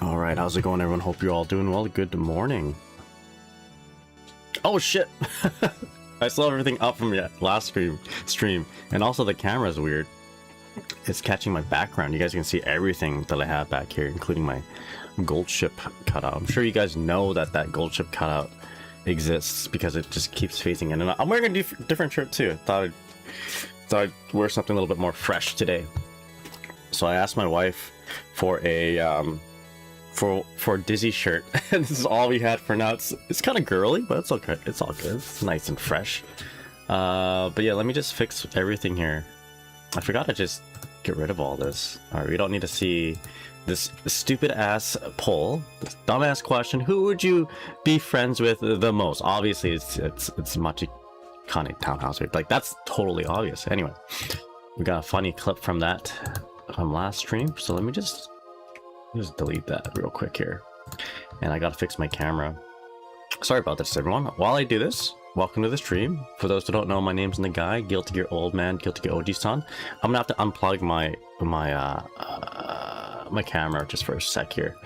All right, how's it going, everyone? Hope you're all doing well. Good morning. Oh shit! I still have everything up from the last stream, and also the camera's weird. It's catching my background. You guys can see everything that I have back here, including my gold ship cutout. I'm sure you guys know that that gold ship cutout exists because it just keeps phasing in and out. I'm wearing a different shirt too. Thought I'd wear something a little bit more fresh today. So I asked my wife for a for a Dizzy shirt, and this is all we had for now. It's kind of girly, but it's okay. It's all good. It's nice and fresh. But yeah, let me just fix everything here. I forgot to just get rid of all this. All right, we don't need to see this stupid ass poll, this dumbass question. Who would you be friends with the most? Obviously, it's Machi Kane Townhouse. Like, that's totally obvious. Anyway, we got a funny clip from that from last stream, so let me just delete that real quick here. And I gotta fix my camera. Sorry about this, everyone. While I do this, welcome to the stream. For those who don't know, my name's Nagai, Guilty Gear Old Man, Guilty Gear OG-san. I'm gonna have to unplug my camera just for a sec here.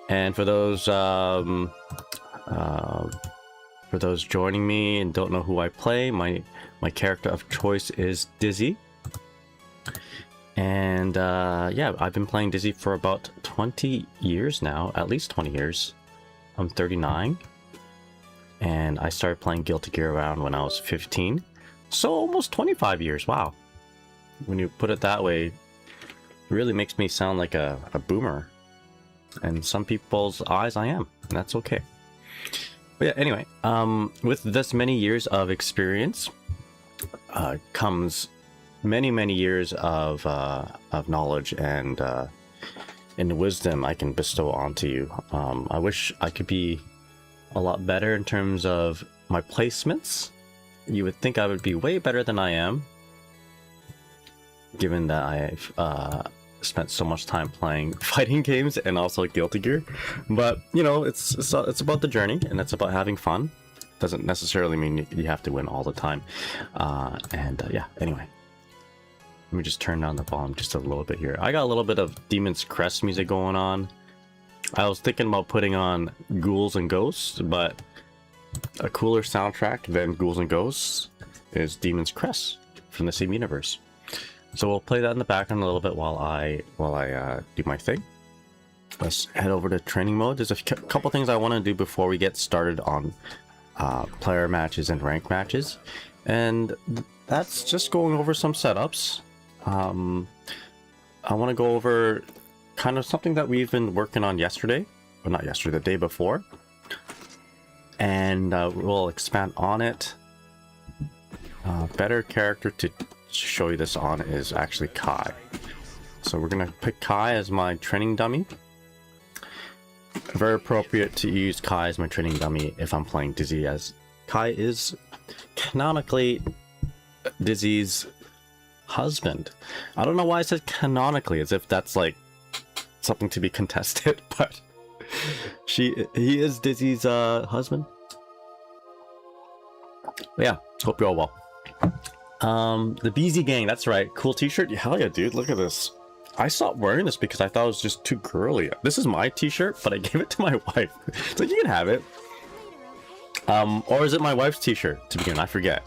And for those joining me and don't know who I play, my character of choice is Dizzy. And yeah, I've been playing Dizzy for about 20 years now, at least 20 years. I'm 39, and I started playing Guilty Gear around when I was 15, so almost 25 years. Wow, when you put it that way, it really makes me sound like a boomer. And some people's eyes, I am, and that's okay. But yeah, anyway, with this many years of experience comes many years of knowledge and wisdom I can bestow onto you. I wish I could be a lot better in terms of my placements. You would think I would be way better than I am, given that I've spent so much time playing fighting games and also Guilty Gear. But you know, it's about the journey, and it's about having fun. Doesn't necessarily mean you have to win all the time. Yeah, anyway. Let me just turn down the volume just a little bit here. I got a little bit of Demon's Crest music going on. I was thinking about putting on Ghouls and Ghosts, but a cooler soundtrack than Ghouls and Ghosts is Demon's Crest from the same universe. So we'll play that in the background a little bit while I do my thing. Let's head over to training mode. There's a couple things I want to do before we get started on player matches and rank matches, and that's just going over some setups. I want to go over kind of something that we've been working on yesterday, or not yesterday, the day before, and we'll expand on it. Better character to show you this on is actually Kai. So we're gonna pick Kai as my training dummy. Very appropriate to use Kai as my training dummy if I'm playing Dizzy, as Kai is canonically Dizzy's husband. I don't know why I said canonically, as if that's like something to be contested, but he is Dizzy's husband. But yeah, hope you're all well. The BZ Gang, that's right. Cool t-shirt. Hell yeah, dude, look at this. I stopped wearing this because I thought it was just too girly. This is my t-shirt, but I gave it to my wife. So you can have it. Or is it my wife's t-shirt to begin? I forget.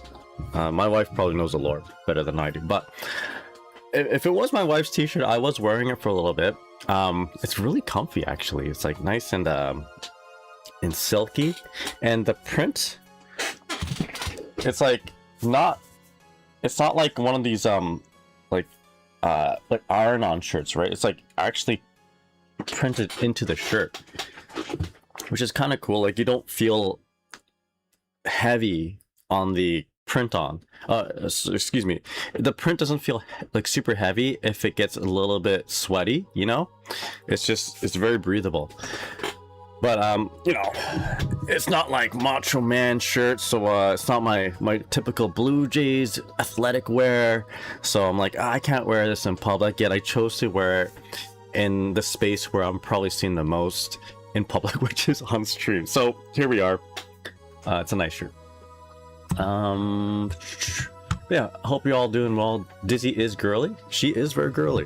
My wife probably knows the lore better than I do, but if it was my wife's t-shirt, I was wearing it for a little bit. It's really comfy, actually. It's like nice and silky, and the print, it's not like one of these like iron-on shirts, right? It's like actually printed into the shirt, which is kind of cool. Like, you don't feel heavy on the print on. Excuse me, the print doesn't feel like super heavy if it gets a little bit sweaty, you know? It's very breathable. But you know, it's not like Macho Man shirt, so it's not my typical Blue Jays athletic wear. So I'm like, I can't wear this in public, yet I chose to wear it in the space where I'm probably seen the most in public, which is on stream. So here we are. It's a nice shirt. Yeah, I hope you're all doing well. Dizzy is girly. She is very girly.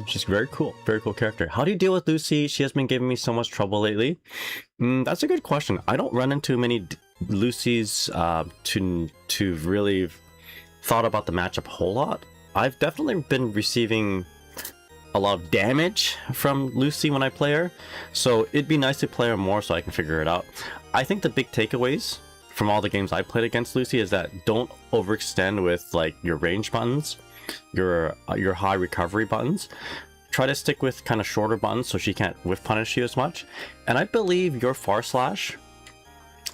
She's very cool character. How do you deal with Lucy? She has been giving me so much trouble lately. That's a good question. I don't run into many Lucys to really thought about the matchup a whole lot. I've definitely been receiving a lot of damage from Lucy when I play her, so it'd be nice to play her more so I can figure it out. I think the big takeaways from all the games I played against Lucy is that don't overextend with like your range buttons, your high recovery buttons. Try to stick with kind of shorter buttons so she can't whiff punish you as much. And I believe your far slash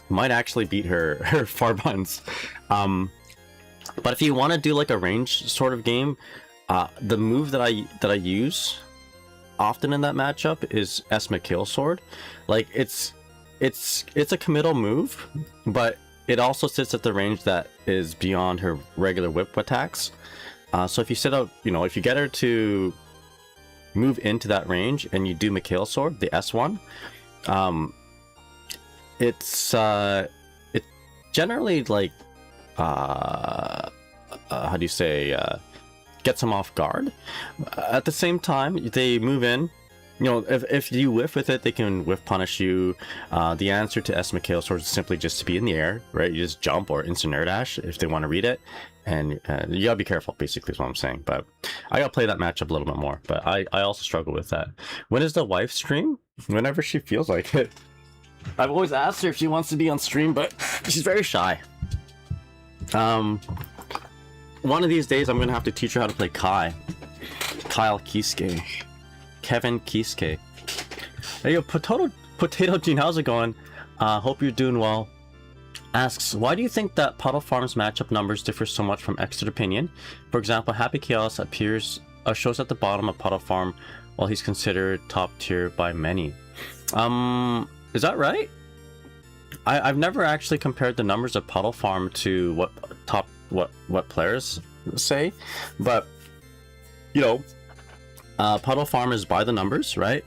might actually beat her far buttons. But if you want to do like a range sort of game, the move that I use often in that matchup is Esma Kill Sword. Like it's a committal move, but it also sits at the range that is beyond her regular whip attacks. So if you set out, if you get her to move into that range and you do Mikhail Sword, the S1, it's generally like how do you say, gets them off guard. At the same time, they move in. If you whiff with it, they can whiff punish you. The answer to Esma Kill Sword is simply just to be in the air, right? You just jump or instant air dash if they want to read it. And you gotta be careful, basically is what I'm saying. But I gotta play that matchup a little bit more. But I also struggle with that. When is the wife stream? Whenever she feels like it. I've always asked her if she wants to be on stream, but she's very shy. One of these days I'm gonna have to teach her how to play Kyle Kisuke. Kevin Kisuke. Hey, yo, Potato Gene, how's it going? Hope you're doing well. Asks, why do you think that Puddle Farm's matchup numbers differ so much from expert opinion? For example, Happy Chaos shows at the bottom of Puddle Farm while he's considered top tier by many. Is that right? I've never actually compared the numbers of Puddle Farm to what players say, but Puddle Farm is by the numbers, right?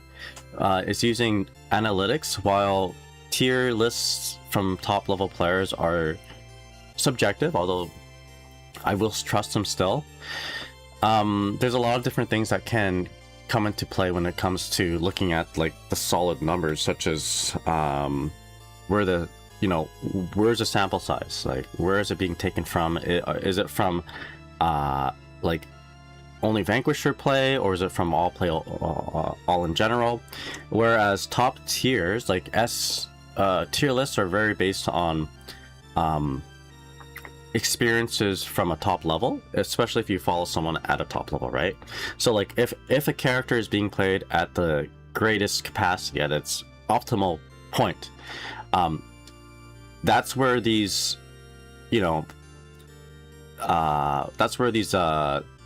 It's using analytics, while tier lists from top level players are subjective, although I will trust them still. There's a lot of different things that can come into play when it comes to looking at like the solid numbers, such as where's the sample size, like where is it being taken from? Is it from like only Vanquisher play, or is it from all play all in general? Whereas top tiers like tier lists are very based on experiences from a top level, especially if you follow someone at a top level, right? So like if a character is being played at the greatest capacity, at its optimal point, that's where these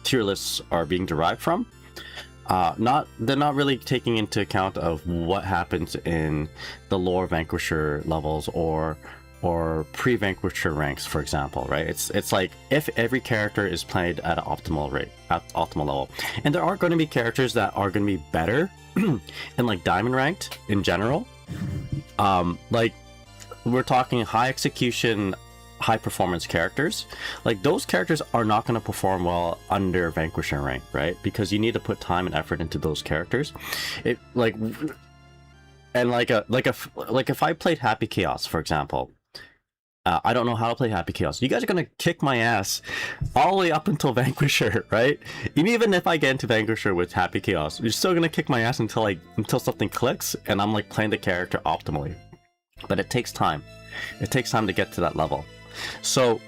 tier lists are being derived from. They're not really taking into account of what happens in the lower Vanquisher levels or pre-Vanquisher ranks, for example, right? It's like if every character is played at an optimal rate, at optimal level, and there are going to be characters that are going to be better in like diamond ranked in general. Like we're talking high execution, high performance characters. Like those characters are not going to perform well under Vanquisher rank, right? Because you need to put time and effort into those characters. If I played Happy Chaos, for example, I don't know how to play Happy Chaos. You guys are gonna kick my ass all the way up until Vanquisher, right? And even if I get into Vanquisher with Happy Chaos, you're still gonna kick my ass until something clicks and I'm like playing the character optimally. But it takes time. It takes time to get to that level. So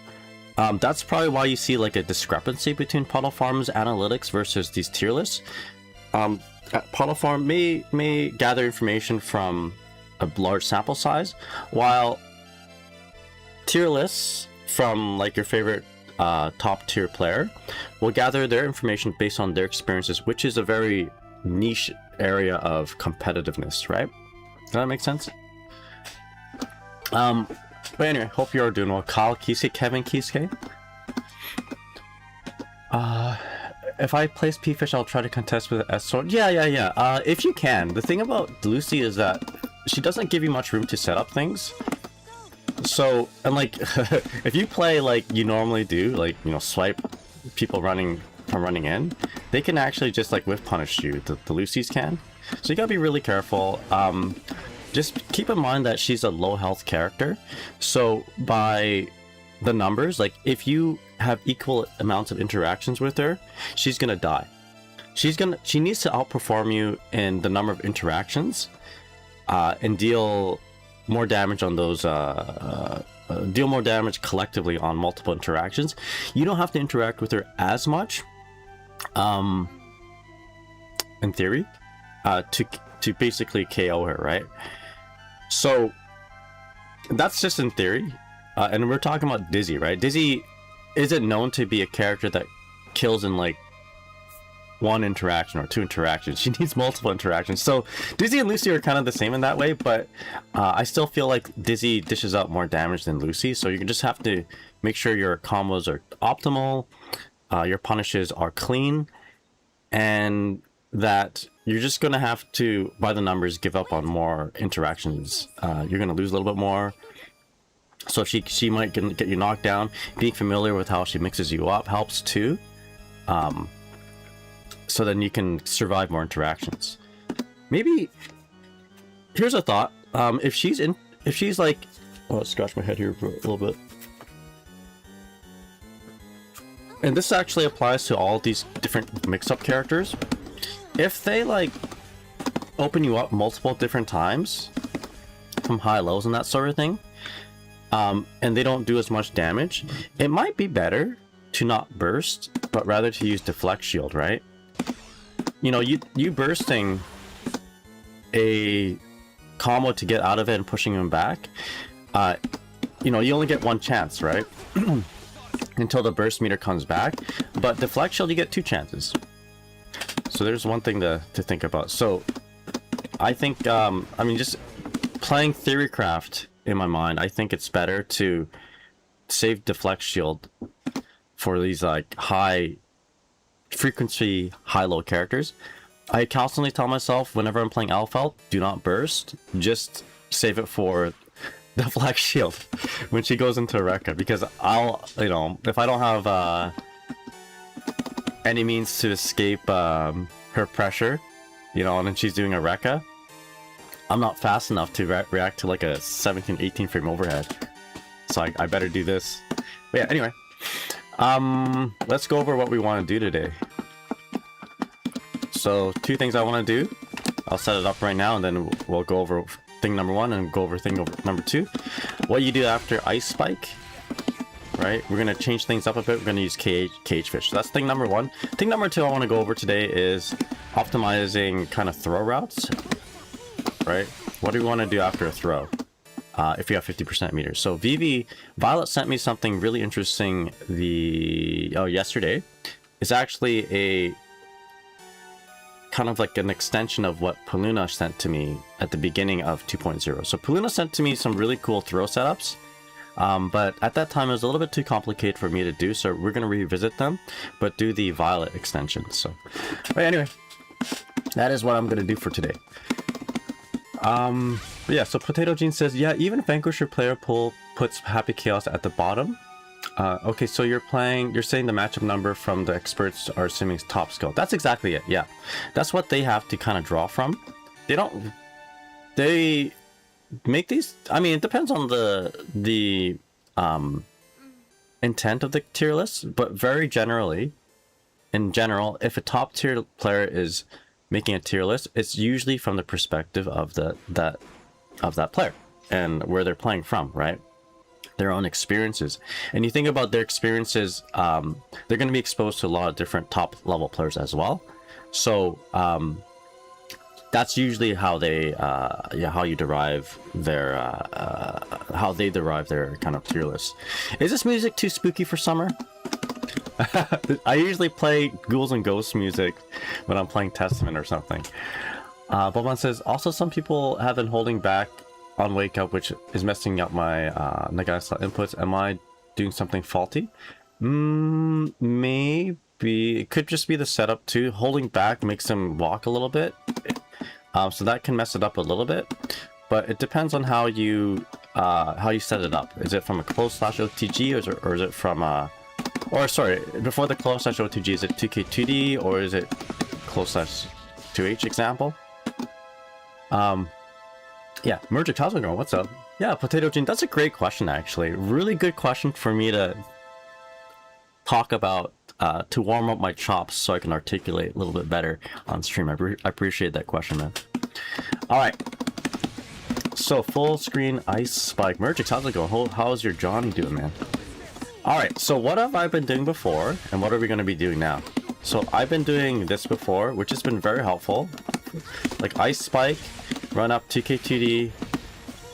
that's probably why you see like a discrepancy between Puddle Farm's analytics versus these tier lists. Puddle Farm may gather information from a large sample size, while tier lists from like your favorite top tier player will gather their information based on their experiences, which is a very niche area of competitiveness, right? Does that make sense? But anyway, hope you're doing well. Kyle Kisuke, Kevin Kisuke. If I place P-Fish, I'll try to contest with S-Sword. Yeah. If you can. The thing about Lucy is that she doesn't give you much room to set up things. So, and like, if you play like you normally do, like, swipe people running from running in, they can actually just like whiff punish you. The Lucy's can. So you gotta be really careful. Just keep in mind that she's a low health character. So by the numbers, like if you have equal amounts of interactions with her, she's gonna die. She needs to outperform you in the number of interactions, and deal more damage on those, deal more damage collectively on multiple interactions. You don't have to interact with her as much, in theory, to basically KO her, right? So that's just in theory. And we're talking about Dizzy, right? Dizzy isn't known to be a character that kills in like one interaction or two interactions. She needs multiple interactions. So Dizzy and Lucy are kind of the same in that way, but I still feel like Dizzy dishes out more damage than Lucy. So you just have to make sure your combos are optimal, your punishes are clean, and that you're just going to have to, by the numbers, give up on more interactions. You're going to lose a little bit more. So if she might get you knocked down, being familiar with how she mixes you up helps too. So then you can survive more interactions. Maybe here's a thought. If she's like, oh, let's scratch my head here for a little bit. And this actually applies to all these different mix-up characters. If they like open you up multiple different times from high lows and that sort of thing, and they don't do as much damage, it might be better to not burst, but rather to use deflect shield, right? You know, you bursting a combo to get out of it and pushing him back, you know, you only get one chance, right? Until the burst meter comes back. But deflect shield, you get 2 chances. So there's one thing to think about. So I think, I mean, just playing Theorycraft in my mind, I think it's better to save deflect shield for these like high frequency, high-low characters. I constantly tell myself whenever I'm playing Alfeld, do not burst, just save it for deflect shield when she goes into Rekka, because I'll, you know, if I don't have any means to escape her pressure, you know, and then she's doing a Rekka, I'm not fast enough to react to like a 17-18 frame overhead. So I better do this. But yeah, anyway. Let's go over what we want to do today. So 2 things I want to do. I'll set it up right now, and then we'll go over thing number 1 and go over thing number 2. What you do after Ice Spike, right? We're going to change things up a bit. We're going to use cage fish. So that's thing number 1. Thing number 2 I want to go over today is optimizing kind of throw routes, right? What do we want to do after a throw? If you have 50% meters. So Violet sent me something really interesting yesterday. It's actually a kind of like an extension of what Paluna sent to me at the beginning of 2.0. So Paluna sent to me some really cool throw setups, but at that time it was a little bit too complicated for me to do, so we're going to revisit them, but do the Violet extension. So but anyway, that is what I'm going to do for today. Yeah, so Potato Jean says, yeah, even Vanquisher player pool puts Happy Chaos at the bottom. Okay, so you're saying the matchup number from the experts are assuming top skill. That's exactly it, yeah. That's what they have to kind of draw from. They make these, I mean, it depends on the intent of the tier list, but very generally, in general, if a top tier player is making a tier list, it's usually from the perspective of that player and where they're playing from, right? Their own experiences. And you think about their experiences, they're going to be exposed to a lot of different top level players as well. So that's usually how they how you derive their how they derive their kind of tier list. Is this music too spooky for summer? I usually play Ghouls and Ghosts music when I'm playing Testament or something. Boban says, also some people have been holding back on Wake Up, which is messing up my Nagasa inputs. Am I doing something faulty? Maybe. It could just be the setup too. Holding back makes them walk a little bit. So that can mess it up a little bit. But it depends on how you set it up. Is it from a closed/OTG or is it from Or sorry, before the close slash O2G, is it 2K2D or is it close slash 2H example? Yeah, Mergic, how's it going? What's up? Yeah, Potato Gene, that's a great question actually. Really good question for me to talk about, to warm up my chops so I can articulate a little bit better on stream. I appreciate that question, man. Alright. So, full screen ice spike. Mergic, how's it going? How's your Johnny doing, man? Alright, so what have I been doing before, and what are we going to be doing now? So, I've been doing this before, which has been very helpful. Like, ice spike, run up 2K2D,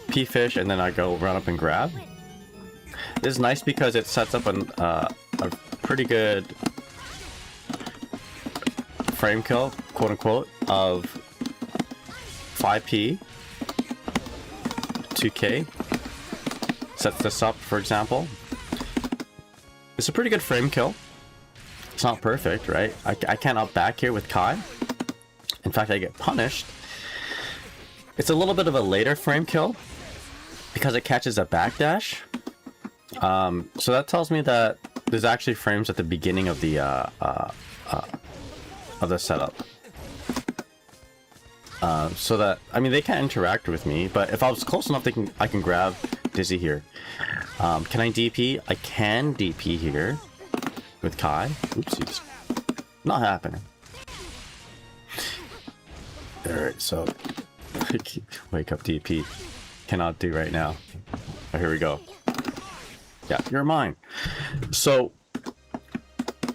P-fish, and then I go run up and grab. This is nice because it sets up a pretty good frame kill, quote-unquote, of 5P, 2K. Sets this up, for example. It's a pretty good frame kill. It's not perfect, right? I can't up back here with Kai. In fact, I get punished. It's a little bit of a later frame kill because it catches a backdash. So that tells me that there's actually frames at the beginning of the setup. So that, I mean, they can't interact with me, but if I was close enough, I can grab Dizzy here. Can I DP? I can DP here with Kai. Oopsies. Not happening. Alright, so wake up DP. Cannot do right now. Oh, here we go. Yeah, you're mine. So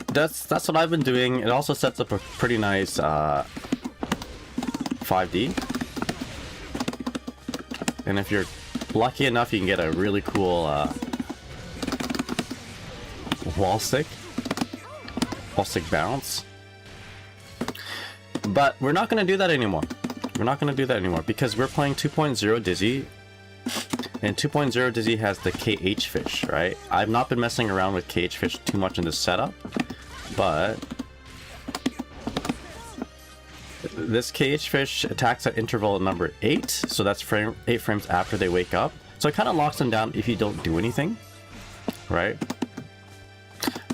that's what I've been doing. It also sets up a pretty nice 5D. And if you're lucky enough, you can get a really cool wall stick bounce. But we're not going to do that anymore. We're not going to do that anymore because we're playing 2.0 Dizzy. And 2.0 Dizzy has the KH fish, right? I've not been messing around with KH fish too much in this setup, but this KH fish attacks at interval number 8, so that's 8 frames after they wake up. So it kind of locks them down if you don't do anything, right?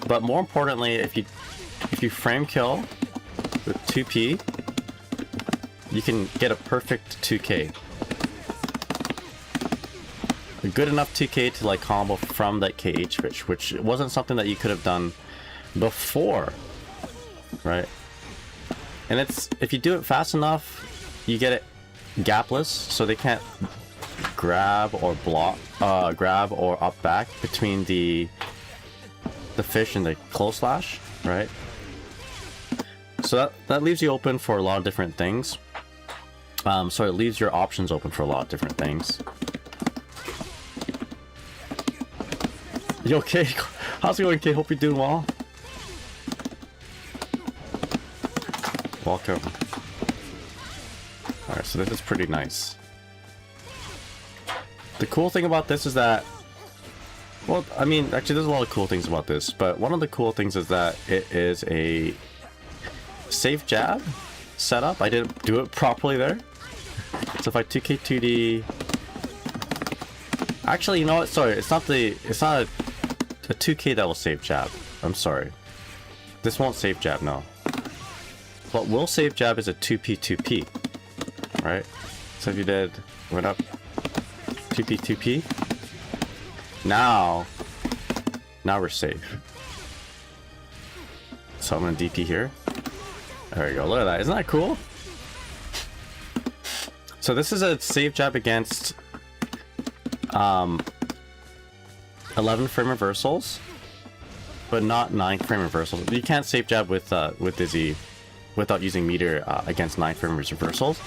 But more importantly, if you frame kill with 2P, you can get a perfect 2K. A good enough 2K to like combo from that KH fish, which wasn't something that you could have done before, right? And it's, if you do it fast enough, you get it gapless, so they can't grab or block, grab or up back between the fish and the close slash, right? So that leaves you open for a lot of different things. So it leaves your options open for a lot of different things. You okay? How's it going, Kay? Hope you're doing well. Welcome. Alright, so this is pretty nice. The cool thing about this is that, well, I mean, actually there's a lot of cool things about this, but one of the cool things is that it is a safe jab setup. I didn't do it properly there. So if I 2K2D... Actually, you know what? Sorry, it's not a 2K that will save jab. I'm sorry. This won't save jab, no. What will save jab is a 2P, right? So if you went up 2P. Now we're safe. So I'm gonna DP here. There we go, look at that, isn't that cool? So this is a save jab against 11 frame reversals, but not 9 frame reversals. You can't save jab with Dizzy without using meter against 9 frame reversals.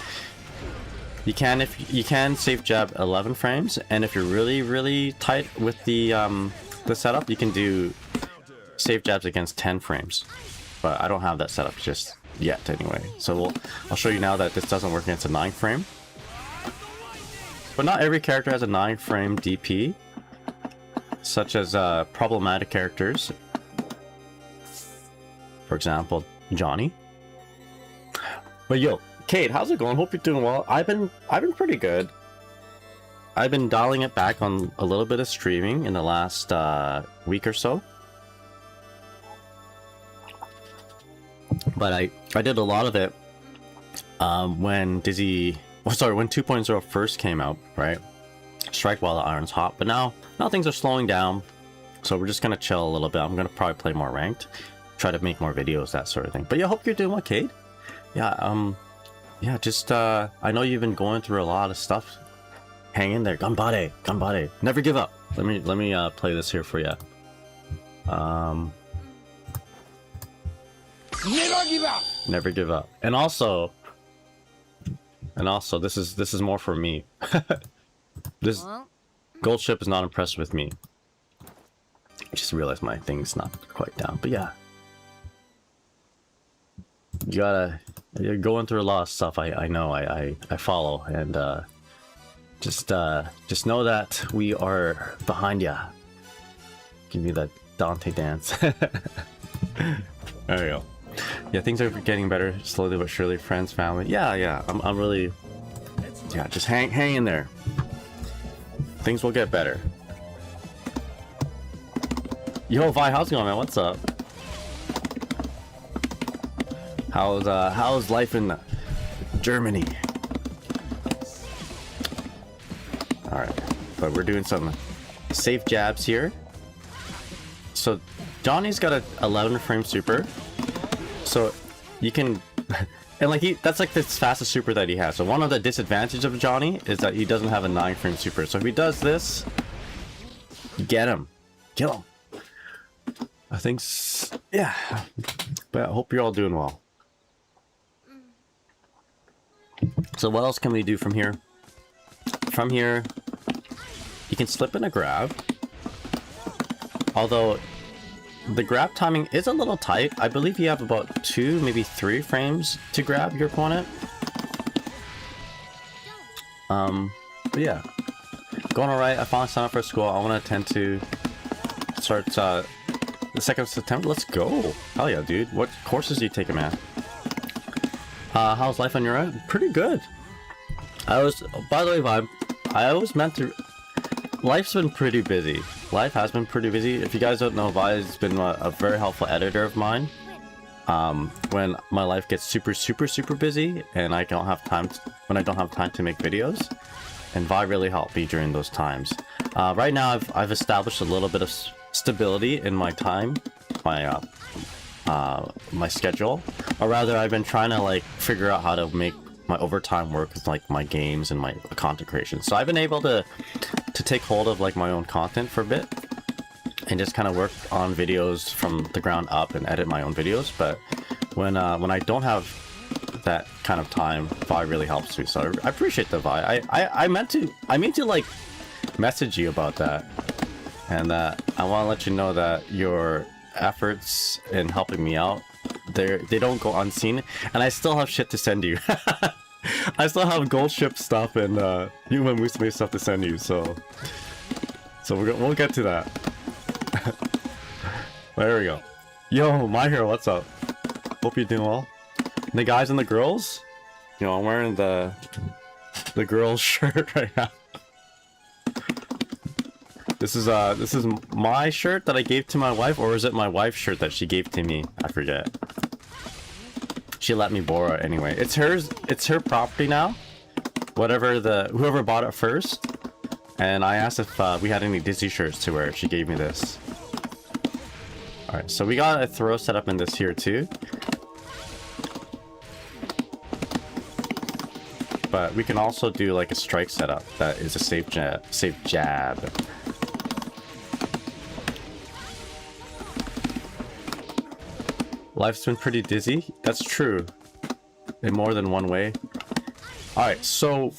You can save jab 11 frames, and if you're really tight with the setup, you can do save jabs against 10 frames. But I don't have that setup just yet anyway. So I'll show you now that this doesn't work against a 9 frame. But not every character has a 9 frame DP, such as problematic characters. For example, Johnny. But yo, Kate, how's it going? Hope you're doing well. I've been pretty good. I've been dialing it back on a little bit of streaming in the last week or so. But I did a lot of it when when 2.0 first came out, right? Strike while the iron's hot. But now things are slowing down, so we're just gonna chill a little bit. I'm gonna probably play more ranked, try to make more videos, that sort of thing. But yeah, hope you're doing well, Cade. Yeah, just I know you've been going through a lot of stuff. Hang in there, ganbare, never give up. Let me play this here for you. Never give up. Never give up. And also this is more for me. This gold ship is not impressed with me. I just realized my thing's not quite down, but yeah. You're going through a lot of stuff. I know, I follow, and just know that we are behind ya. Give me that Dante dance. There we go. Yeah, things are getting better slowly but surely. Friends, family. Yeah. I'm really. Yeah, just hang in there. Things will get better. Yo, Vi, how's it going, man? What's up? How's life in Germany? All right, but we're doing some safe jabs here. So Johnny's got a 11 frame super, so you can, and like that's like the fastest super that he has. So one of the disadvantages of Johnny is that he doesn't have a 9 frame super. So if he does this, get him, kill him. I think, yeah. But I hope you're all doing well. So what else can we do from here? From here, you can slip in a grab. Although the grab timing is a little tight. I believe you have about 2, maybe 3 frames to grab your opponent. But yeah, going alright. I finally signed up for school. I want to attend to start the 2nd of September. Let's go. Hell yeah, dude. What courses do you take, man? How's life on your end? Pretty good. By the way, Vibe, I always meant to. Life's been pretty busy. Life has been pretty busy. If you guys don't know, Vi's been a very helpful editor of mine. When my life gets super busy and I don't have time to make videos, and Vi really helped me during those times. Right now, I've established a little bit of stability in my time, my schedule, or rather, I've been trying to like figure out how to make my overtime work with like my games and my content creation. So I've been able to take hold of like my own content for a bit and just kind of work on videos from the ground up and edit my own videos. But when I don't have that kind of time, Vi really helps me. So I appreciate the Vi. I meant to like message you about that, and I want to let you know that your efforts in helping me out, they don't go unseen, and I still have shit to send you. I still have gold ship stuff and human musume stuff to send you, so we'll get to that. There we go. Yo, my hero, what's up? Hope you're doing well. And the guys and the girls, you know, I'm wearing the girls shirt right now. This is my shirt that I gave to my wife, or is it my wife's shirt that she gave to me? I forget. She let me borrow it anyway. It's hers. It's her property now. Whoever bought it first. And I asked if we had any Disney shirts to wear. She gave me this. All right, so we got a throw set up in this here too. But we can also do like a strike setup that is a safe jab. Life's been pretty dizzy. That's true. In more than one way. Alright, so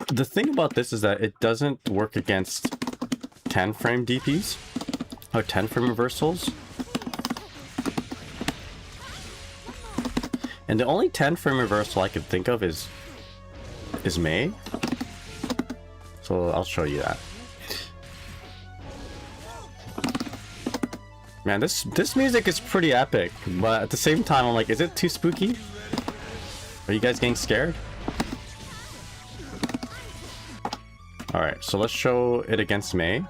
the thing about this is that it doesn't work against 10 frame DPs or 10 frame reversals. And the only 10 frame reversal I can think of is May. So I'll show you that. Man, this music is pretty epic, but at the same time, I'm like, is it too spooky? Are you guys getting scared? Alright, so let's show it against May.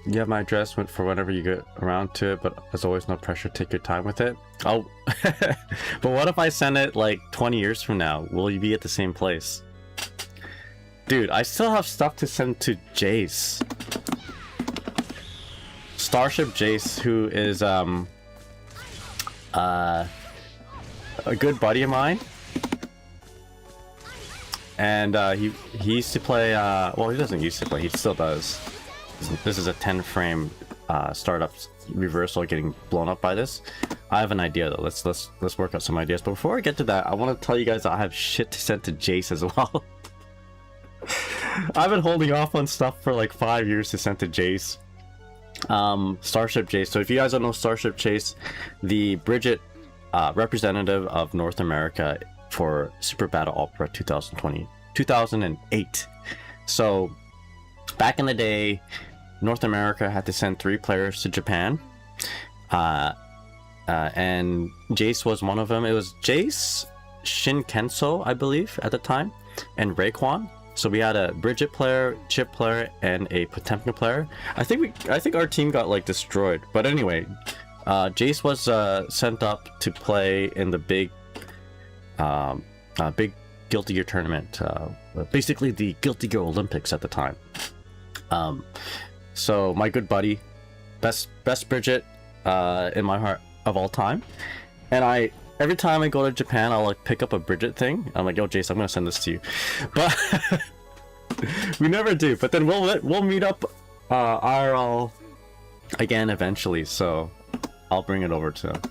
You have my address for whenever you get around to it, but as always, no pressure. Take your time with it. Oh, but what if I send it like 20 years from now? Will you be at the same place? Dude, I still have stuff to send to Jace. Starship Jace, who is a good buddy of mine. And he used to play, well, he doesn't used to play, he still does. This is a 10 frame startup reversal getting blown up by this. I have an idea though. Let's work out some ideas. But before I get to that, I want to tell you guys that I have shit to send to Jace as well. I've been holding off on stuff for like 5 years to send to Jace. Starship Jace. So if you guys don't know Starship Jace, the Bridget representative of North America for Super Battle Opera 2008. So back in the day, North America had to send 3 players to Japan, and Jace was one of them. It was Jace, Shin Kenso, I believe, at the time, and Raekwon. So we had a Bridget player, Chip player, and a Potemkin player. I think our team got like destroyed. But anyway, Jace was sent up to play in the big Guilty Gear tournament, basically the Guilty Gear Olympics at the time. So my good buddy, best Bridget in my heart of all time, and every time I go to Japan, I'll like pick up a Bridget thing. I'm like, yo Jace, I'm gonna send this to you, but we never do. But then we'll meet up IRL again eventually, so I'll bring it over to him.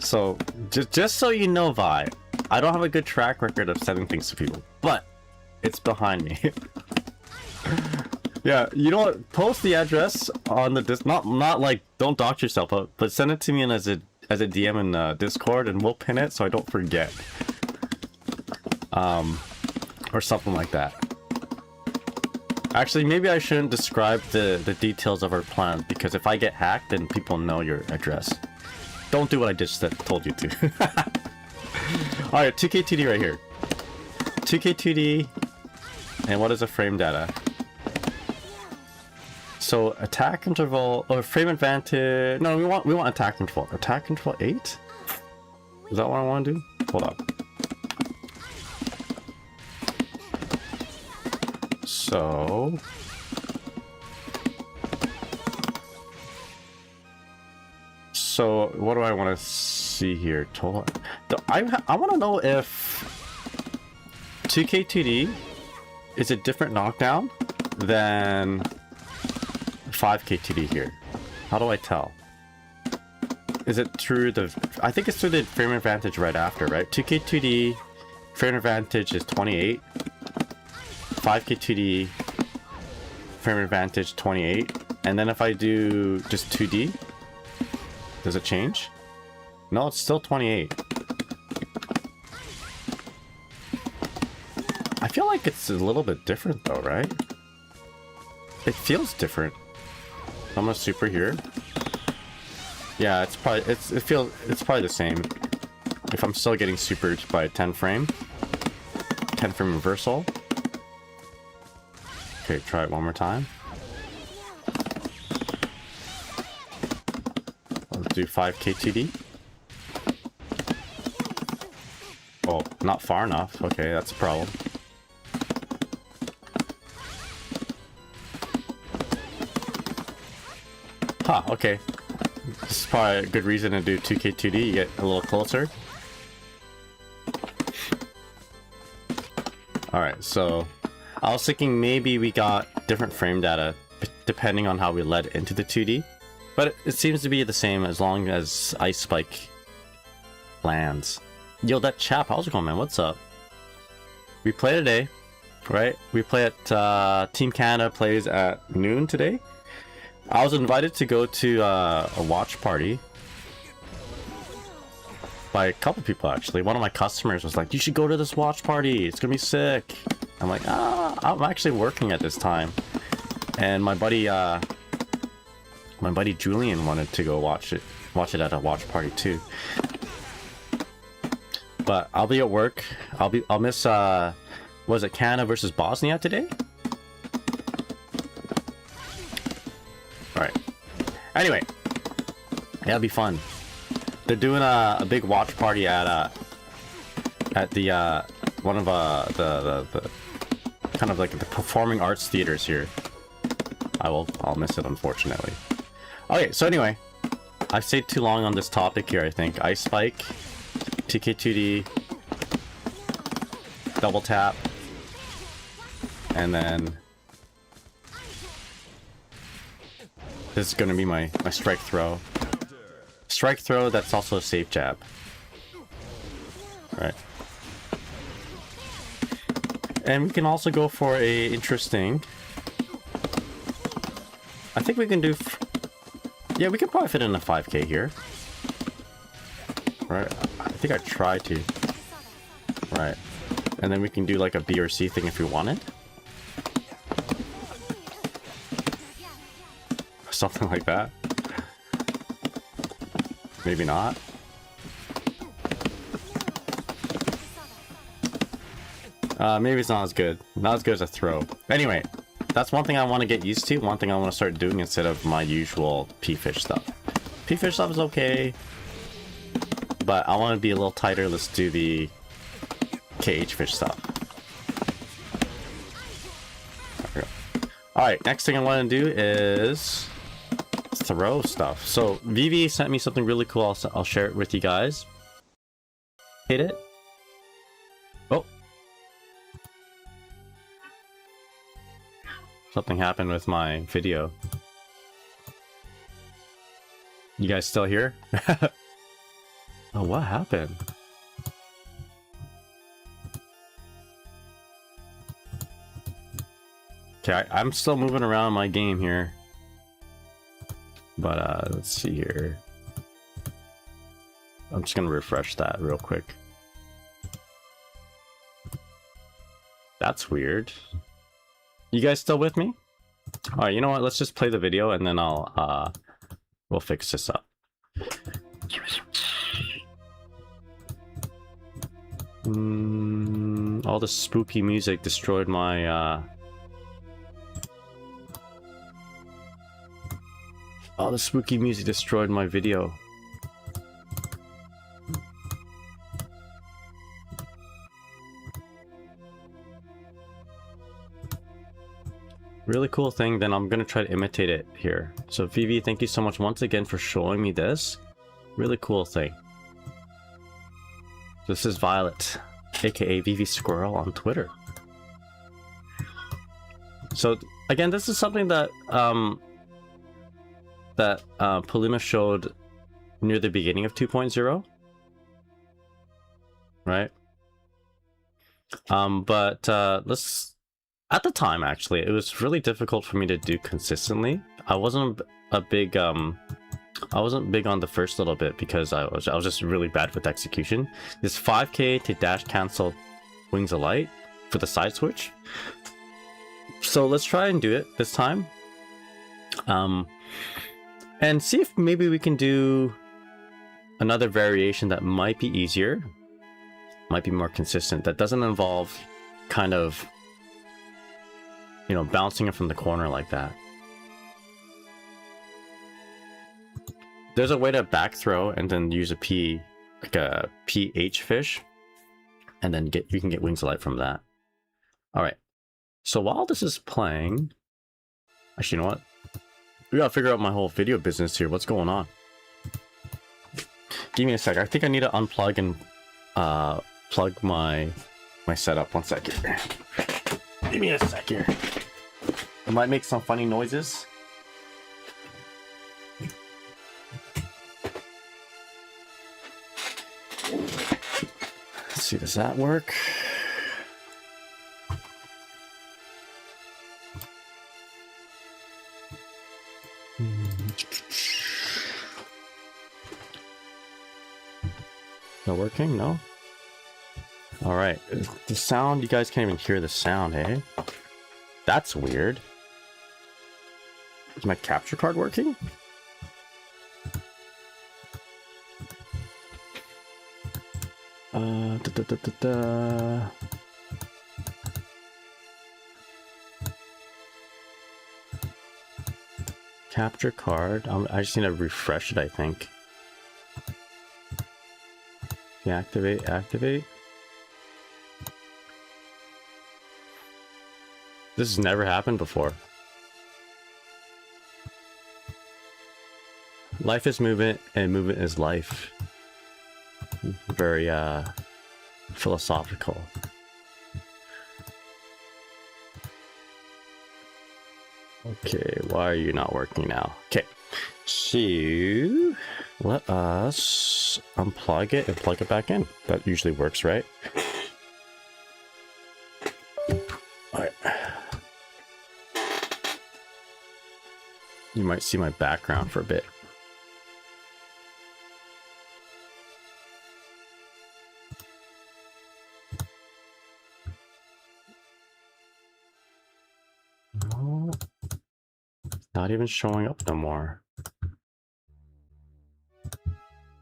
So just so you know, Vi, I don't have a good track record of sending things to people, but it's behind me. Yeah, you know what? Post the address on the not like don't dox yourself, but send it to me as a DM in Discord, and we'll pin it so I don't forget. Or something like that. Actually, maybe I shouldn't describe the details of our plan, because if I get hacked, then people know your address. Don't do what I just told you to. Alright, 2K2D right here. 2K2D, and what is the frame data? So attack interval or frame advantage. No, we want attack interval. Attack interval 8? Is that what I want to do? Hold up. So what do I want to see here? Total. I want to know if 2K2D is a different knockdown than 5K2D here. How do I tell? Is it through the... I think it's through the frame advantage right after, right? 2K2D frame advantage is 28. 5K2D frame advantage 28. And then if I do just 2D, does it change? No, it's still 28. I feel like it's a little bit different though, right? It feels different. I'm a super here. Yeah, it's probably it's probably the same. If I'm still getting supered by 10 frame reversal. Okay, try it one more time. Let's do 5K2D. Oh, not far enough. Okay, that's a problem. Huh, okay. This is probably a good reason to do 2K2D, you get a little closer. Alright, so I was thinking maybe we got different frame data depending on how we led into the 2D. But it seems to be the same as long as Ice Spike lands. Yo, that chap, how's it going, man? What's up? We play today, right? We play at Team Canada plays at noon today. I was invited to go to a watch party by a couple people actually. One of my customers was like, "You should go to this watch party. It's gonna be sick." I'm like, I'm actually working at this time, and my buddy Julian wanted to go watch it at a watch party too. But I'll be at work. I'll miss was it Canada versus Bosnia today? Anyway, yeah, it'll be fun. They're doing a big watch party at the one of the kind of like the performing arts theaters here. I'll miss it, unfortunately. Okay, so anyway, I've stayed too long on this topic here. I think Ice Spike, TK2D, double tap, and then this is gonna be my strike throw. Strike throw. That's also a safe jab. All right. And we can also go for a interesting. I think we can do. Yeah, we can probably fit in a 5K here. Right. I think I tried to. Right. And then we can do like a B or C thing if we wanted. Something like that. Maybe not. Maybe it's not as good. Not as good as a throw. Anyway, that's one thing I want to get used to. One thing I want to start doing instead of my usual P-fish stuff. P-fish stuff is okay, but I want to be a little tighter. Let's do the KH fish stuff. There we go. Alright, next thing I want to do is throw stuff. So Vivi sent me something really cool. I'll share it with you guys. Hit it. Oh. Something happened with my video. You guys still here? Oh, what happened? Okay, I'm still moving around my game here. But let's see here. I'm just gonna refresh that real quick. That's weird. You guys still with me? Alright, you know what? Let's just play the video and then we'll fix this up. All the spooky music destroyed my all the spooky music destroyed my video. Really cool thing, then I'm gonna try to imitate it here. So Vivi, thank you so much once again for showing me this. Really cool thing. This is Violet, aka Vivi Squirrel on Twitter. So again, this is something that Polima showed near the beginning of 2.0, right? Let's. At the time, actually, it was really difficult for me to do consistently. I wasn't big on the first little bit because I was just really bad with execution. This 5K to dash cancel Wings of Light for the side switch. So let's try and do it this time. And see if maybe we can do another variation that might be easier, might be more consistent, that doesn't involve kind of, you know, bouncing it from the corner like that. There's a way to back throw and then use a P, like a PH fish, and then you can get Wings of Light from that. All right. So while this is playing, actually, you know what? We gotta figure out my whole video business here. What's going on? Give me a sec. I think I need to unplug and plug my setup. 1 second. Give me a sec here. It might make some funny noises. Let's see, does that work? Not working? No? Alright. The sound, you guys can't even hear the sound, eh? That's weird. Is my capture card working? Capture card. I just need to refresh it, I think. Deactivate, activate. This has never happened before. Life is movement, and movement is life. Very philosophical. Okay, why are you not working now? Okay, so let us unplug it and plug it back in. That usually works, right? Alright. You might see my background for a bit. No, not even showing up no more.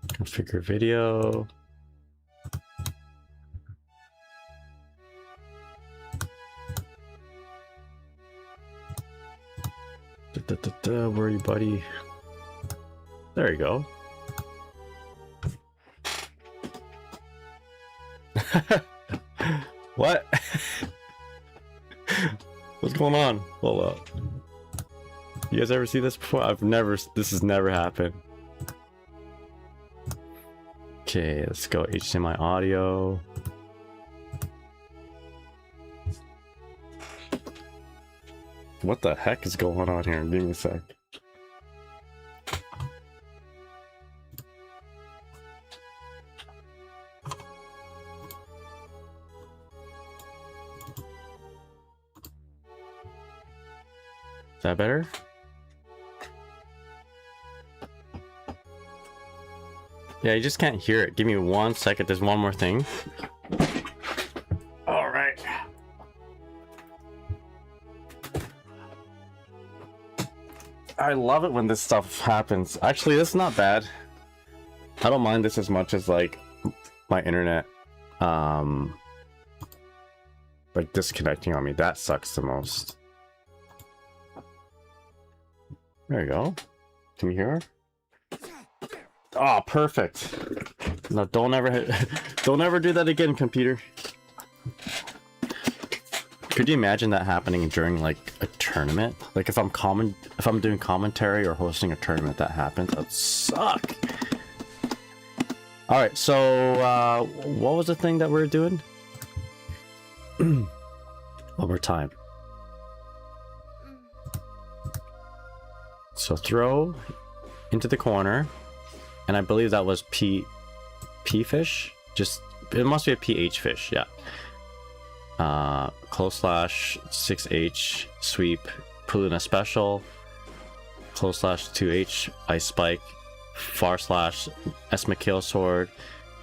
Configure video. Where are you, buddy? There you go. What? What's going on? Hold up. You guys ever see this before? This has never happened. Okay, let's go HDMI audio. What the heck is going on here? Give me a sec. Is that better? Yeah, you just can't hear it. Give me 1 second. There's one more thing. All right. I love it when this stuff happens. Actually, this is not bad. I don't mind this as much as like my internet like disconnecting on me. That sucks the most. There you go. Can you hear her? Oh, perfect. No, don't ever do that again, computer. Could you imagine that happening during like a tournament? Like if I'm doing commentary or hosting a tournament that happens, that'd suck. All right, so what was the thing that we were doing? One more time. So throw into the corner, and I believe that was P fish. Just it must be a PH fish, yeah. Close slash 6H sweep, put in a special, close slash 2H ice spike, far slash Esmakill sword,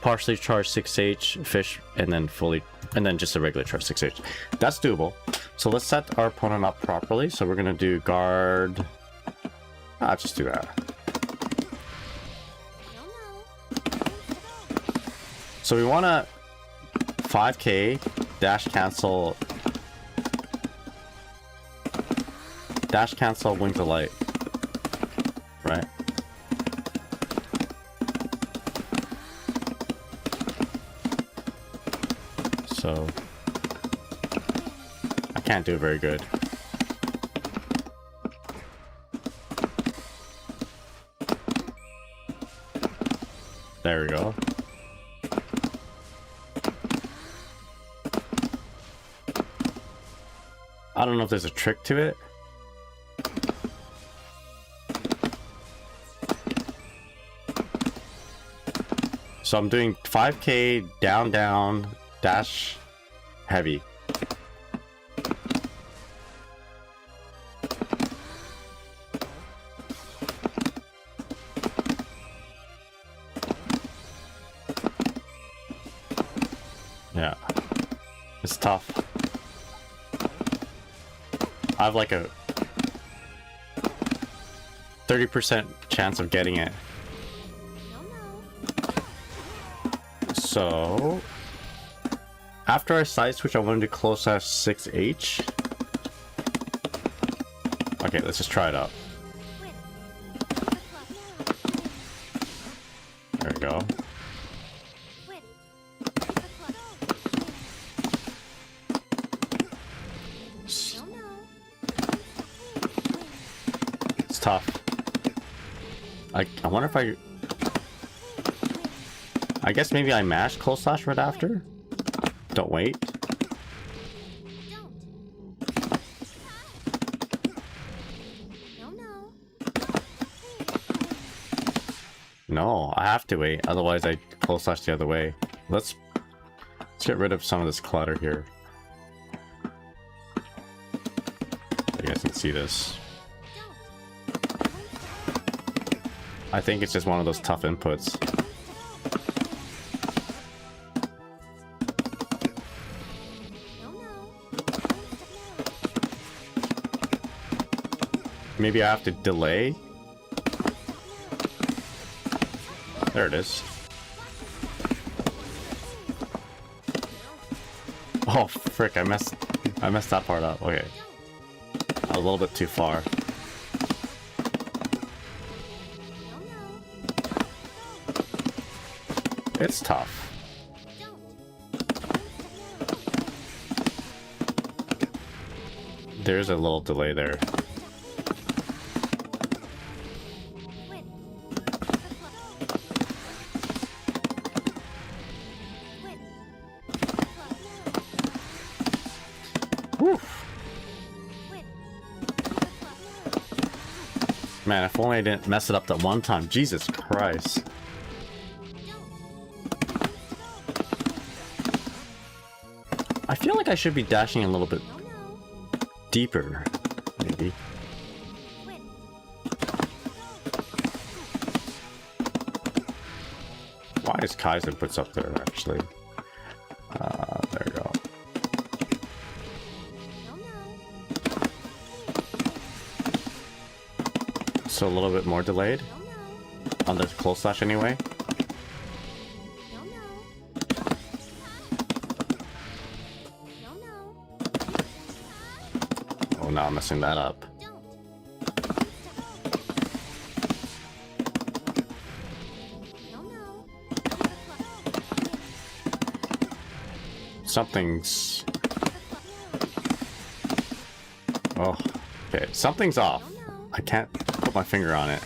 partially charged 6H fish, and then just a regular charge 6H. That's doable. So let's set our opponent up properly. So we're gonna do guard. I'll just do that. So we want to 5k dash cancel Wings of Light, right? So I can't do very good. There we go. I don't know if there's a trick to it. So I'm doing 5k down, down, dash, heavy. Yeah, it's tough. I have like a 30% chance of getting it. So after I side switch, I want to do close slash 6H. Okay, let's just try it out. tough. I wonder if I guess maybe I mash close slash right after? Don't wait. No, I have to wait, otherwise I close slash the other way. Let's get rid of some of this clutter here. You guys can see this. I think it's just one of those tough inputs. Maybe I have to delay. There it is. Oh frick, I messed that part up. Okay. A little bit too far. It's tough. There's a little delay there. Man, if only I didn't mess it up that one time. Jesus Christ. I feel like I should be dashing a little bit deeper, maybe. Why is Kaiser puts up there, actually? There you go. So a little bit more delayed on the close slash anyway. Oh, now I'm messing that up. Something's... Oh, okay. Something's off. I can't put my finger on it.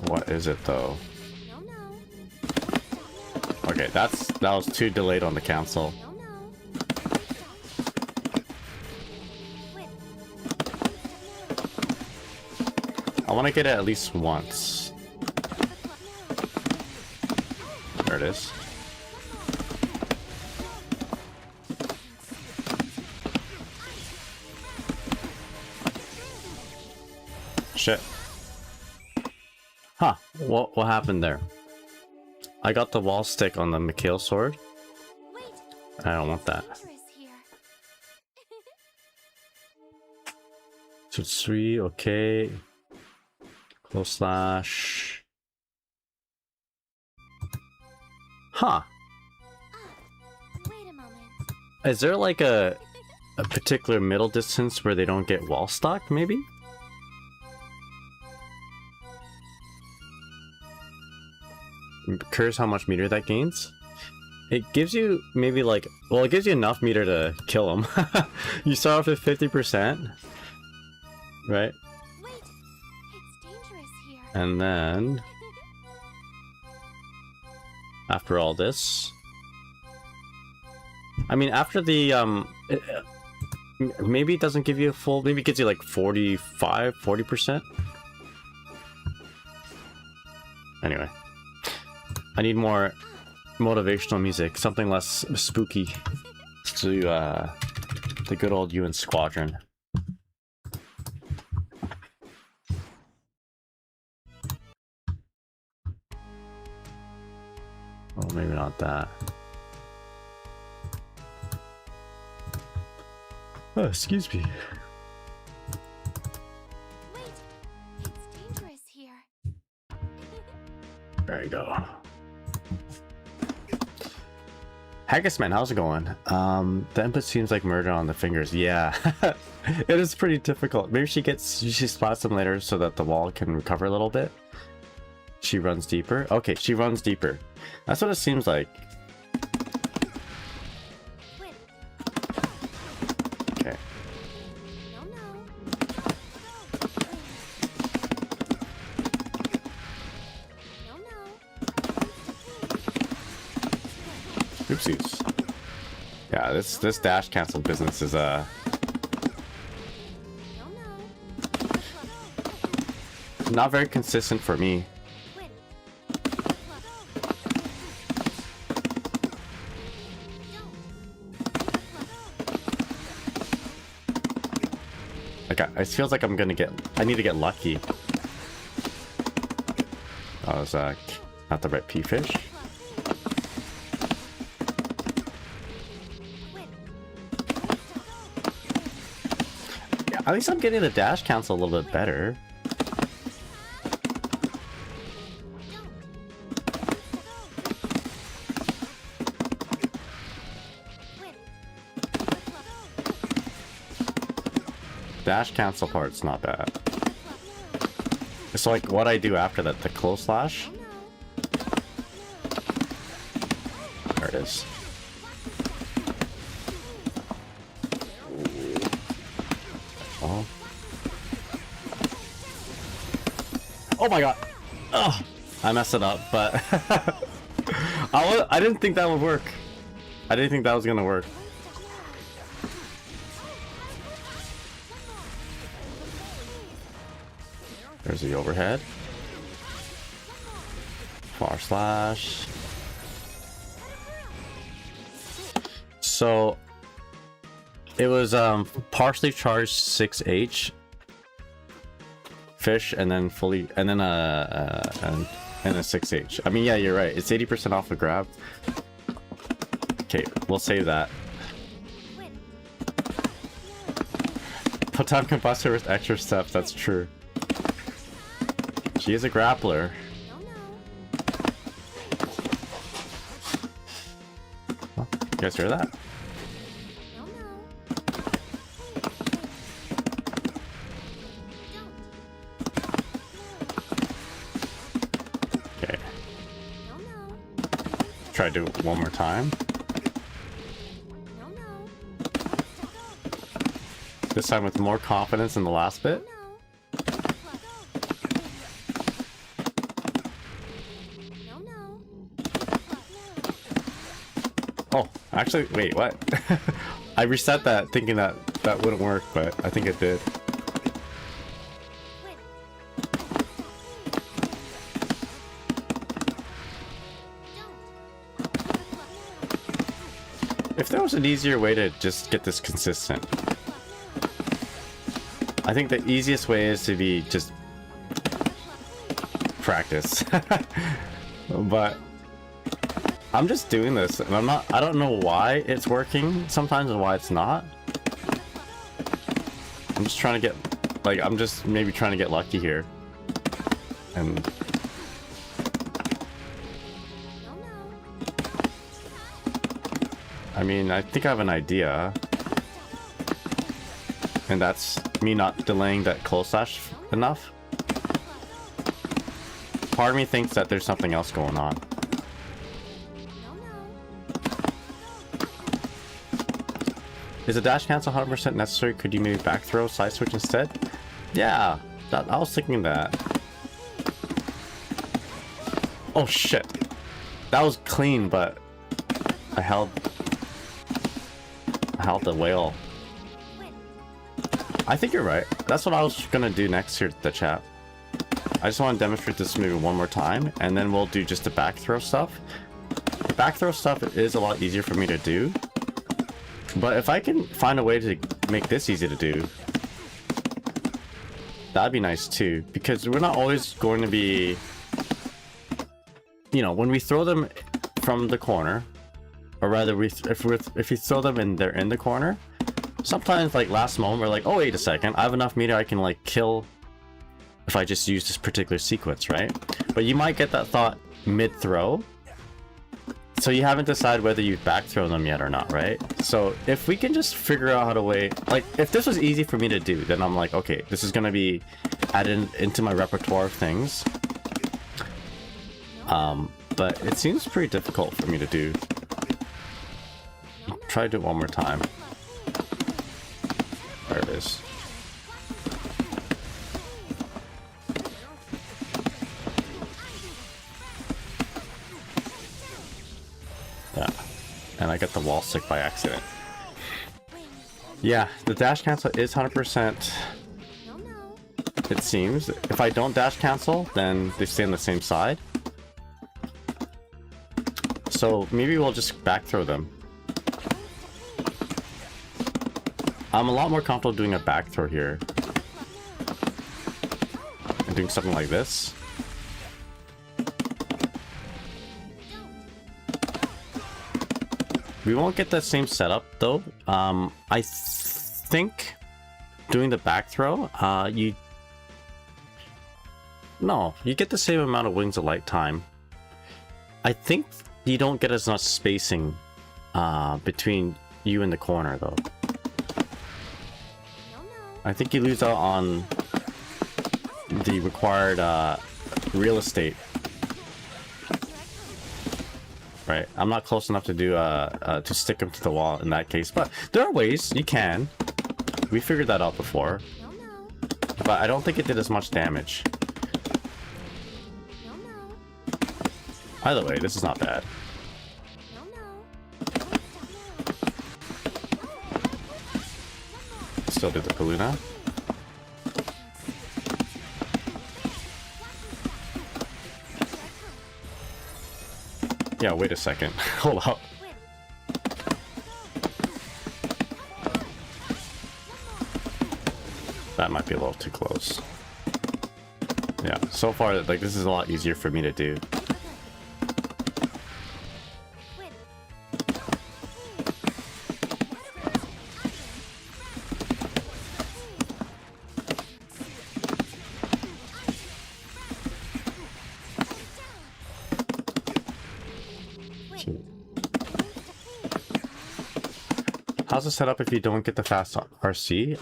What is it though? Okay, that was too delayed on the cancel. I want to get it at least once. There it is. Shit. Huh, what happened there? I got the wall stick on the Mikhail sword. I don't want that. So 3, okay. Close slash. Huh. Is there like a particular middle distance where they don't get wall stock, maybe? Curious how much meter that gains. It gives you maybe like, well, it gives you enough meter to kill him. You start off with 50%, right? Wait, it's dangerous here. And then after all this, I mean, after the maybe it doesn't give you a full, maybe it gives you like 40%. Anyway, I need more motivational music, something less spooky to the good old UN Squadron. Oh, maybe not that. Oh, excuse me. Wait, it's dangerous here. There you go. Haggisman, how's it going? The input seems like murder on the fingers. Yeah, it is pretty difficult. Maybe she splats them later so that the wall can recover a little bit. She runs deeper. Okay, she runs deeper. That's what it seems like. Okay. Oopsies. Yeah, this dash cancel business is not very consistent for me. Like it feels like I need to get lucky. That was not the right pea fish. Yeah, at least I'm getting the dash cancel a little bit better. Dash cancel part's not bad. It's like what I do after that, the close slash. There it is. Oh. Oh my god. Oh, I messed it up, but I didn't think that would work. I didn't think that was gonna work. There's the overhead. Far slash. So it was partially charged 6H fish and then fully and then a 6H. I mean, yeah, you're right. It's 80% off the grab. Okay, we'll save that. Put time combustor with extra steps, that's true. She is a grappler. Oh, you guys hear that? Okay. Try to do it one more time. This time with more confidence in the last bit. Oh, actually, wait, what? I reset that thinking that wouldn't work, but I think it did. If there was an easier way to just get this consistent, I think the easiest way is to be just practice. But I'm just doing this and I don't know why it's working sometimes and why it's not. I'm just trying to get, like, I'm just maybe trying to get lucky here. And I mean, I think I have an idea. And that's me not delaying that close slash enough. Part of me thinks that there's something else going on. Is a dash cancel 100% necessary? Could you maybe back throw, side switch instead? Yeah, I was thinking that. Oh shit. That was clean, but I held the whale. I think you're right. That's what I was gonna do next here at the chat. I just want to demonstrate this maybe one more time, and then we'll do just the back throw stuff. The back throw stuff is a lot easier for me to do. But if I can find a way to make this easy to do, that'd be nice too, because we're not always going to be, you know, when we throw them from the corner, or rather if we throw them and they're in the corner, sometimes like last moment we're like, oh wait a second, I have enough meter I can like kill if I just use this particular sequence, right? But you might get that thought mid-throw, so you haven't decided whether you back throw them yet or not, right? So if we can just figure out how to like if this was easy for me to do, then I'm like, okay, this is gonna be added into my repertoire of things. But it seems pretty difficult for me to do. Try to do it one more time. There it is. Yeah, and I got the wall stick by accident. Yeah, the dash cancel is 100%. It seems. If I don't dash cancel, then they stay on the same side. So maybe we'll just back throw them. I'm a lot more comfortable doing a back throw here. And doing something like this. We won't get the same setup though. I think doing the back throw, you get the same amount of wings of light time. I think you don't get as much spacing between you and the corner though. I think you lose out on the required real estate. Right, I'm not close enough to do to stick them to the wall in that case, but there are ways you can. We figured that out before, but I don't think it did as much damage. Either way, this is not bad. Still do the Paluna. Yeah, wait a second. Hold up. That might be a little too close. Yeah, so far, like, this is a lot easier for me to do. How's it set up if you don't get the fast RC?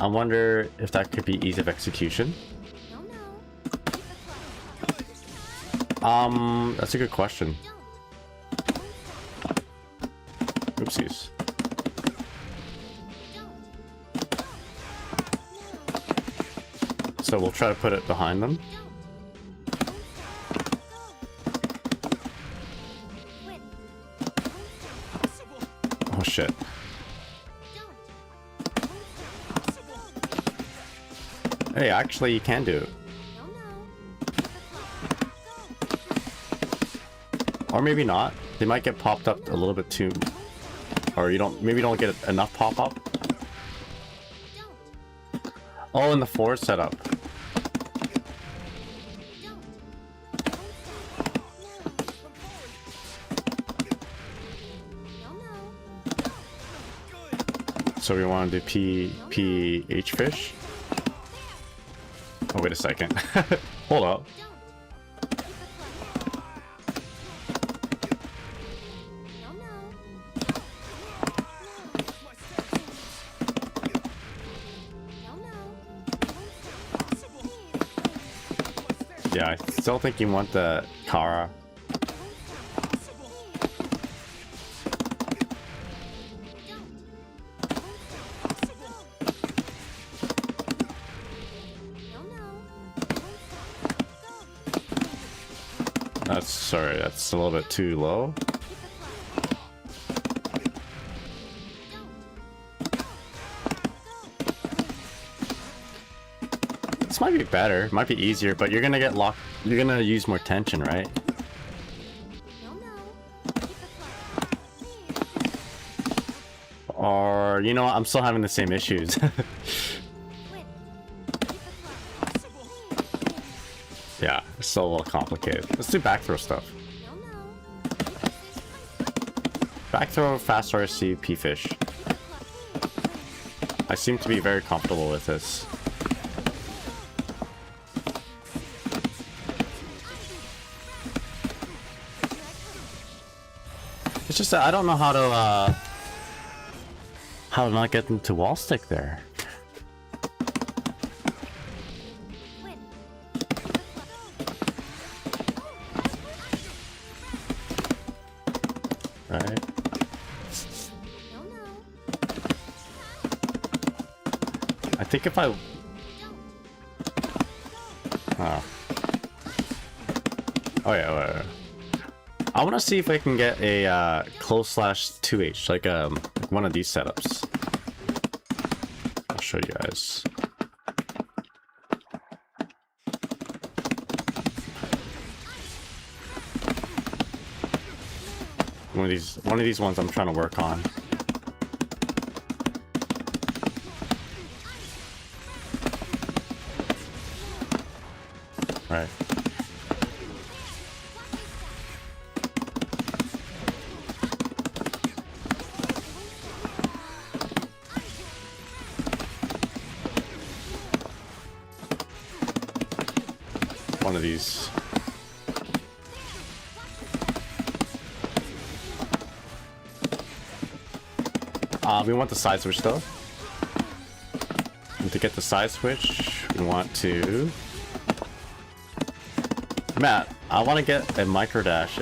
I wonder if that could be ease of execution. That's a good question. Oopsies. So we'll try to put it behind them. Oh shit. Hey, actually you can do it. Or maybe not. They might get popped up a little bit too, or maybe don't get enough pop-up. Oh, in the forward setup. So we want to do PH fish. Oh, wait a second. Hold up. Yeah, I still think you want the Kara. Sorry, that's a little bit too low. This might be better, might be easier, but you're gonna get locked. You're gonna use more tension, right? Or, you know what, I'm still having the same issues. Yeah, it's still a little complicated. Let's do back throw stuff. Back throw, fast RC, P-fish. I seem to be very comfortable with this. It's just that I don't know how to not get them to wall stick there. Right. No, no. I think if I... Oh. Oh yeah, wait. I want to see if I can get a close slash 2H, like one of these setups. I'll show you guys. One of these ones I'm trying to work on. Right. One of these. We want the side switch though. And to get the side switch, we want to... Matt, I want to get a micro dash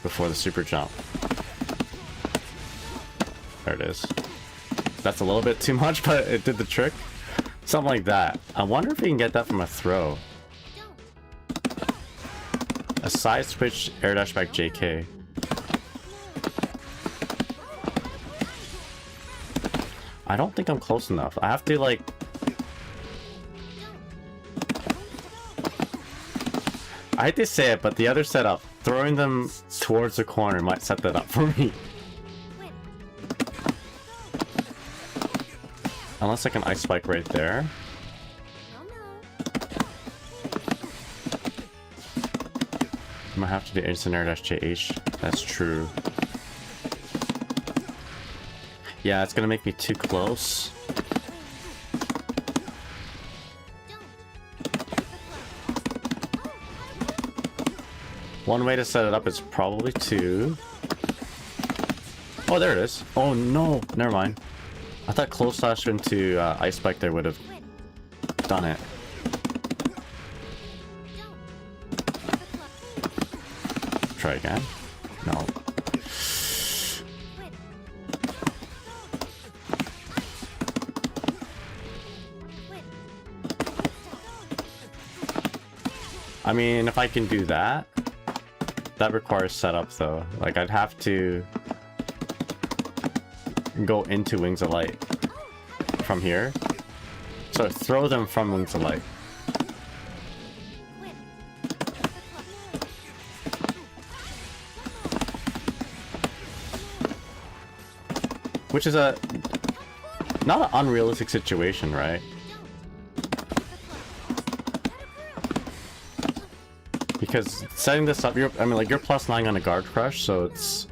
before the super jump. There it is. That's a little bit too much, but it did the trick. Something like that. I wonder if we can get that from a throw. A side switch air dash back JK. I don't think I'm close enough. I have to like... I hate to say it, but the other setup, throwing them towards the corner might set that up for me. Unless I can ice spike right there. I might have to do instant air dash JH. That's true. Yeah, it's gonna make me too close. One way to set it up is probably to... Oh, there it is. Oh no, never mind. I thought close slash into ice spike there would have done it. Try again. No. I mean, if I can do that, that requires setup though. Like I'd have to go into Wings of Light from here. So throw them from Wings of Light. Which is a not an unrealistic situation, right? Because setting this up, I mean, like you're +9 on a guard crush, so it's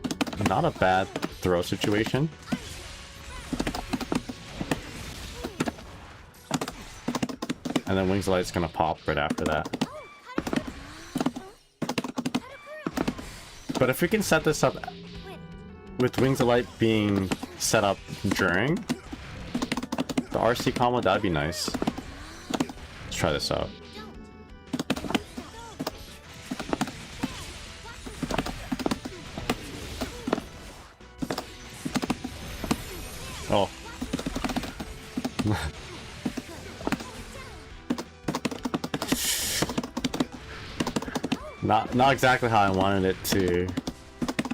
not a bad throw situation. And then Wings of Light's gonna pop right after that. But if we can set this up with Wings of Light being set up during the RC combo, that'd be nice. Let's try this out. Oh. Not exactly how I wanted it to...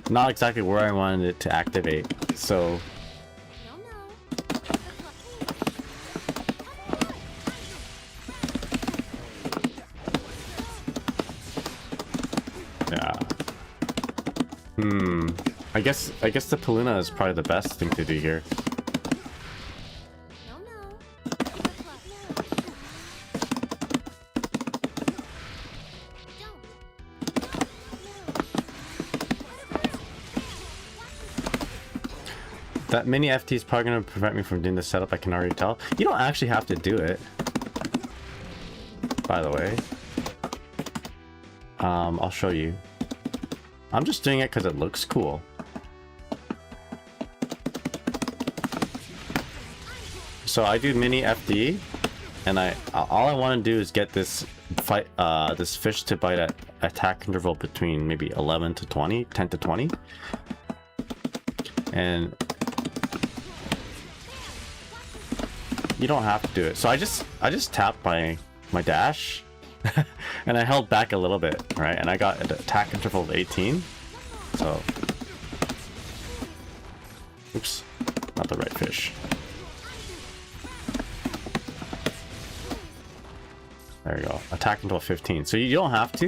Not exactly where I wanted it to activate, so... Yeah. I guess the Paluna is probably the best thing to do here. That mini FT is probably going to prevent me from doing the setup, I can already tell. You don't actually have to do it, by the way. I'll show you. I'm just doing it because it looks cool. So I do mini FD, and all I want to do is get this this fish to bite at attack interval between maybe 11 to 20, 10 to 20. And you don't have to do it. So I just tapped my dash and I held back a little bit, right? And I got an attack interval of 18. So, oops, not the right fish. There you go. Attack interval 15. So you don't have to.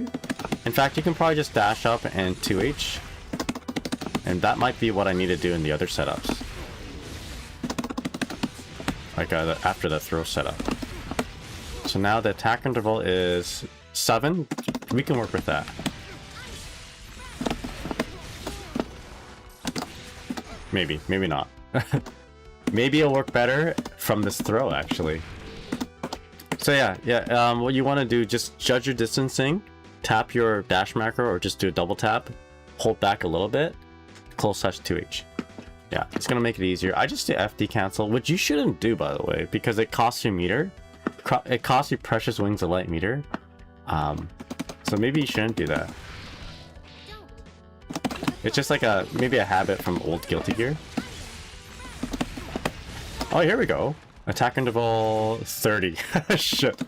In fact, you can probably just dash up and 2H. And that might be what I need to do in the other setups. Like after the throw setup. So now the attack interval is 7. We can work with that. Maybe, maybe not. Maybe it'll work better from this throw, actually. So yeah, what you want to do, just judge your distancing, tap your dash macro, or just do a double tap, hold back a little bit, close touch 2H. Yeah, it's gonna make it easier. I just do FD cancel, which you shouldn't do, by the way, because it costs you meter. It costs you precious wings of light meter. So maybe you shouldn't do that. It's just like maybe a habit from old Guilty Gear. Oh, here we go. Attack interval 30. Shit.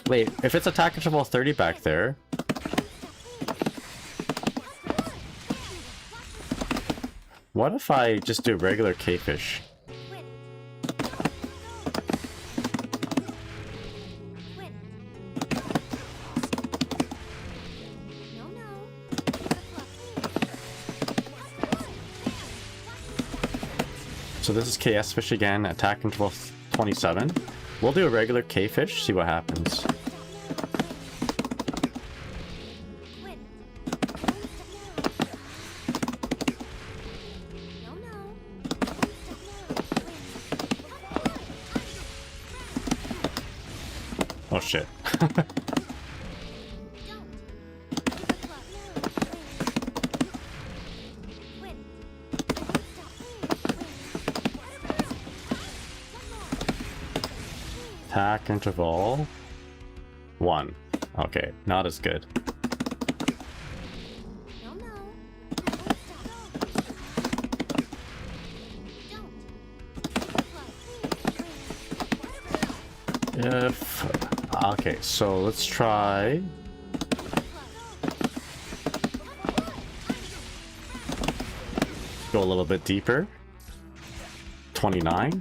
Wait, if it's attack interval 30 back there. What if I just do regular K-fish? So this is KS fish again, attack interval 27. We'll do a regular K fish, see what happens. Oh shit. Attack interval 1. Okay, not as good. Okay, so let's try. Go a little bit deeper. 29.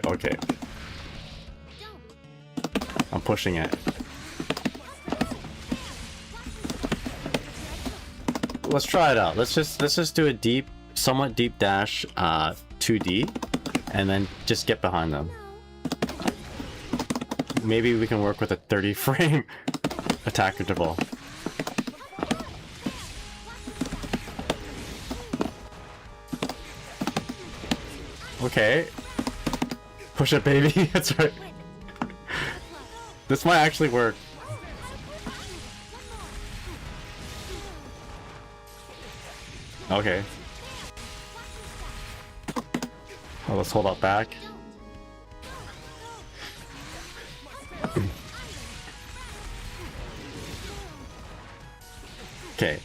Okay. I'm pushing it. Let's try it out. Let's just do a somewhat deep dash 2D and then just get behind them. Maybe we can work with a 30 frame attack interval. Okay. Push it, baby. That's right. This might actually work. Okay. Oh, let's hold up back. Okay.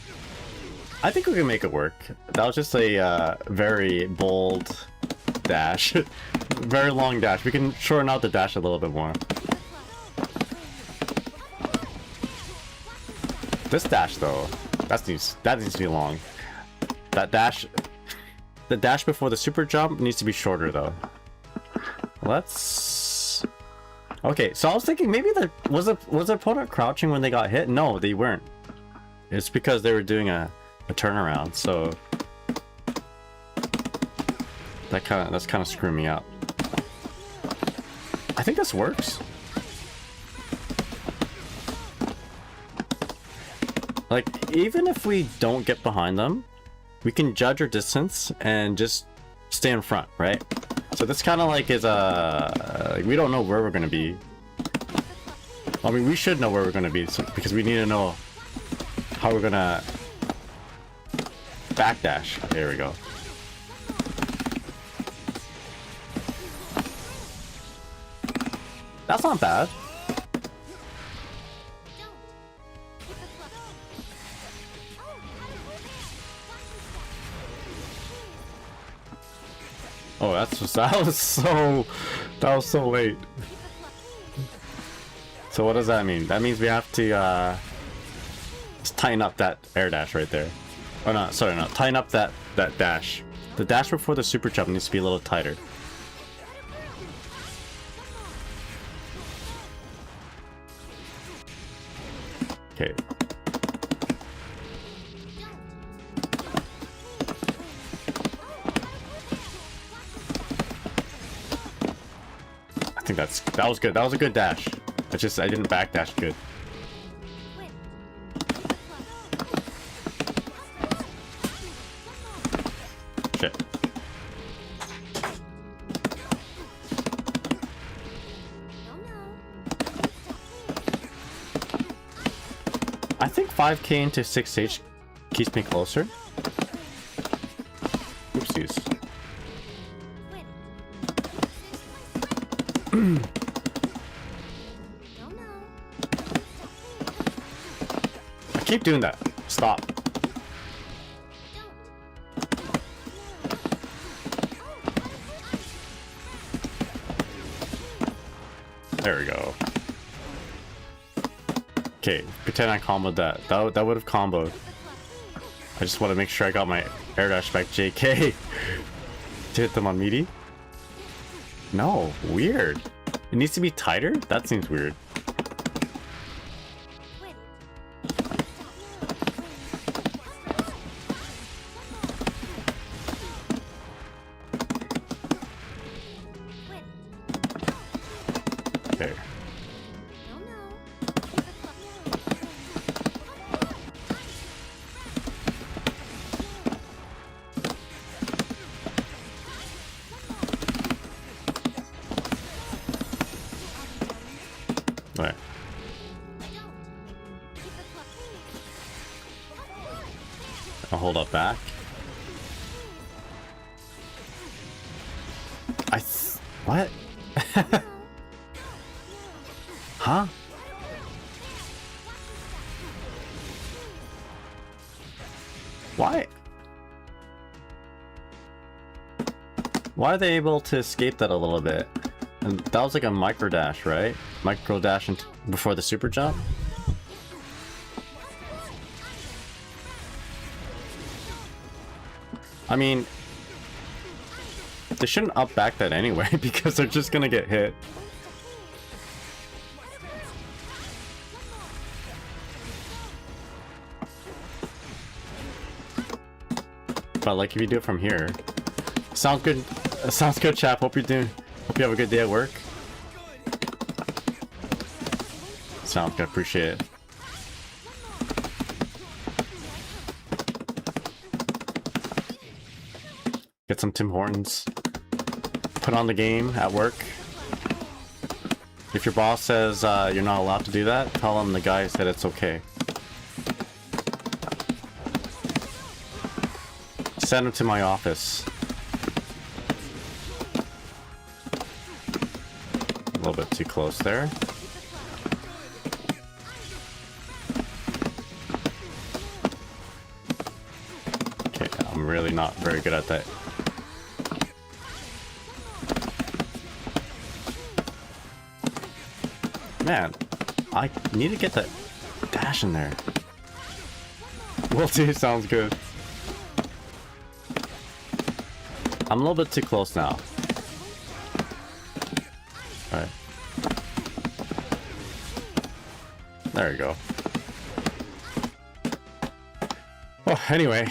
I think we can make it work. That was just a very bold dash. Very long dash. We can shorten out the dash a little bit more. This dash though, that needs to be long. That dash, the dash before the super jump needs to be shorter though. Let's. Okay, so I was thinking maybe was the opponent crouching when they got hit? No, they weren't. It's because they were doing a turnaround. So that's kind of screwing me up. I think this works. Like, even if we don't get behind them, we can judge our distance and just stay in front, right? So this kind of like is like we don't know where we're gonna be. I mean, we should know where we're gonna be because we need to know how we're gonna backdash. There we go. That's not bad. Oh, that was so late. So what does that mean? That means we have to just tighten up that air dash right there. Oh no, sorry, no, tighten up that dash. The dash before the super jump needs to be a little tighter. Okay. I think that was good. That was a good dash. I didn't backdash good. Shit. I think 5k into 6h keeps me closer. Oopsies. I keep doing that. Stop. There we go. Okay, pretend I comboed that. That would have comboed. I just want to make sure I got my air dash back JK to hit them on meaty. No, weird. It needs to be tighter? That seems weird. Okay. Right. I'll hold up back. What? Huh? Why? Why are they able to escape that a little bit? And that was like a micro dash, right? Micro dash before the super jump? I mean, they shouldn't up back that anyway because they're just gonna get hit. But like if you do it from here. Sounds good. Sounds good, chap. Hope you have a good day at work. Sounds good. Appreciate it. Get some Tim Hortons. Put on the game at work. If your boss says you're not allowed to do that, tell him the guy said it's okay. Send him to my office. A little bit too close there. Okay, I'm really not very good at that. Man, I need to get that dash in there. Will do, sounds good. I'm a little bit too close now. Alright. There you go. Well, anyway.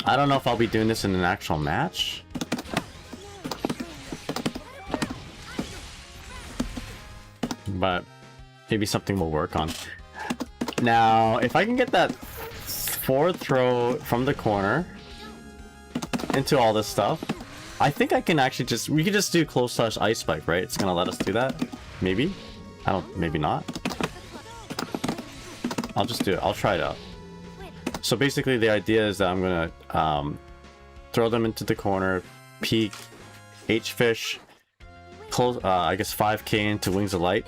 I don't know if I'll be doing this in an actual match. But maybe something we'll work on. Now, if I can get that forward throw from the corner into all this stuff, I think I can actually we could just do close touch ice spike, right? It's gonna let us do that. Maybe. Maybe not. I'll just do it. I'll try it out. So basically the idea is that I'm gonna throw them into the corner, peek, H-fish, close, I guess 5k into Wings of Light.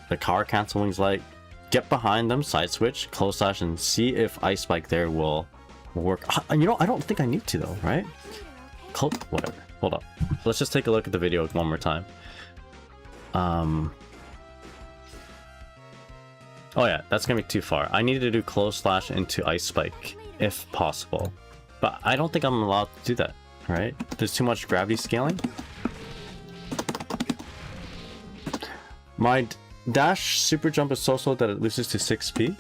The car cancel Wings of Light. Get behind them, side switch, close slash, and see if Ice Spike there will work. You know, I don't think I need to though, right? Whatever. Hold up. Let's just take a look at the video one more time. Oh yeah, that's gonna be too far. I needed to do close slash into Ice Spike if possible, but I don't think I'm allowed to do that, right? There's too much gravity scaling. My dash super jump is so slow that it loses to 6p.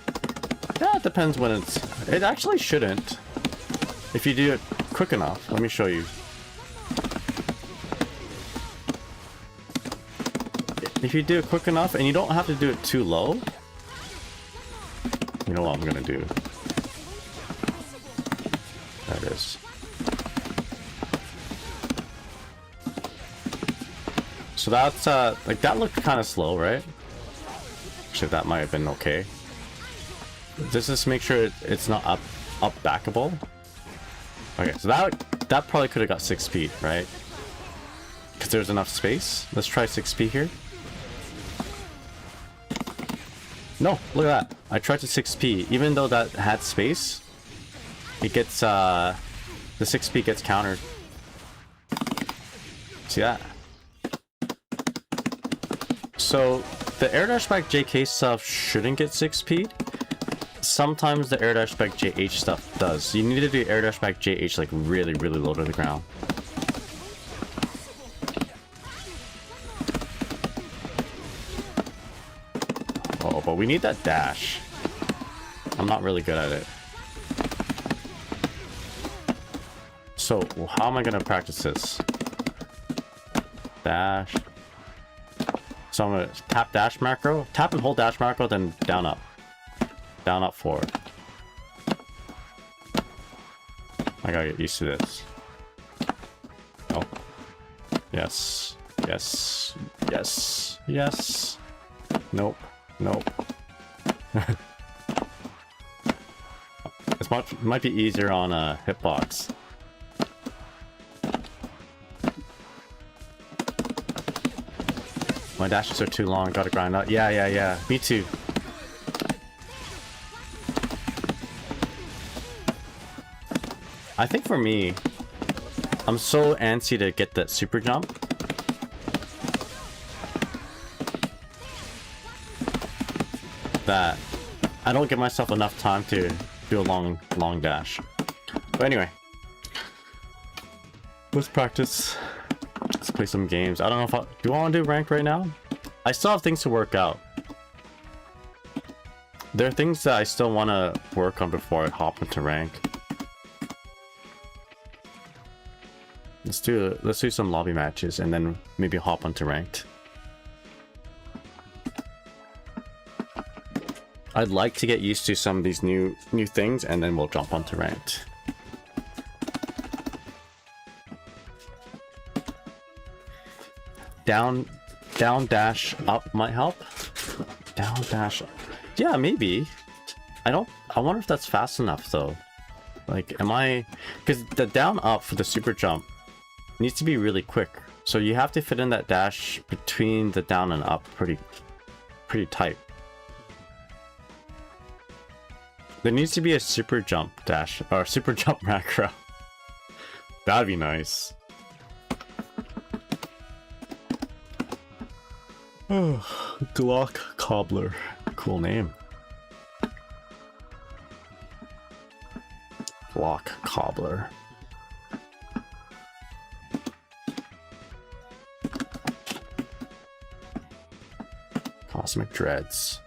Yeah, it depends when it's... It actually shouldn't. If you do it quick enough. Let me show you. If you do it quick enough, and you don't have to do it too low. You know what I'm gonna do? There it is. So that's, like that looked kind of slow, right? Actually, that might have been okay. Just make sure it's not up backable. Okay, so that probably could have got 6 speed, right? Because there's enough space. Let's try 6p here. No, look at that. I tried to 6p. Even though that had space, it gets, the 6p gets countered. See that? So, the air dash back JK stuff shouldn't get 6p. Sometimes the air dash back JH stuff does. You need to do air dash back JH like really, really low to the ground. Oh, but we need that dash. I'm not really good at it. So, how am I gonna practice this? Dash. So I'm gonna tap dash macro, tap and hold dash macro, then down up. Down up forward. I gotta get used to this. Oh. Yes. Yes. Yes. Yes. Nope. Nope. It might be easier on a hitbox. My dashes are too long, gotta grind out. Yeah. Me too. I think for me, I'm so antsy to get that super jump. That I don't give myself enough time to do a long dash. But anyway, let's practice. Let's play some games. I don't know if do I want to do ranked right now? I still have things to work out. There are things that I still want to work on before I hop into rank. Let's do some lobby matches and then maybe hop onto ranked. I'd like to get used to some of these new things and then we'll jump onto ranked. Down dash up might help. Down dash up. Yeah, maybe. I wonder if that's fast enough though. Like, because the down up for the super jump needs to be really quick. So you have to fit in that dash between the down and up pretty tight. There needs to be a super jump dash or super jump macro. That'd be nice. Oh, Glock Cobbler. Cool name. Glock Cobbler. Cosmic Dreads.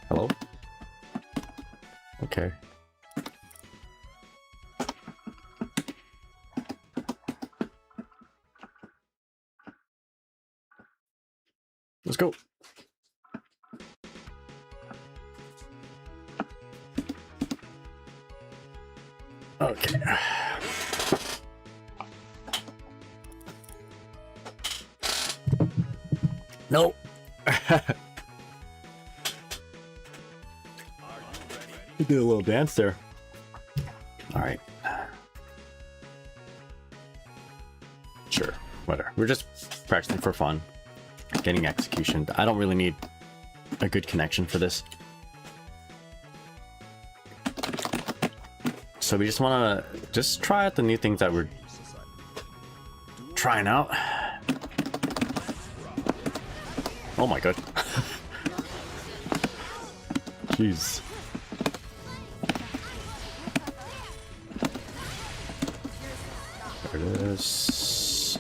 Hello? Okay. Let's go. Okay. Nope. We did a little dance there. All right. Sure, whatever. We're just practicing for fun. Getting execution. I don't really need a good connection for this. So we just want to just try out the new things that we're trying out. Oh my god. Jeez. There it is.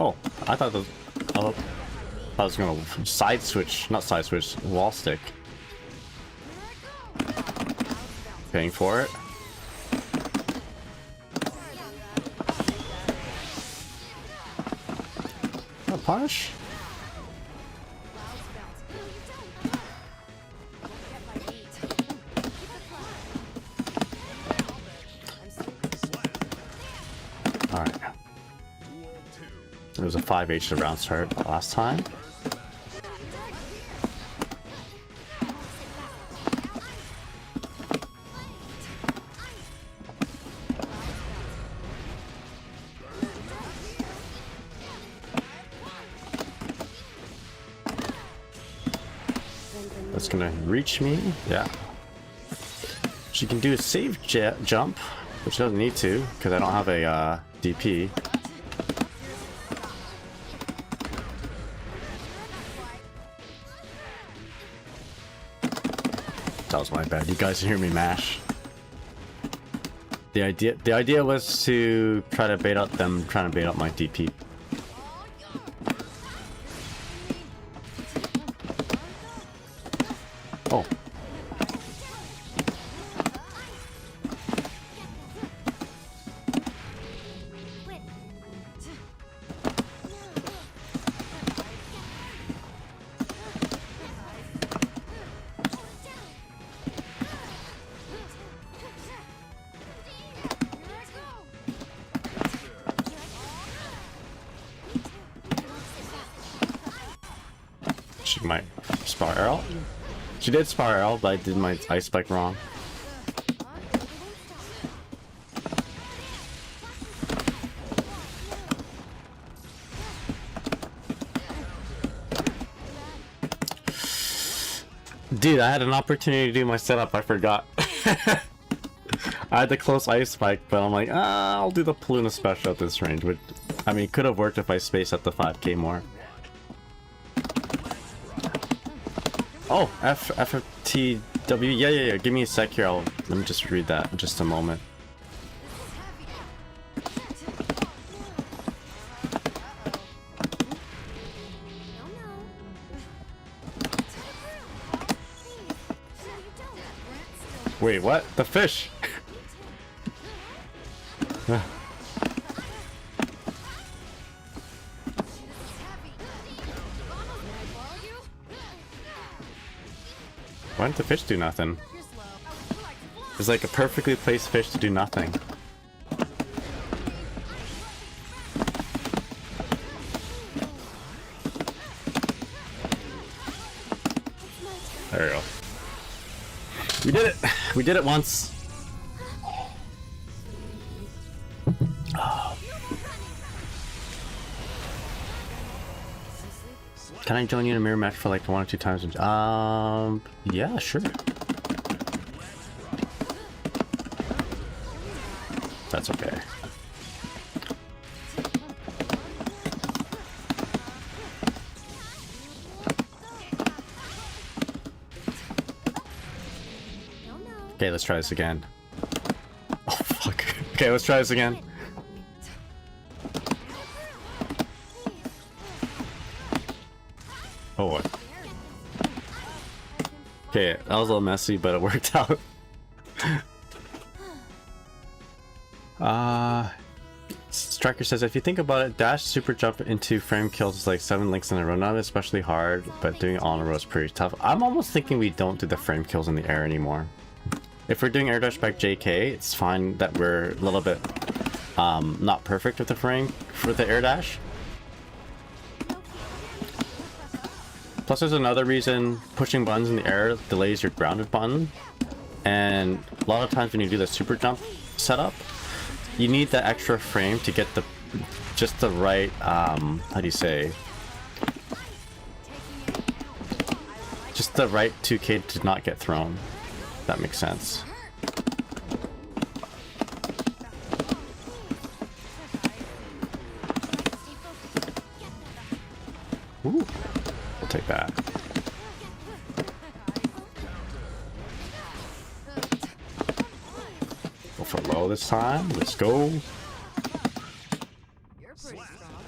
Oh, I thought the I was gonna side switch, not side switch, wall stick. Paying for it. A punish? Alright. It was a 5H to round start last time. That's gonna reach me. Yeah. She can do a safe jump, which doesn't need to because I don't have a DP. That was my bad. You guys hear me mash. The idea was to try to bait out them trying to bait out my DP. Oh. She might spiral. She did spiral, but I did my ice spike wrong. Dude, I had an opportunity to do my setup, I forgot. I had the close ice spike, but I'm like, I'll do the Paluna special at this range, which, I mean, it could have worked if I spaced at the 5k more. Oh, FFTW, yeah, give me a sec here, let me just read that in just a moment. Wait, what? The fish! Why didn't the fish do nothing? It's like a perfectly placed fish to do nothing. There we go. We did it! We did it once! Can I join you in a mirror match for like 1 or 2 times? Yeah, sure. That's okay. Okay, let's try this again. Oh, fuck. Okay, let's try this again. Oh. Okay, that was a little messy, but it worked out. Striker says, if you think about it, dash super jump into frame kills is like 7 links in a row. Not especially hard, but doing it on a row is pretty tough. I'm almost thinking we don't do the frame kills in the air anymore. If we're doing air dash back JK, it's fine that we're a little bit not perfect with the frame for the air dash. Plus, there's another reason pushing buttons in the air delays your grounded button. And a lot of times when you do the super jump setup, you need that extra frame to get the just the right, how do you say? Just the right 2K to not get thrown. If that makes sense. Ooh, we'll take that. Go for low this time. Let's go. You're pretty strong.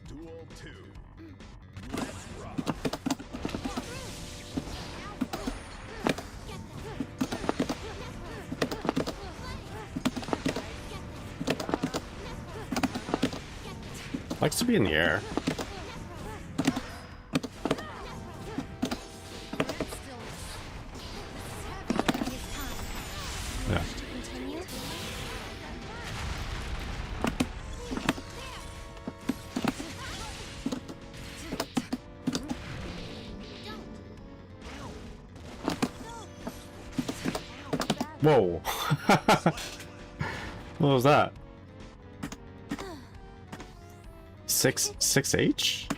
Duel 2. Let's rock. Likes to be in the air. Yeah. Continue. Whoa. What was that? 6H?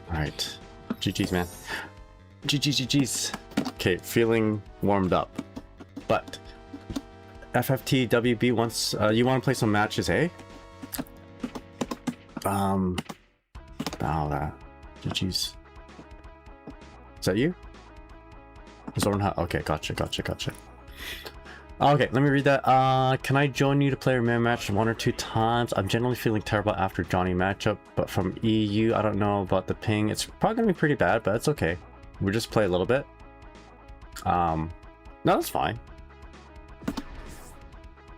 Alright. GG's, man. GG's. Okay, feeling warmed up. But FFTWB wants you want to play some matches, eh? Oh, that. GG's. Is that you? Okay, gotcha. Okay, let me read that. Can I join you to play a man match 1 or 2 times? I'm generally feeling terrible after Johnny matchup, but from EU, I don't know about the ping. It's probably gonna be pretty bad, but it's okay. We'll just play a little bit. No, that's fine.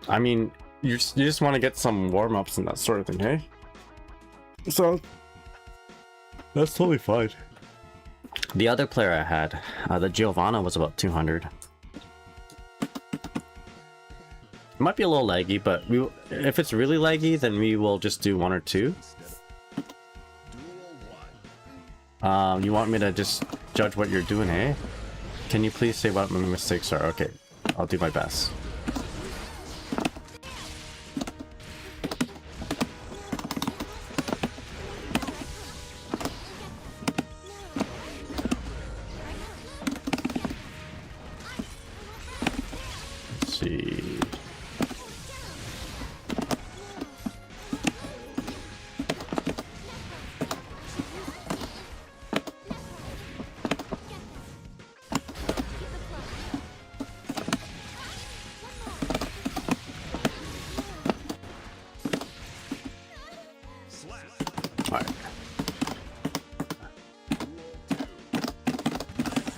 I mean, you just want to get some warm-ups and that sort of thing, hey? So, that's totally fine. The other player I had, the Giovanna, was about 200. It might be a little laggy, but if it's really laggy, then we will just do 1 or 2. You want me to just judge what you're doing, eh? Can you please say what my mistakes are? Okay, I'll do my best. Let's see.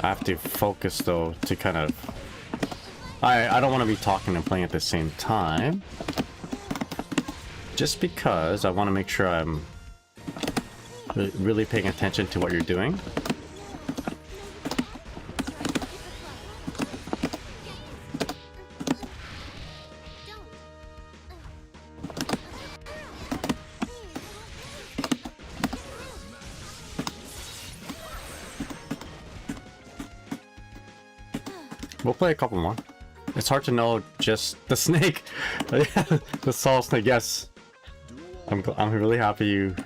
I have to focus though to kind of... I don't want to be talking and playing at the same time. Just because I want to make sure I'm really paying attention to what you're doing. We'll play a couple more. It's hard to know just the snake. The Saul snake, yes. I'm really happy you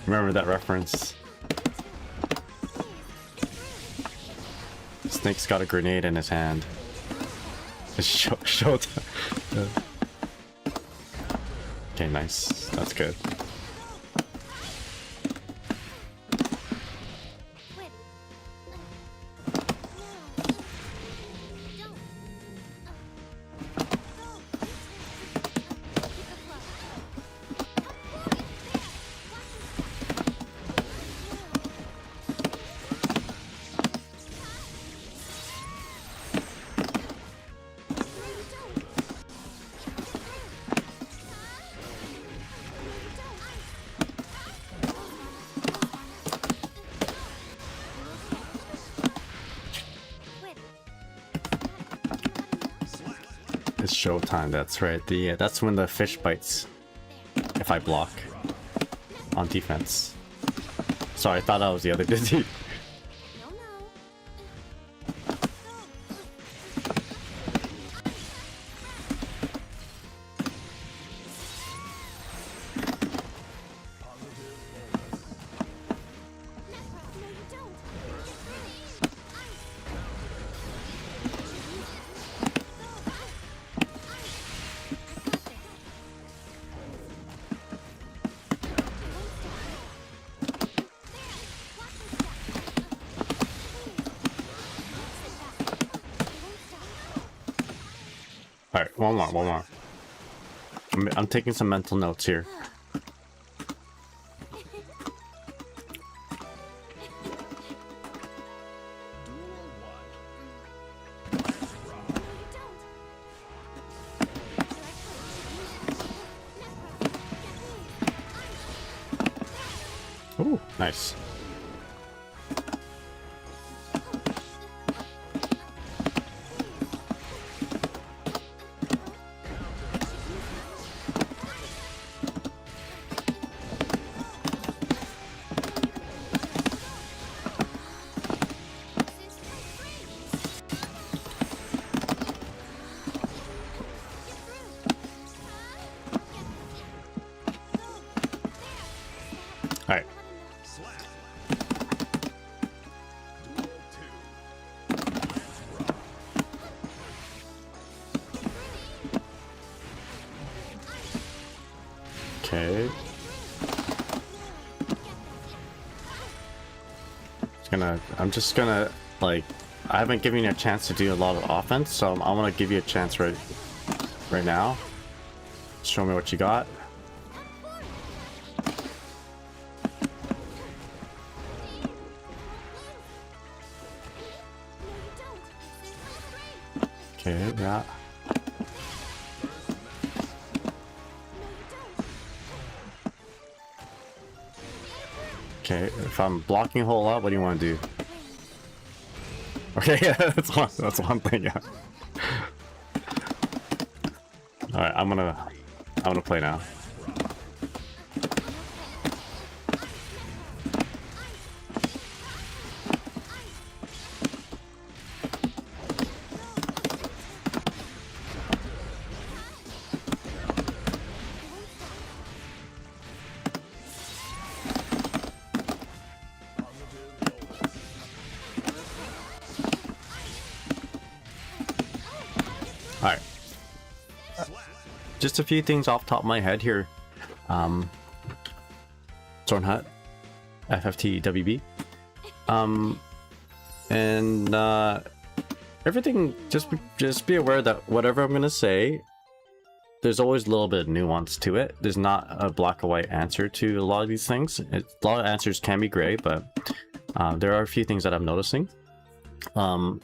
remember that reference. Snake's got a grenade in his hand. It's show Okay, nice. That's good. It's showtime, that's right. That's when the fish bites if I block on defense. Sorry, I thought I was the other Dizzy. No, no. No, you don't. Alright, one more. I'm taking some mental notes here. Ooh, nice. Alright. Okay. I'm just gonna like, I haven't given you a chance to do a lot of offense, so I want to give you a chance right now. Show me what you got. Okay, yeah. Okay, if I'm blocking a whole lot, what do you want to do? Okay, yeah, that's one thing, yeah. Alright, I'm gonna play now. Alright. Just a few things off the top of my head here. Zorn Hut, FFT WB. Everything, just be aware that whatever I'm gonna say, there's always a little bit of nuance to it. There's not a black or white answer to a lot of these things. A lot of answers can be gray, but there are a few things that I'm noticing. And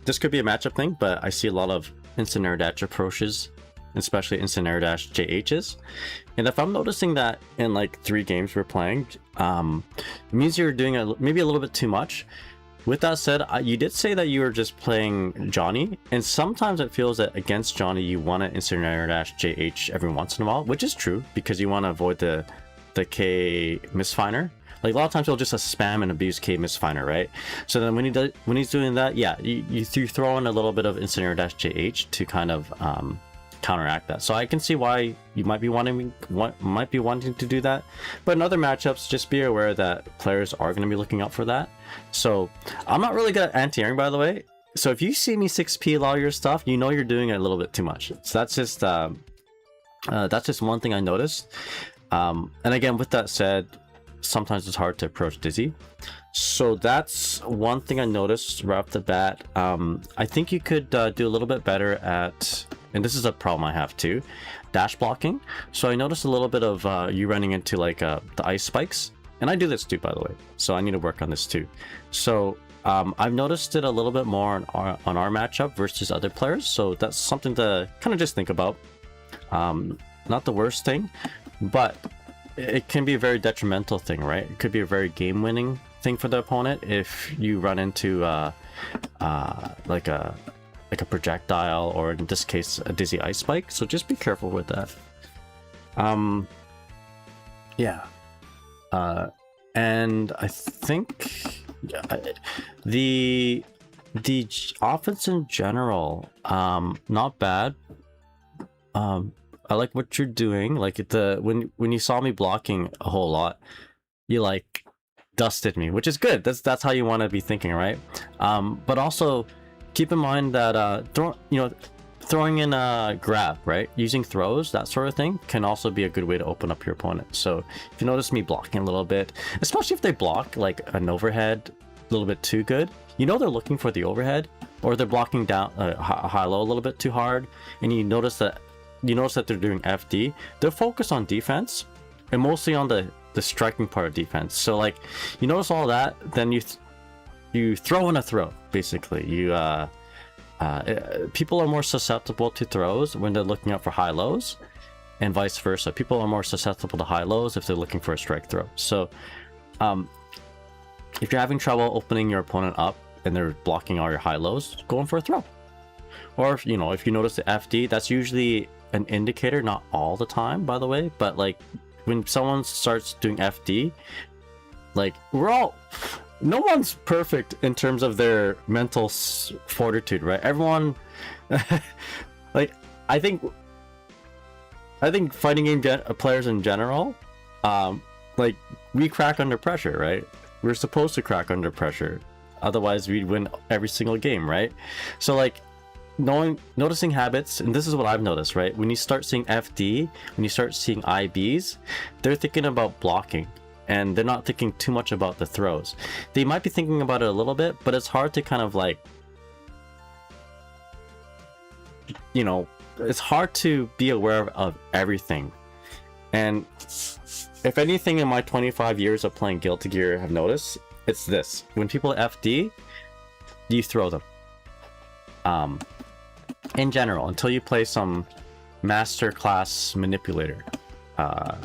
this could be a matchup thing, but I see a lot of instant air dash approaches, especially instant air dash JHs. And if I'm noticing that in like 3 games we're playing, it means you're doing maybe a little bit too much. With that said, you did say that you were just playing Johnny, and sometimes it feels that against Johnny you want to instant air dash JH every once in a while, which is true because you want to avoid the K misfiner. Like a lot of times he'll just spam and abuse K misfiner, right? So then when he's doing that, yeah, you throw in a little bit of instant air dash JH to kind of counteract that. So I can see why you might be wanting to do that. But in other matchups, just be aware that players are going to be looking out for that. So I'm not really good at anti-airing, by the way. So if you see me 6P a lot of your stuff, you know you're doing it a little bit too much. So that's just one thing I noticed. And again, with that said, sometimes it's hard to approach Dizzy. So that's one thing I noticed right off the bat. I think you could do a little bit better at, and this is a problem I have too, dash blocking. So I noticed a little bit of you running into like the ice spikes. And I do this too, by the way. So I need to work on this too. So I've noticed it a little bit more on our matchup versus other players. So that's something to kind of just think about. Not the worst thing, but it can be a very detrimental thing, right? It could be a very game-winning thing for the opponent if you run into like a projectile, or in this case a Dizzy ice spike. So just be careful with that. Yeah. And I think the offense in general, not bad. I like what you're doing. Like when you saw me blocking a whole lot, you like dusted me, which is good. That's how you want to be thinking, right? But also keep in mind that throwing in a grab, right? Using throws, that sort of thing, can also be a good way to open up your opponent. So if you notice me blocking a little bit, especially if they block like an overhead a little bit too good, you know they're looking for the overhead, or they're blocking down high-low a little bit too hard, and you notice that they're doing FD. They're focused on defense and mostly on the striking part of defense. So like you notice all that, then you throw in a throw. Basically, people are more susceptible to throws when they're looking out for high lows, and vice versa. People are more susceptible to high lows if they're looking for a strike throw. So if you're having trouble opening your opponent up and they're blocking all your high lows, go in for a throw. Or if you notice the FD, that's usually an indicator, not all the time, by the way, but like when someone starts doing FD, like no one's perfect in terms of their mental fortitude, right? Everyone, like I think fighting game players in general, like we crack under pressure, right? We're supposed to crack under pressure, otherwise we'd win every single game, right? So like noticing habits, and this is what I've noticed, right? When you start seeing FD, when you start seeing IBs, they're thinking about blocking, and they're not thinking too much about the throws. They might be thinking about it a little bit, but it's hard to kind of like, it's hard to be aware of everything. And if anything in my 25 years of playing Guilty Gear have noticed, it's this: when people FD, you throw them. In general, until you play some master class manipulator type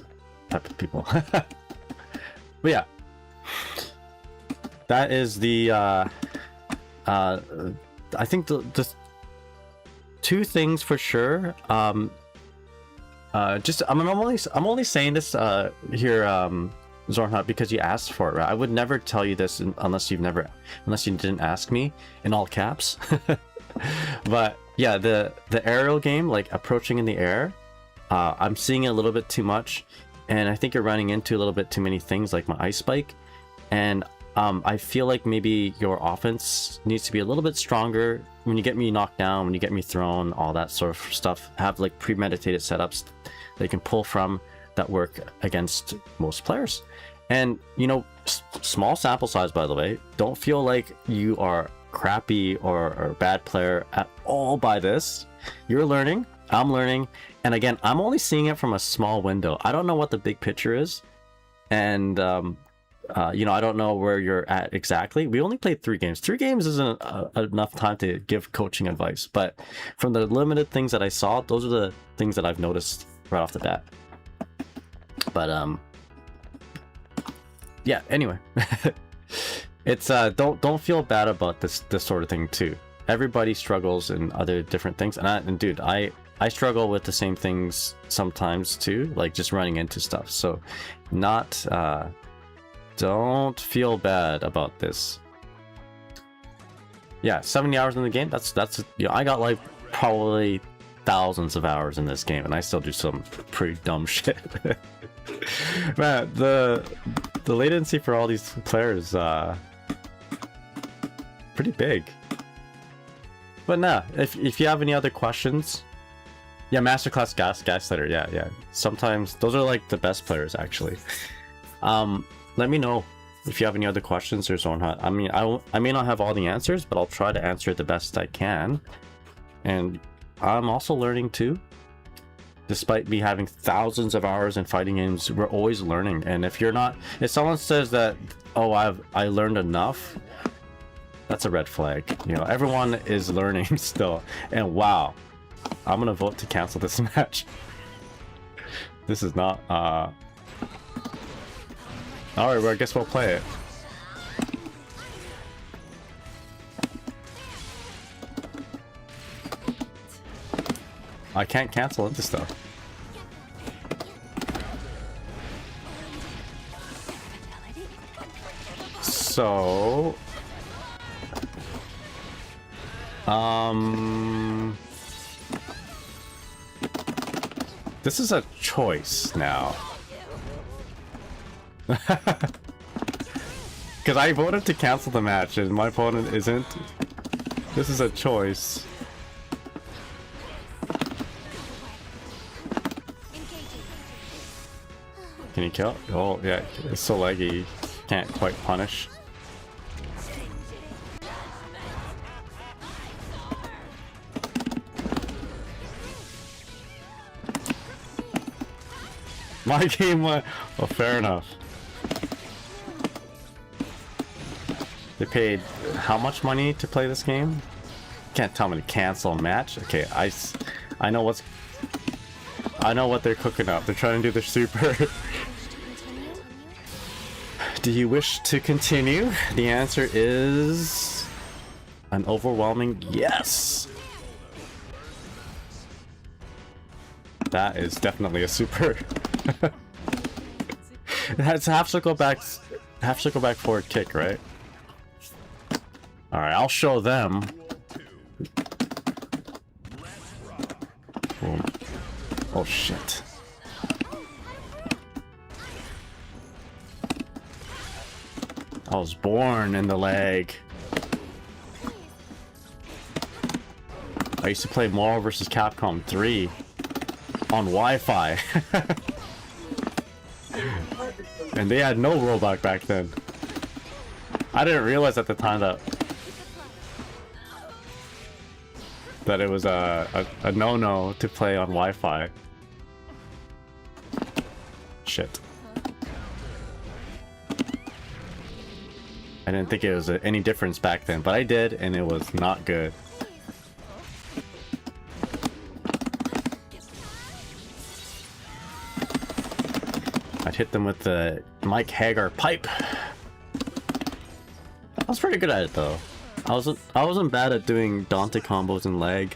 of people. But yeah, that is the I think the two things for sure. Just I'm only saying this here, Zornhut, because you asked for it, right? I would never tell you this unless you didn't ask me, in all caps. But yeah, the aerial game, like approaching in the air, I'm seeing it a little bit too much, and I think you're running into a little bit too many things like my ice spike, and I feel like maybe your offense needs to be a little bit stronger. When you get me knocked down, when you get me thrown, all that sort of stuff, have like premeditated setups they can pull from that work against most players. And small sample size, by the way. Don't feel like you are crappy or a bad player at all by this. You're learning, I'm learning, and again, I'm only seeing it from a small window. I don't know what the big picture is, and I don't know where you're at exactly. We only played 3 games. 3 games isn't enough time to give coaching advice, but from the limited things that I saw, those are the things that I've noticed right off the bat. But yeah, anyway. It's don't feel bad about this sort of thing too. Everybody struggles in other different things, and dude, I struggle with the same things sometimes too, like just running into stuff. So don't feel bad about this. Yeah, 70 hours in the game, that's I got like probably thousands of hours in this game, and I still do some pretty dumb shit. Man, the latency for all these players pretty big. But nah, if you have any other questions, yeah, masterclass gaslighter, yeah. Sometimes those are like the best players actually. Let me know if you have any other questions or Zornhut. I mean, I may not have all the answers, but I'll try to answer it the best I can. And I'm also learning too. Despite me having thousands of hours in fighting games, we're always learning. And if someone says that, oh, I learned enough, that's a red flag. Everyone is learning still. And wow, I'm gonna vote to cancel this match. This is not alright, well, I guess we'll play it. I can't cancel into stuff. So, this is a choice now. Because I voted to cancel the match and my opponent isn't. This is a choice. Can you kill? Oh, yeah, it's so laggy. Can't quite punish. My game went. Oh, fair enough. They paid how much money to play this game? Can't tell me to cancel a match. Okay, I know what they're cooking up. They're trying to do the super. Do you wish to continue? The answer is an overwhelming yes. That is definitely a super. It's half circle back forward kick, right? All right, I'll show them. Boom. Oh shit. I was born in the leg. I used to play Marvel vs. Capcom 3 on Wi-Fi. And they had no rollback back then. I didn't realize at the time that it was a no-no to play on Wi-Fi. Shit. I didn't think it was any difference back then, but I did, and it was not good. I'd hit them with the Mike Hagar pipe. I was pretty good at it though. I wasn't bad at doing Dante combos and leg.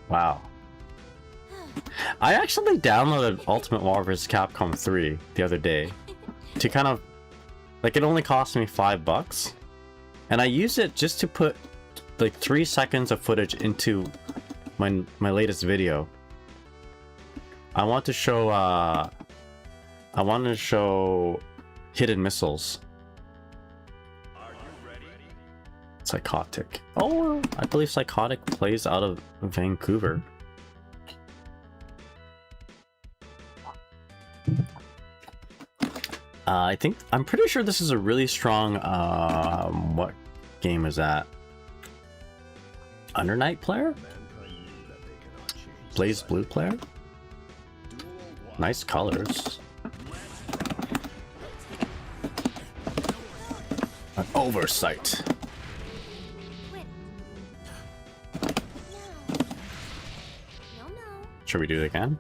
Wow. I actually downloaded Ultimate Marvel vs. Capcom 3 the other day to kind of like, it only cost me $5, and I used it just to put like 3 seconds of footage into my latest video. I want to show hidden missiles. Psychotic. Oh, I believe Psychotic plays out of Vancouver. I'm pretty sure this is a really strong, what game is that? Undernight player? Blaze Blue player? Nice colors. An oversight. Should we do it again?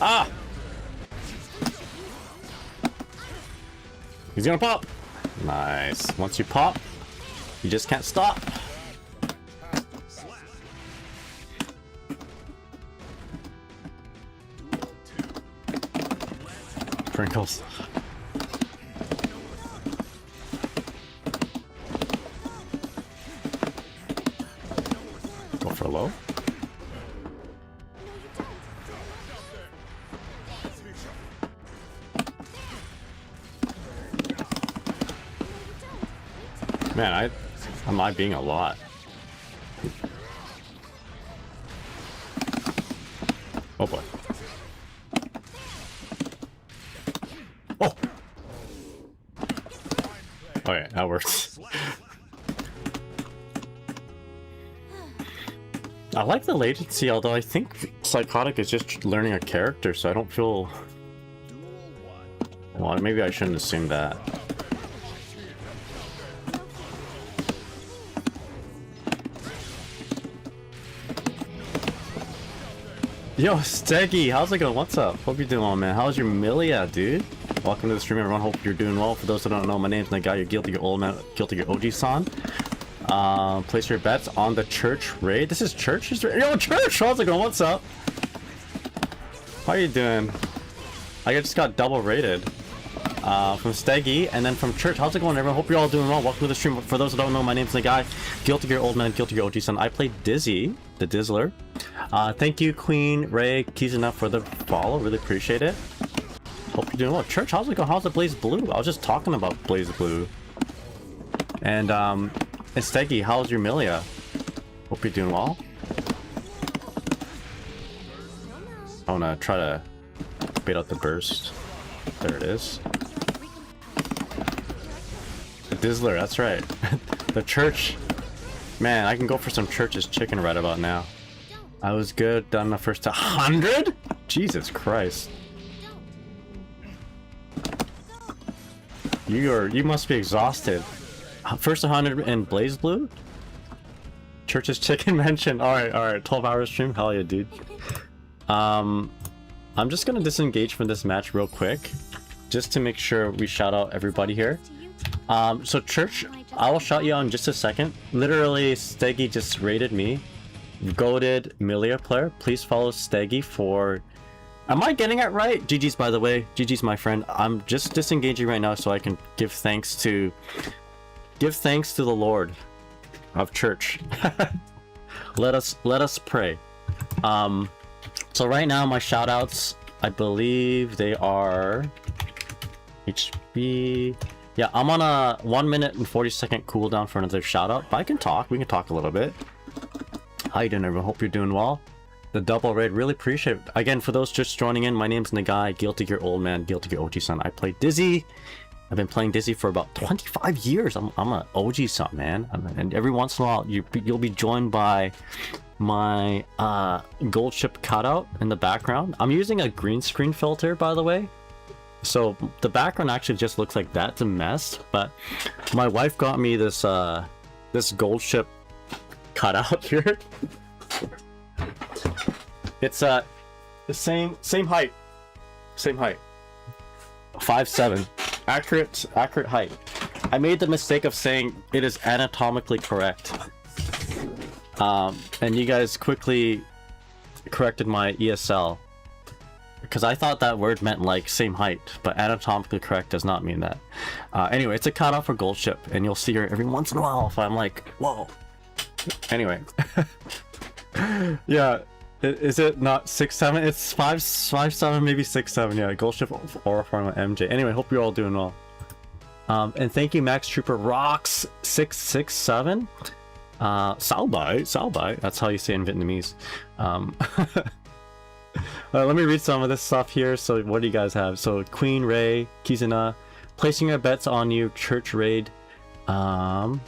Ah! He's gonna pop! Nice. Once you pop, you just can't stop. Sprinkles. Go for low. Man, I'm being a lot. Oh boy. Oh! Oh yeah, that works. I like the latency, although I think Psychotic is just learning a character, so I don't feel... Well, maybe I shouldn't assume that. Yo, Steggy, how's it going? What's up? Hope you're doing well, man. How's your Milia, dude? Welcome to the stream, everyone. Hope you're doing well. For those that don't know, my name's Nagai. You're guilty, your old man, guilty, your OG-san. Place your bets on the church raid. This is church? Yo, church! How's it going? What's up? How are you doing? I just got double rated. From Steggy, and then from church. How's it going, everyone? Hope you're all doing well. Welcome to the stream. For those that don't know, my name's Nagai. Guilty, your old man, guilty, your OG-san. I play Dizzy, the Dizzler. Thank you, Queen Ray Kizuna, for the follow. Really appreciate it. Hope you're doing well. Church, how's it going? How's the Blaze Blue? I was just talking about Blaze Blue. And Steggy, how's your Milia? Hope you're doing well. I wanna try to bait out the burst. There it is. The Dizzler, that's right. The church. Man, I can go for some church's chicken right about now. I was good, done the first 100? Jesus Christ. You must be exhausted. First 100 in Blaze Blue? Church's chicken mentioned. Alright, 12 hour stream? Hell yeah, dude. I'm just gonna disengage from this match real quick, just to make sure we shout out everybody here. So Church, I will shout you out in just a second. Literally, Steggy just rated me. Goated Milia player. Please follow Steggy for... Am I getting it right? GG's, by the way. GG's, my friend. I'm just disengaging right now so I can give thanks to the Lord of Church. Let us pray. So right now my shoutouts, I believe they are HB. Yeah, I'm on a 1 minute and 40-second cooldown for another shoutout, but I can talk. We can talk a little bit. How you doing, everyone? Hope you're doing well. The double raid, really appreciate it. Again, for those just joining in, my name's Nagai, guilty gear old man, guilty gear OG-san. I play Dizzy. I've been playing Dizzy for about 25 years. I'm an OG-san, man. And every once in a while, you'll be joined by my gold ship cutout in the background. I'm using a green screen filter, by the way. So the background actually just looks like that. It's a mess. But my wife got me this this gold ship cutout here. It's the same height. Same height. 5'7". Accurate height. I made the mistake of saying it is anatomically correct. And you guys quickly corrected my ESL. Because I thought that word meant like same height, but anatomically correct does not mean that. Anyway, it's a cutout for gold ship, and you'll see her every once in a while if I'm like, whoa. Anyway. Yeah. Is it not 6'7"? It's 5'7", maybe 6'7". Yeah, gold ship or from MJ. Anyway, hope you're all doing well. And thank you, Max Trooper Rocks 667. Sao bai. That's how you say in Vietnamese. Let me read some of this stuff here. So what do you guys have? So Queen Ray Kizuna, placing your bets on you, church raid. Let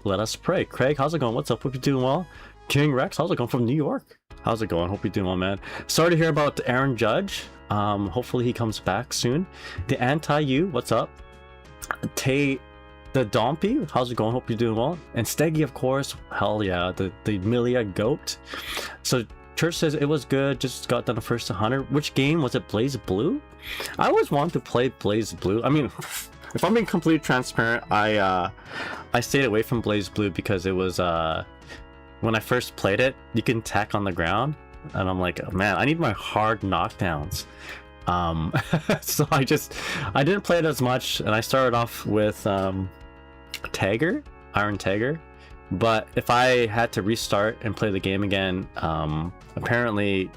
us pray. Craig, how's it going? What's up? Hope you're doing well. King Rex, how's it going from New York? How's it going? Hope you're doing well, man. Sorry to hear about Aaron Judge. Hopefully he comes back soon. The Anti-You, what's up? Tay the Dompy, how's it going? Hope you're doing well. And Steggy, of course. Hell yeah, the Milia goat. So Church says it was good, just got done the first 100. Which game was it? Blaze Blue? I always wanted to play Blaze Blue. I mean, if I'm being completely transparent, I stayed away from Blaze Blue because it was when I first played it, you can tack on the ground, and I'm like, oh, man, I need my hard knockdowns. So I didn't play it as much, and I started off with Tagger, Iron Tagger. But if I had to restart and play the game again, apparently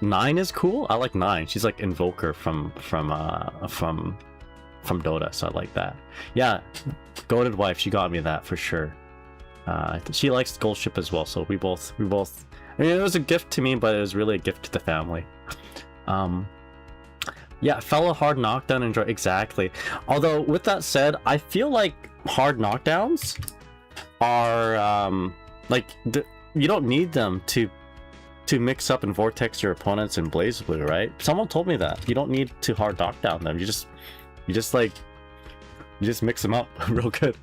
9 is cool. I like 9. She's like Invoker from Dota, so I like that. Yeah, goated wife, she got me that for sure. She likes gold ship as well, so we both. I mean, it was a gift to me, but it was really a gift to the family. Yeah, fellow hard knockdown enjoy exactly. Although with that said, I feel like hard knockdowns are you don't need them to mix up and vortex your opponents in Blaze Blue, right? Someone told me that you don't need to hard knockdown them. You just mix them up real good.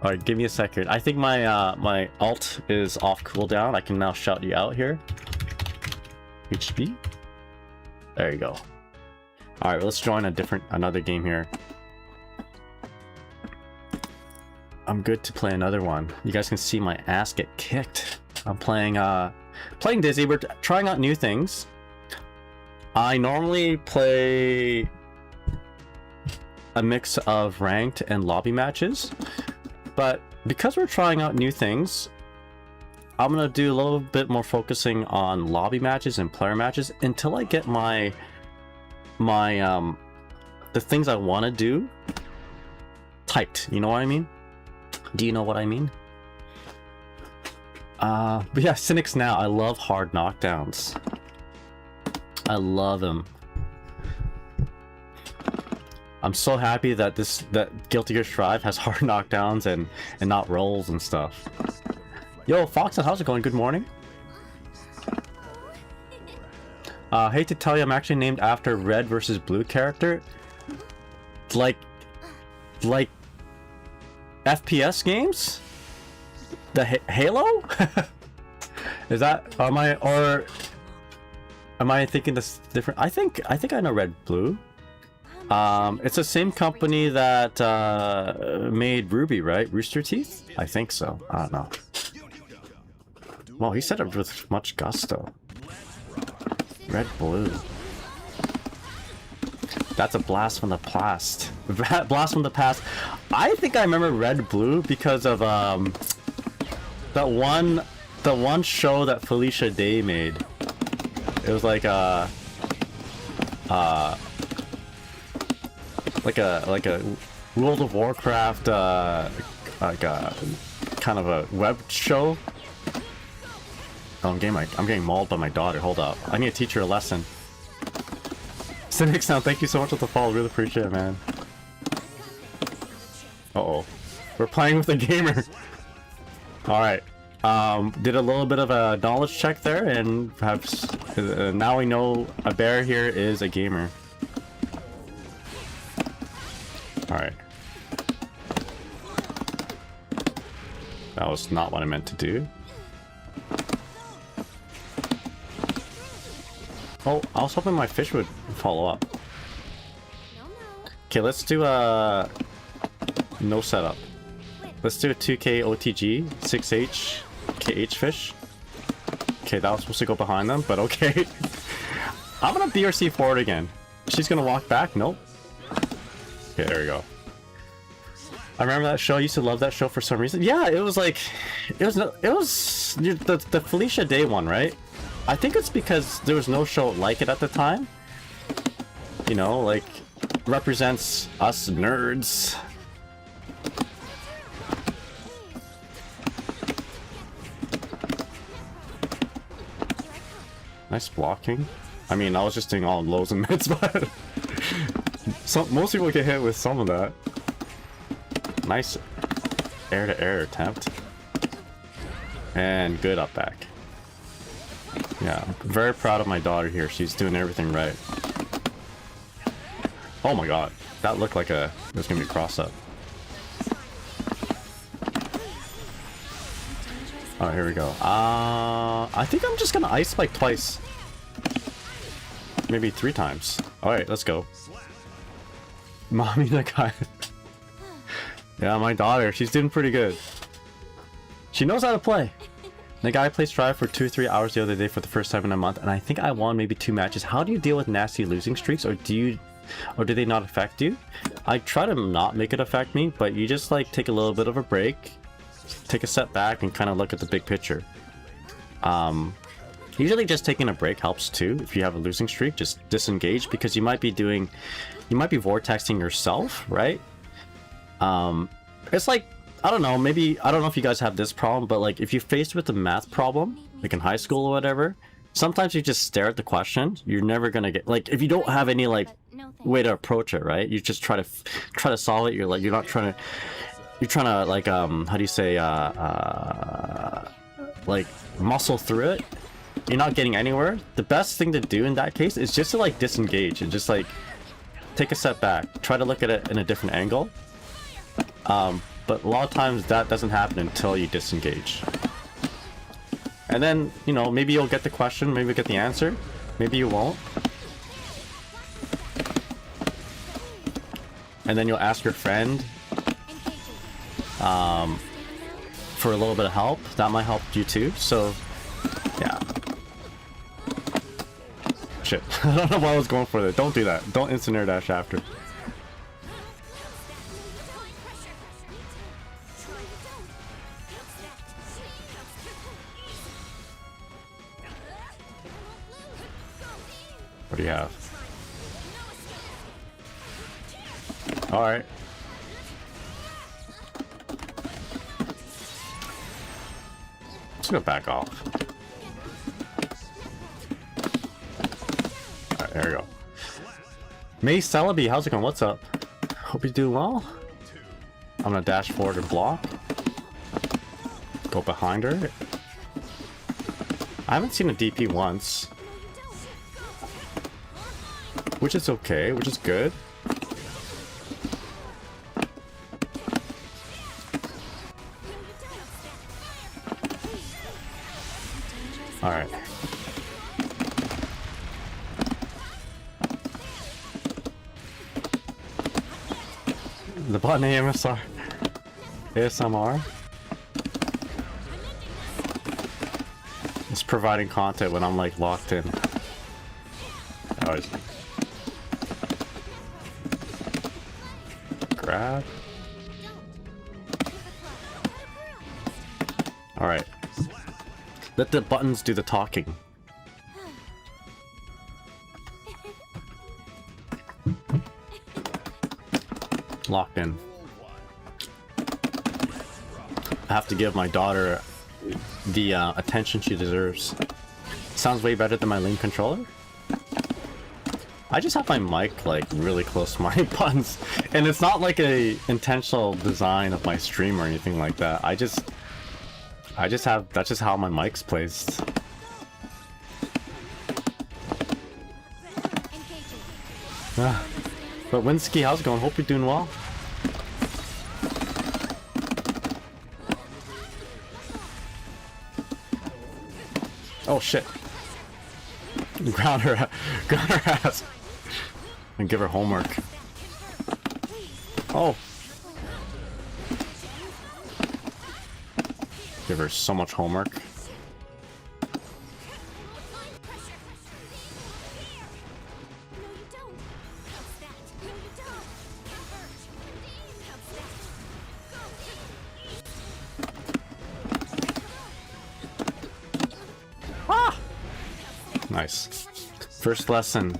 All right, give me a second. I think my my alt is off cooldown. I can now shout you out here. HB. There you go. All right, let's join another game here. I'm good to play another one. You guys can see my ass get kicked. I'm playing Dizzy. We're trying out new things. I normally play a mix of ranked and lobby matches, but because we're trying out new things, I'm gonna do a little bit more focusing on lobby matches and player matches until I get the things I want to do typed. You know what I mean? Do you know what I mean? But yeah, Cynics now. I love hard knockdowns. I love them. I'm so happy that Guilty Gear Strive has hard knockdowns and not rolls and stuff. Yo, Fox, how's it going? Good morning. Hate to tell you, I'm actually named after Red versus Blue character. Like FPS games? The Halo? Is that, am I thinking this different? I think I know Red Blue. It's the same company that made Ruby, right? Rooster Teeth? I think so. I don't know. Well, he said it with much gusto. Red Blue. That's a blast from the past. Blast from the past. I think I remember Red Blue because of the one show that Felicia Day made. It was like a World of Warcraft like a kind of a web show. Oh, I'm getting mauled by my daughter. Hold up. I need to teach her a lesson. Cynic Sound, thank you so much for the follow. Really appreciate it, man. Uh-oh. We're playing with a gamer. Alright. Did a little bit of a knowledge check there, and perhaps now we know a bear here is a gamer. Alright. That was not what I meant to do. Oh, I was hoping my fish would follow up. Okay, let's do a no setup. Let's do a 2K OTG 6H KH fish. Okay, that was supposed to go behind them, but okay. I'm gonna BRC forward again. She's gonna walk back. Nope. Okay, there we go. I remember that show. I used to love that show for some reason. Yeah, it was like, it was the Felicia Day one, right? I think it's because there was no show like it at the time. You know, like, represents us nerds. Nice blocking. I mean, I was just doing all lows and mids, but most people get hit with some of that. Nice air-to-air attempt. And good up back. Yeah, I'm very proud of my daughter here. She's doing everything right. Oh my god. That looked like it was going to be a cross-up. Oh, here we go. I think I'm just going to ice spike twice. Maybe 3 times. Alright, let's go. Mommy the guy. Yeah, my daughter. She's doing pretty good. She knows how to play. The guy played Strive for 2 or 3 hours the other day for the first time in a month, and I think I won maybe 2 matches. How do you deal with nasty losing streaks, or do they not affect you? I try to not make it affect me, but you just like take a little bit of a break, take a step back, and kind of look at the big picture. Usually just taking a break helps too. If you have a losing streak, just disengage, because you might be vortexing yourself, right? It's like, I don't know, maybe, I don't know if you guys have this problem, but like if you're faced with a math problem, like in high school or whatever, sometimes you just stare at the question. You're never gonna get, like, if you don't have any like way to approach it, right? You just try to solve it. You're trying to like, how do you say, like muscle through it. You're not getting anywhere. The best thing to do in that case is just to like disengage and just like take a step back, try to look at it in a different angle. But a lot of times that doesn't happen until you disengage. And then, you know, maybe you'll get the question, maybe you'll get the answer, maybe you won't. and then you'll ask your friend for a little bit of help. That might help you too. So yeah. Shit. I don't know why I was going for that. Don't do that. Don't instant air dash after. What do you have? Alright. Just gonna back off. Alright, there we go. May Celebi, how's it going? What's up? Hope you do well. I'm gonna dash forward and block. Go behind her. I haven't seen a DP once. Which is okay, which is good. Alright. The button ASMR. It's providing content when I'm like locked in. Always. Grab. Alright. Let the buttons do the talking. Locked in. I have to give my daughter the attention she deserves. Sounds way better than my Link controller. I just have my mic like really close to my buttons, and it's not like a intentional design of my stream or anything like that. I just have, that's just how my mic's placed. But Winsky, how's it going? Hope you're doing well. Oh shit. Ground her ass. And give her homework. Oh. Give her so much homework. Ah! Nice. First lesson.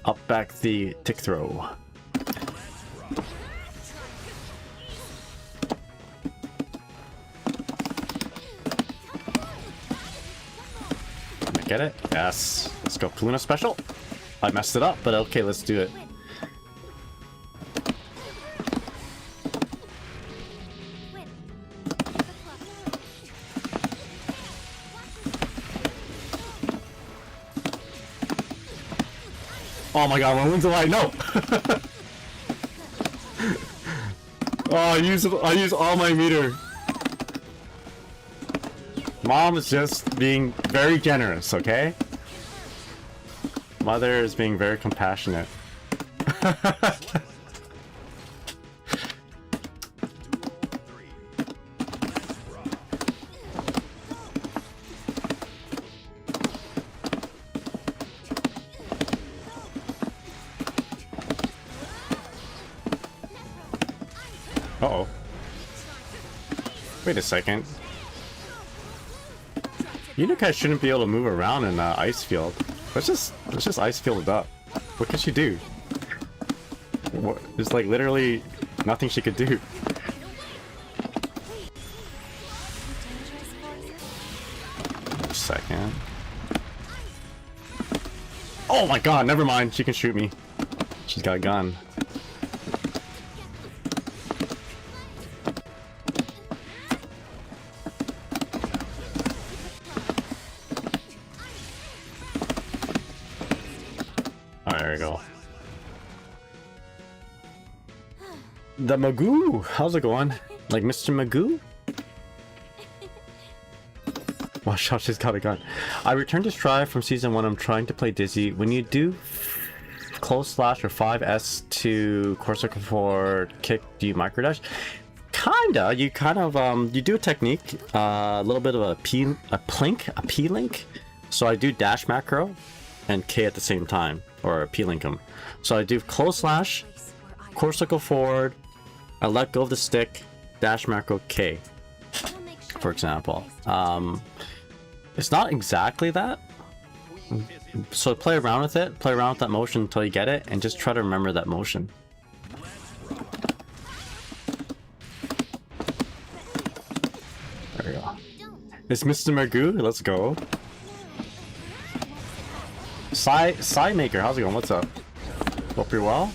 Up back the tick throw. Get it? Yes. Let's go. Luna special. I messed it up, but okay, let's do it. Oh my god, my wings are light. No! Oh, I use all my meter. Mom is just being very generous, okay? Mother is being very compassionate. Uh-oh. Wait a second. Unicai shouldn't be able to move around in ice field. Let's just ice field it up. What can she do? There's like literally nothing she could do. Wait a second. Oh my god, never mind. She can shoot me. She's got a gun. There we go. The Magoo! How's it going? Like Mr. Magoo? Watch out, she's got a gun. I returned to Strive from season 1. I'm trying to play Dizzy. When you do close slash or 5S to corsical forward kick. Do you micro dash? Kinda. You kind of you do a technique, a little bit of a P link. So I do dash macro and K at the same time, or P link them. So I do close slash, corsical forward. I let go of the stick, dash macro K, for example. It's not exactly that. So play around with it, play around with that motion until you get it, and just try to remember that motion. There we go. It's Mr. Magoo, let's go. Side Maker, how's it going? What's up? Hope you're well.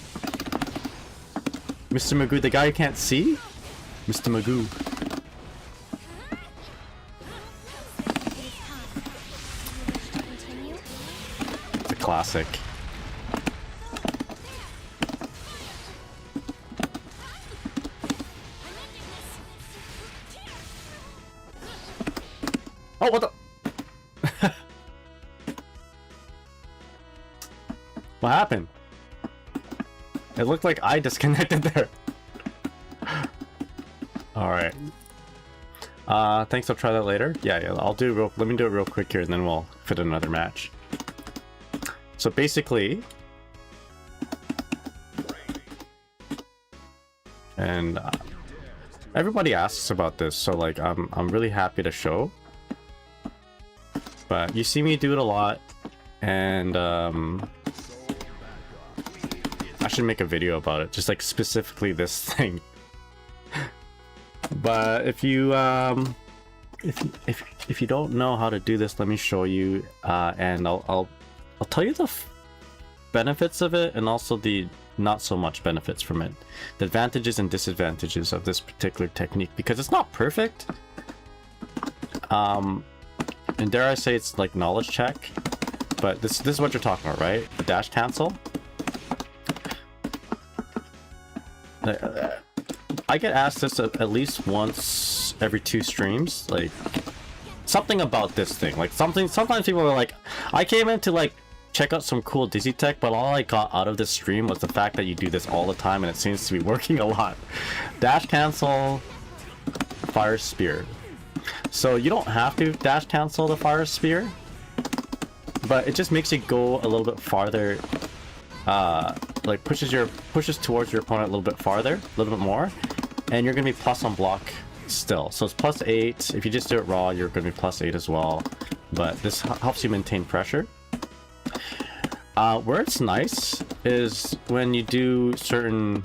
Mr. Magoo, the guy you can't see? Mr. Magoo. It's a classic. Oh, what the? What happened? It looked like I disconnected there. Alright. Thanks, I'll try that later. Yeah, let me do it real quick here and then we'll fit another match. So basically, and everybody asks about this, so like I'm really happy to show. But you see me do it a lot, and I should make a video about it, just like specifically this thing. But if you if you don't know how to do this, let me show you, and I'll tell you the benefits of it and also the not so much benefits from it, the advantages and disadvantages of this particular technique, because it's not perfect. And dare I say it's like knowledge check, but this is what you're talking about, right? The dash cancel. I get asked this at least once every 2 streams, like something about this thing, like something. Sometimes people are like, I came in to like check out some cool dizzy tech, but all I got out of this stream was the fact that you do this all the time and it seems to be working a lot. Dash cancel, fire spear. So you don't have to dash cancel the fire spear, but it just makes it go a little bit farther, like pushes towards your opponent a little bit farther, a little bit more, and you're gonna be plus on block still. So it's +8. If you just do it raw, you're gonna be +8 as well, but this helps you maintain pressure. Where it's nice is when you do certain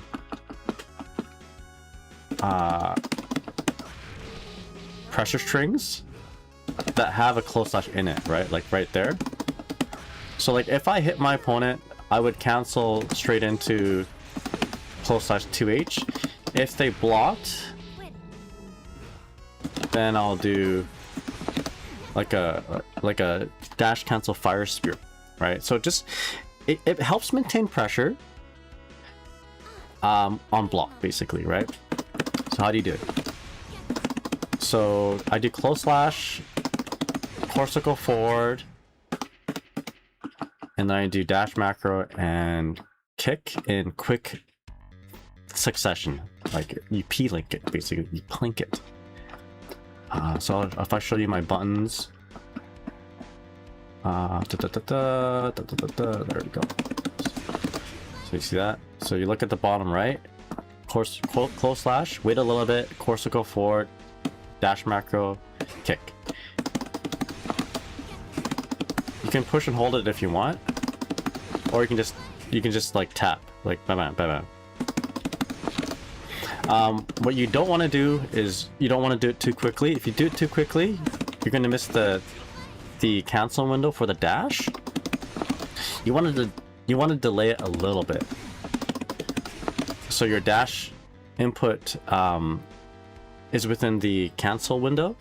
pressure strings that have a close slash in it, right? Like right there. So like if I hit my opponent, I would cancel straight into close slash 2H. If they blocked, then I'll do like a dash cancel fire spear, right? So just it helps maintain pressure on block, basically, right? So how do you do it? So I do close slash, corsical forward, and then I do dash macro and kick in quick succession. Like you P-link it, basically, you plink it. So if I show you my buttons, there we go. So you see that? So you look at the bottom right, close slash, wait a little bit, corsical forward, dash macro, kick. You can push and hold it if you want, or you can just like tap, like bam bam bam bam. What you don't want to do is you don't want to do it too quickly. If you do it too quickly, you're going to miss the cancel window for the dash. You want to delay it a little bit, so your dash input is within the cancel window.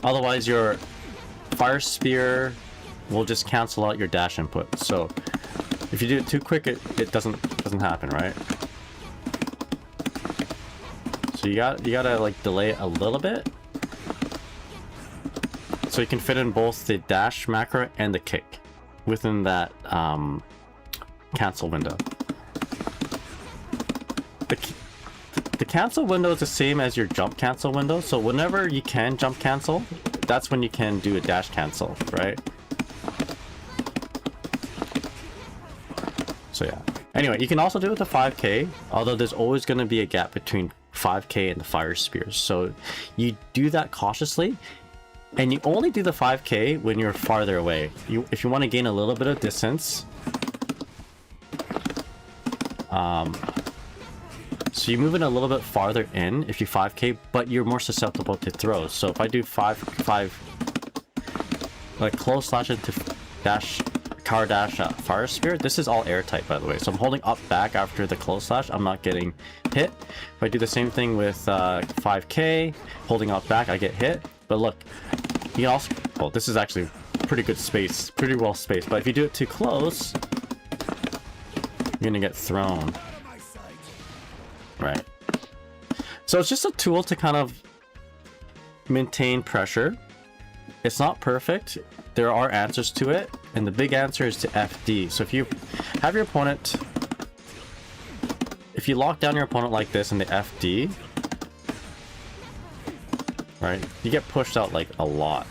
Otherwise your fire spear will just cancel out your dash input. So if you do it too quick, it doesn't happen, right? So you gotta like delay it a little bit, so you can fit in both the dash macro and the kick within that cancel window. The cancel window is the same as your jump cancel window, so whenever you can jump cancel, that's when you can do a dash cancel, right? So yeah. Anyway, you can also do it with the 5k, although there's always going to be a gap between 5k and the fire spears. So you do that cautiously, and you only do the 5k when you're farther away. If you want to gain a little bit of distance, so you move it a little bit farther in if you 5k, but you're more susceptible to throws. So if I do 5 like close slash into dash car dash fire spear, this is all airtight, by the way, so I'm holding up back after the close slash, I'm not getting hit. If I do the same thing with 5k, holding up back, I get hit. But look, you can also, well, this is actually pretty good space, pretty well spaced, but if you do it too close, you're gonna get thrown. Right. So it's just a tool to kind of maintain pressure. It's not perfect. There are answers to it, and the big answer is to FD. So if you have your opponent, if you lock down your opponent like this in the FD, right, you get pushed out like a lot.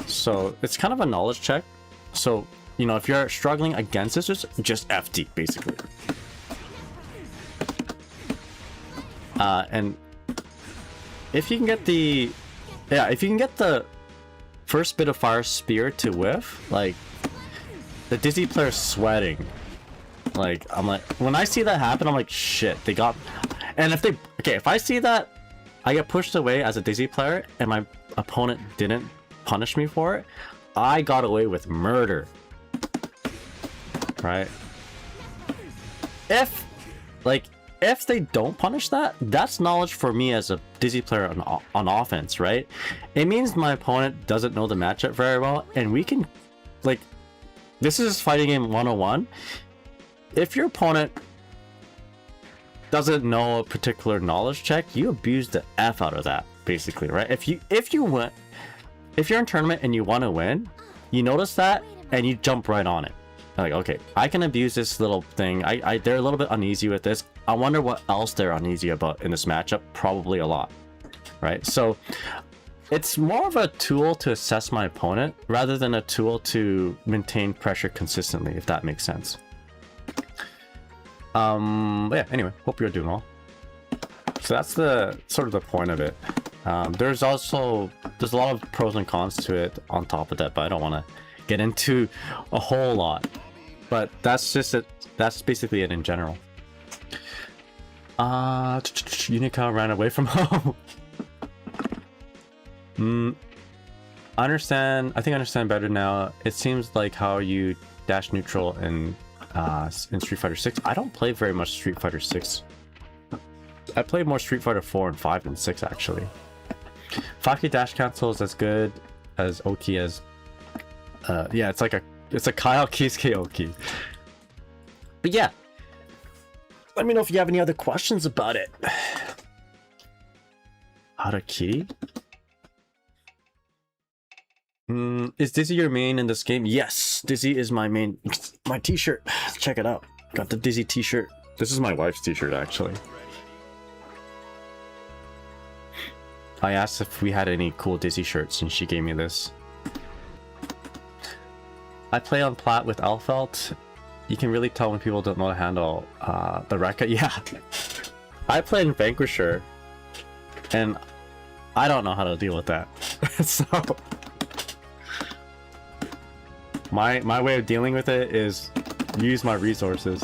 So it's kind of a knowledge check. So, you know, if you're struggling against this, just FD basically. And if you can get the, if you can get the first bit of fire spear to whiff, like the Dizzy player's sweating. Like, I'm like, when I see that happen, I'm like, shit, they got, and if they, okay, if I see that I get pushed away as a Dizzy player and my opponent didn't punish me for it, I got away with murder. Right? If, like, if they don't punish that, that's knowledge for me as a Dizzy player on offense, right? It means my opponent doesn't know the matchup very well, and we can, like, this is fighting game 101. If your opponent doesn't know a particular knowledge check, you abuse the F out of that, basically, right? If you're in tournament and you want to win, you notice that and you jump right on it. Like, okay, I can abuse this little thing. They're a little bit uneasy with this. I wonder what else they're uneasy about in this matchup. Probably a lot, right? So it's more of a tool to assess my opponent rather than a tool to maintain pressure consistently, if that makes sense. But yeah, anyway, hope you're doing well. So that's the sort of the point of it. There's a lot of pros and cons to it on top of that, but I don't want to get into a whole lot. But that's just it. That's basically it in general. Unica ran away from home. I understand. I think I understand better now. It seems like how you dash neutral in Street Fighter 6. I don't play very much Street Fighter 6. I play more Street Fighter 4 and 5 than 6 actually. 5k dash cancel is as good as Oki as yeah, it's a Kyle Keisuke Oki. But yeah, let me know if you have any other questions about it. How to key? Is Dizzy your main in this game? Yes, Dizzy is my main. My t-shirt, check it out. Got the Dizzy t-shirt. This is my wife's t-shirt actually. I asked if we had any cool Dizzy shirts and she gave me this. I play on plat with Alfelt. You can really tell when people don't know how to handle the Rekka. Yeah. I play in Vanquisher and I don't know how to deal with that. So my way of dealing with it is use my resources.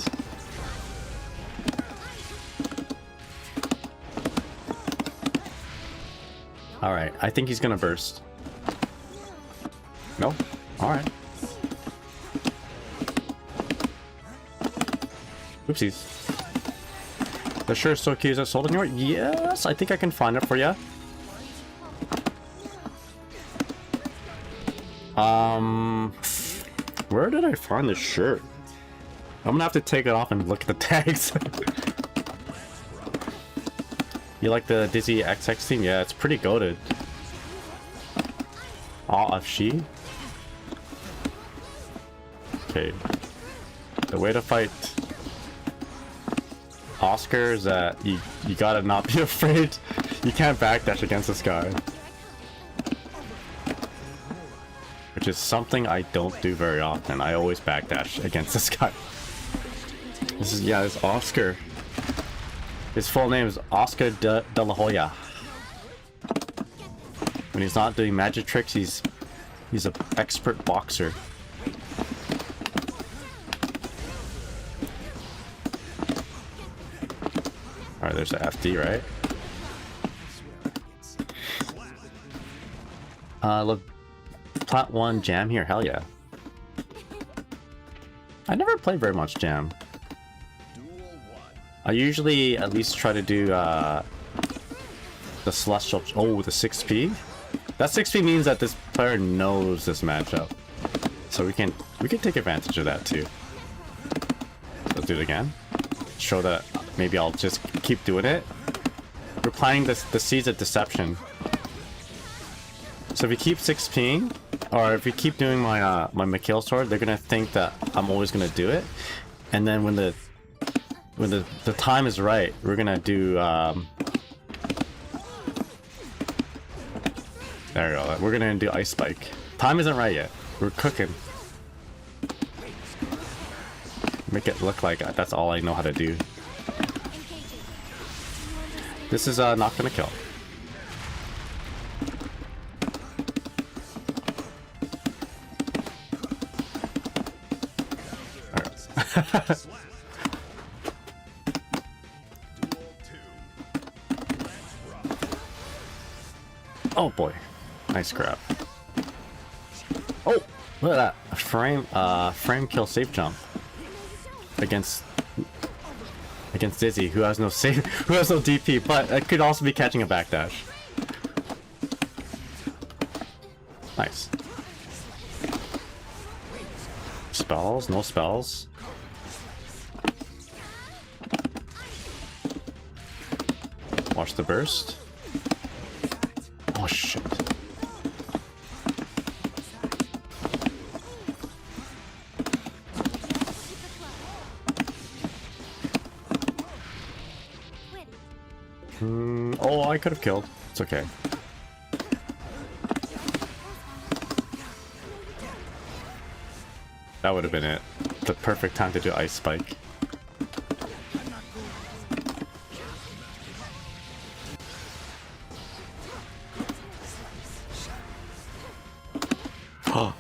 Alright, I think he's gonna burst. No? Alright. Oopsies. The sure so cute is sold in your. Yes, I think I can find it for you. Where did I find this shirt? I'm gonna have to take it off and look at the tags. You like the Dizzy XX theme? Yeah, it's pretty goated. Aw of she. Okay. The way to fight Oscar is that you gotta not be afraid. You can't backdash against this guy. Which is something I don't do very often. I always backdash against this guy. This is Oscar. His full name is Oscar de la Hoya. When he's not doing magic tricks, he's an expert boxer. Alright, there's the FD, right? Look, Plat 1 Jam here, hell yeah. I never played very much Jam. I usually at least try to do the Celestial. Oh, the 6P? That 6P means that this player knows this matchup. So we can take advantage of that too. Let's do it again. Show that maybe I'll just keep doing it. We're playing the Seeds of Deception. So if we keep 6Ping, or if we keep doing my my Mikhail sword, they're gonna think that I'm always gonna do it. And then when the time is right, we're gonna do there we go. We're gonna do Ice Spike. Time isn't right yet. We're cooking. Make it look like that's all I know how to do. This is not gonna kill. Alright. Oh boy. Nice grab. Oh! Look at that. Frame kill safe jump. Against Dizzy, who has no save, who has no DP, but it could also be catching a backdash. Nice. Spells? No spells. Watch the burst. Oh shit. Oh, I could have killed. It's okay. That would have been it. The perfect time to do Ice Spike. Oh.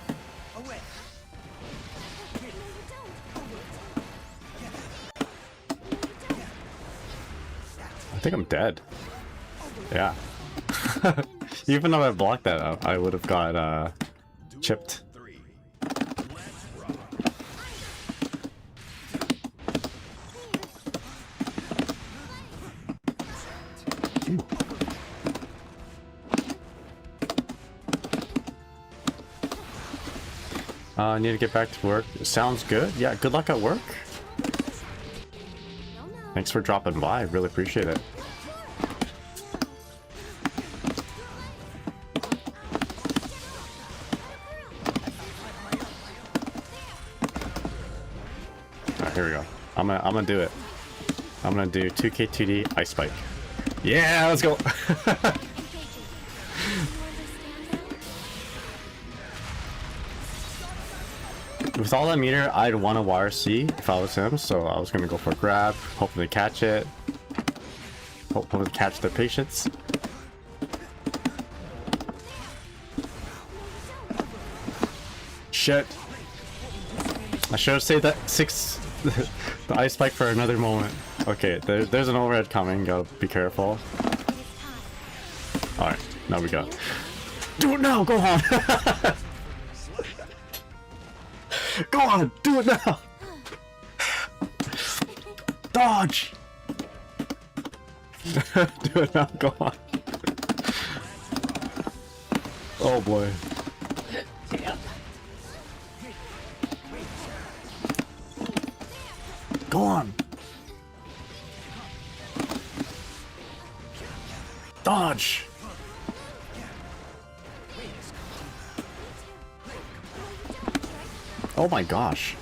I think I'm dead. Yeah. Even though I blocked that up, I would have got chipped. I need to get back to work. Sounds good. Yeah, good luck at work. Thanks for dropping by. I really appreciate it. Alright, here we go. I'm gonna do it. I'm gonna do 2K2D Ice Spike. Yeah, let's go. With all that meter, I'd want to YRC if I was him, so I was gonna go for a grab, hopefully catch it. Hopefully catch the patience. Shit. I should have saved that the Ice Spike for another moment. Okay, there's an overhead coming, gotta be careful. Alright, now we go. Do it now, go on! Go on, do it now! Dodge! Do it now, go on. Oh boy. Go on! Dodge! Oh my gosh.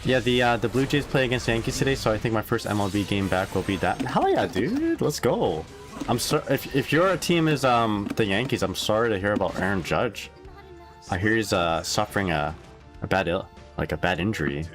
Yeah, the Blue Jays play against the Yankees today, so I think my first MLB game back will be that. Hell yeah, dude, let's go. I'm sorry if your team is the Yankees. I'm sorry to hear about Aaron Judge. I hear he's suffering a bad injury.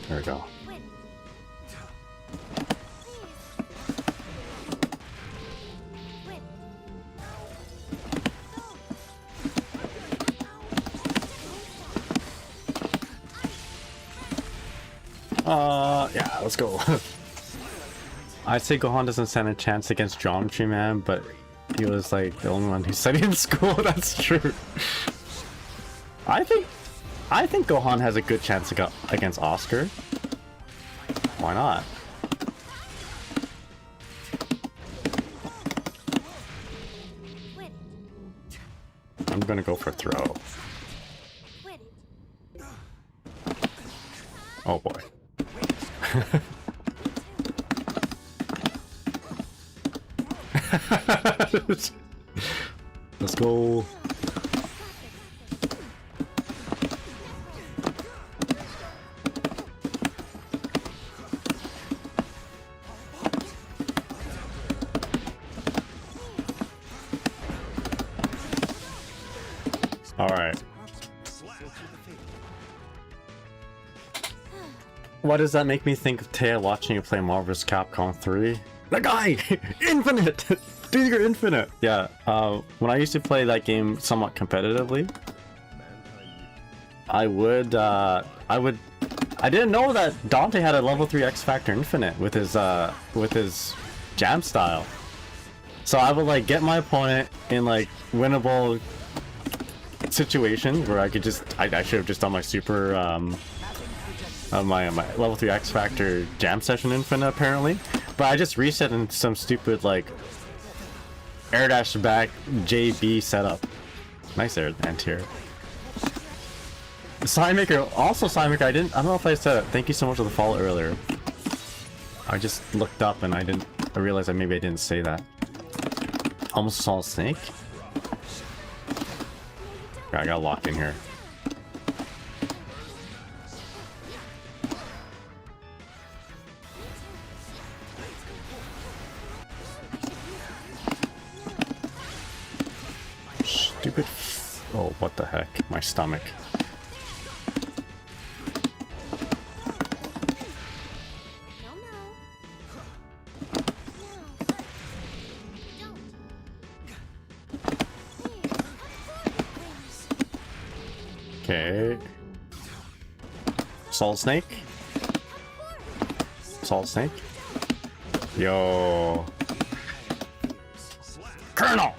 There we go. Yeah, let's go. I'd say Gohan doesn't stand a chance against Geometry Man, but he was like the only one who studied in school. That's true. I think Gohan has a good chance against Oscar. Why not? I'm gonna go for throw. Oh boy. Let's go. All right. Why does that make me think of Taya watching you play Marvel vs. Capcom 3? The guy! Infinite! Dude, you're infinite! Yeah, when I used to play that game somewhat competitively, I didn't know that Dante had a level 3 X Factor Infinite with his jam style. So I would like get my opponent in like winnable situations where I could just, I should have just done my super, my level 3 X Factor Jam Session Infinite apparently, but I just reset in some stupid like air dash back JB setup. Nice air anti-air. Signmaker, also Signmaker, I don't know if I said it. Thank you so much for the follow earlier. I just looked up and I realized that maybe I didn't say that. Almost saw a snake. Okay, I got locked in here. Stupid. Oh, what the heck? My stomach. Okay. Solid Snake? Solid Snake? Yo. Colonel!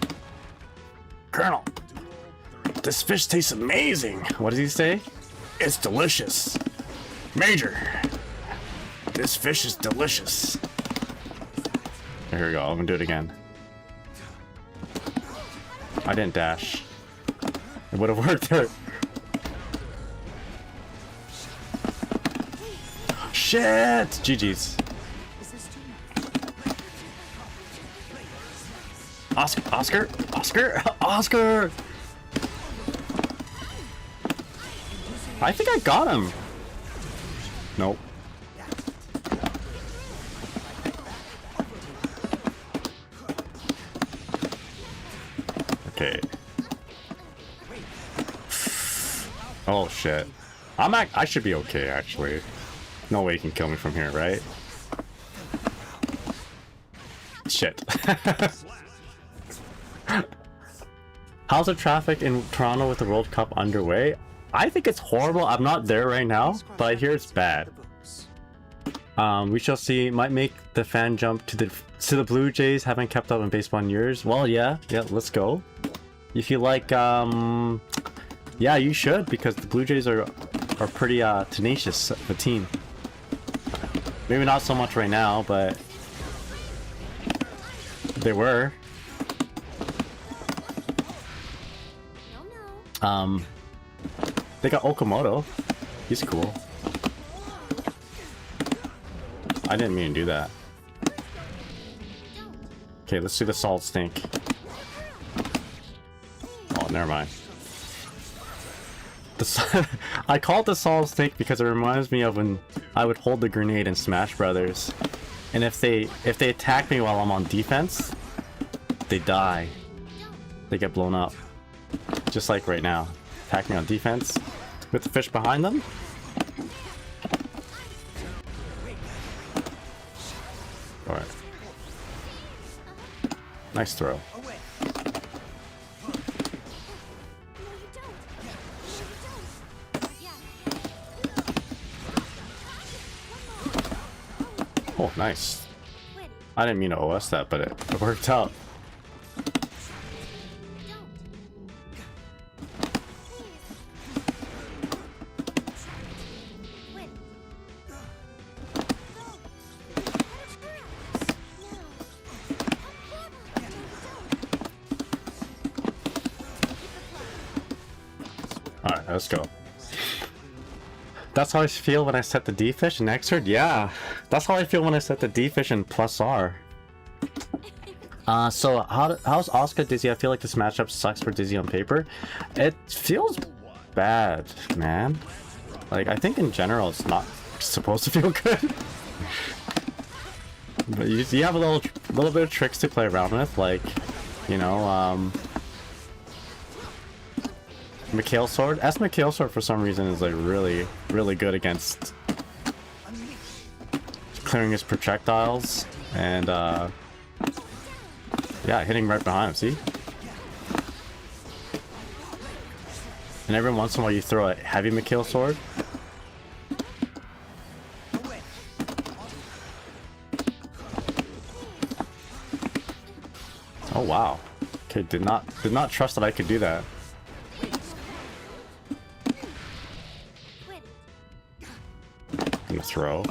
Colonel! This fish tastes amazing! What does he say? It's delicious. Major! This fish is delicious. Here we go, I'm gonna do it again. I didn't dash. It would have worked there. Shit! GG's. Oscar? I think I got him. Nope. Okay. Oh shit. I should be okay actually. No way you can kill me from here, right? Shit. How's the traffic in Toronto with the World Cup underway? I think it's horrible. I'm not there right now, but I hear it's bad. We shall see. Might make the fan jump to the Blue Jays. Haven't kept up in baseball in years. Well, yeah, let's go. If you like, yeah, you should, because the Blue Jays are pretty tenacious of a team. Maybe not so much right now, but they were. They got Okamoto. He's cool. I didn't mean to do that. Okay, let's do the Solid Snake. Oh, never mind. I call it the Solid Snake because it reminds me of when I would hold the grenade in Smash Brothers, and if they attack me while I'm on defense, they die. They get blown up, just like right now. Attack me on defense with the fish behind them. All right. Nice throw. Oh, nice. I didn't mean to OS that, but it worked out. Alright, let's go. That's how I feel when I set the D-Fish in Xrd? Yeah, that's how I feel when I set the D-Fish in plus R. So how's Oscar Dizzy? I feel like this matchup sucks for Dizzy on paper. It feels bad, man. Like, I think in general it's not supposed to feel good. But you have a little bit of tricks to play around with, like, you know, Mikhail Sword. Mikhail Sword for some reason is like really good against clearing his projectiles and yeah, hitting right behind him, see? And every once in a while you throw a heavy Mikhail Sword. Oh wow. Okay, did not trust that I could do that. Gonna throw.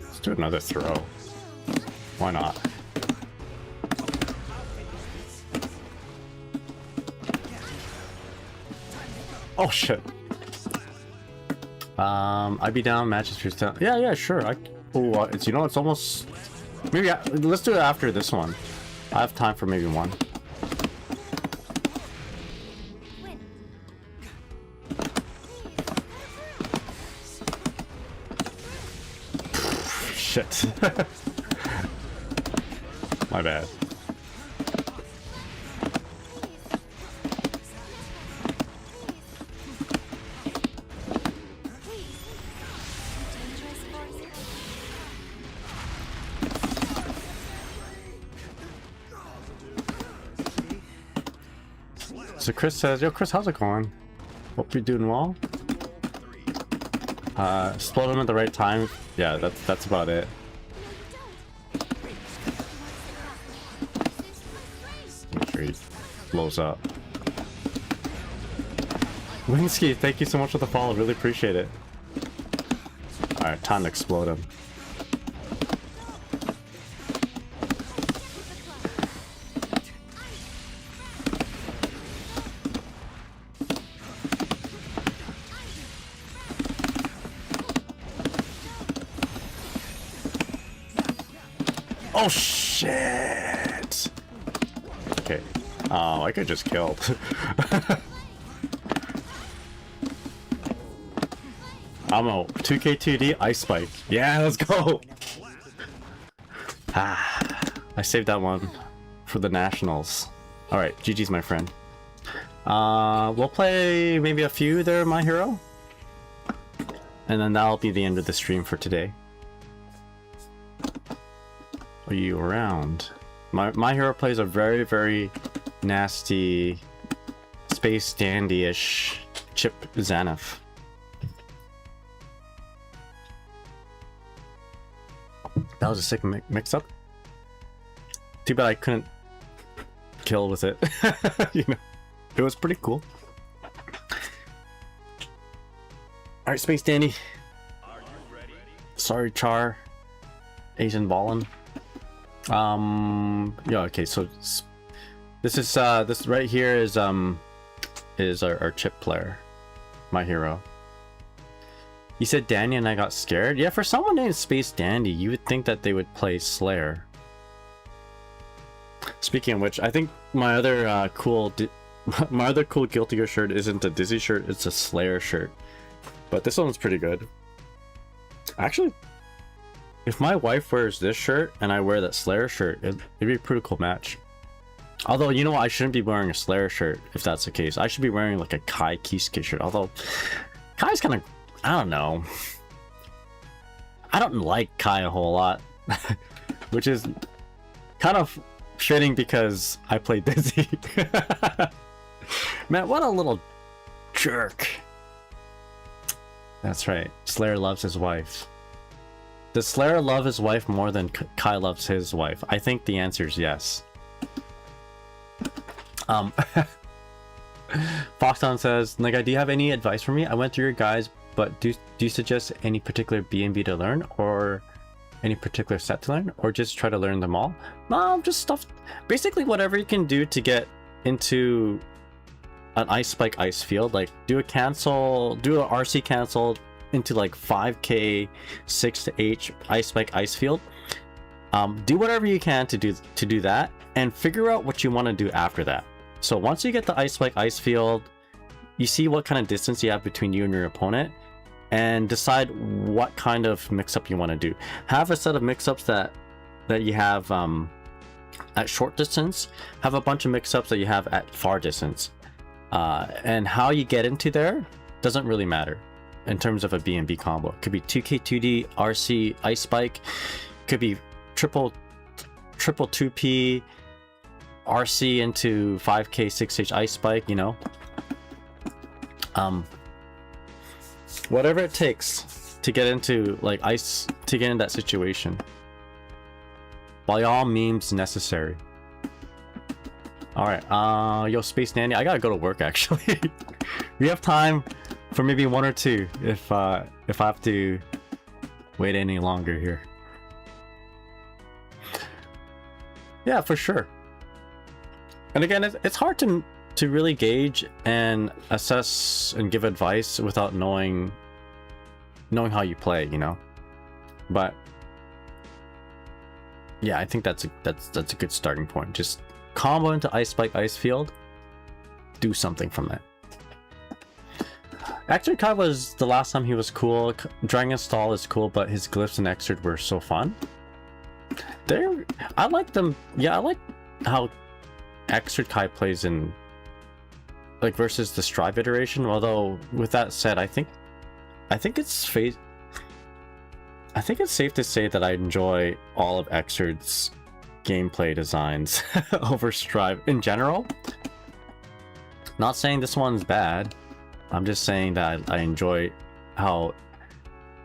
Let's do another throw. Why not? Oh shit. I'd be down matches for down. Yeah, sure. Oh, it's, you know, it's almost. Maybe let's do it after this one. I have time for maybe one. Shit. My bad. So Chris says, yo Chris, how's it going? Hope you're doing well. Explode him at the right time. Yeah, that's about it. Make sure he blows up. Winsky, thank you so much for the follow, really appreciate it. Alright, time to explode him. Oh shit! Okay. Oh, I could just killed. I'm a 2K2D Ice Spike. Yeah, let's go! I saved that one for the Nationals. Alright, GG's my friend. We'll play maybe a few there, my hero. And then that'll be the end of the stream for today. Are you around? My hero plays a very nasty space dandy-ish Chip Zaneth. That was a sick mix-up. Too bad I couldn't kill with it. You know, it was pretty cool. All right, Space Dandy. Are you ready? Sorry, Char. Asian Ballin. Yeah, okay, so this is this right here is our chip player, my hero. You said Danny and I got scared? Yeah, for someone named Space Dandy, you would think that they would play Slayer. Speaking of which, I think my other cool Guilty Gear shirt isn't a Dizzy shirt, it's a Slayer shirt. But this one's pretty good. Actually, if my wife wears this shirt and I wear that Slayer shirt, it'd be a pretty cool match. Although, you know what, I shouldn't be wearing a Slayer shirt if that's the case. I should be wearing like a Kai Kisuke shirt. Although, Kai's kind of, I don't know. I don't like Kai a whole lot. Which is kind of shitting because I play Dizzy. Man, what a little jerk. That's right. Slayer loves his wife. Does Slayer love his wife more than Kai loves his wife? I think the answer is yes. Foxton says, Nigga, do you have any advice for me? I went through your guys, but do you suggest any particular B&B to learn, or any particular set to learn, or just try to learn them all? Just stuff, basically whatever you can do to get into an ice spike ice field. Like do a RC cancel into like 5k 6 to 8 ice spike ice field. Do whatever you can to do that, and figure out what you want to do after that. So once you get the ice spike ice field, you see what kind of distance you have between you and your opponent, and decide what kind of mix-up you want to do. Have a set of mix-ups that you have at short distance. Have a bunch of mix-ups that you have at far distance. And how you get into there doesn't really matter in terms of a B&B combo. It could be 2K 2D RC ice spike. Could be triple 2P RC into 5K 6H ice spike, you know. Whatever it takes to get into like ice, to get in that situation. By all means necessary. Alright, yo, Space Nanny, I gotta go to work actually. We have time for maybe one or two if I have to wait any longer here. Yeah, for sure. And again, it's hard to really gauge and assess and give advice without knowing how you play, you know. But yeah, I think that's a good starting point. Just combo into ice spike ice field, do something from that. Actually, Kai was the last time he was cool. Dragon Stall is cool, but his glyphs and Exert were so fun. I like them. Yeah, I like how Exert Kai plays in like versus the Strive iteration. Although with that said, I think it's safe to say that I enjoy all of Exert's gameplay designs over Strive in general. Not saying this one's bad. I'm just saying that I enjoy how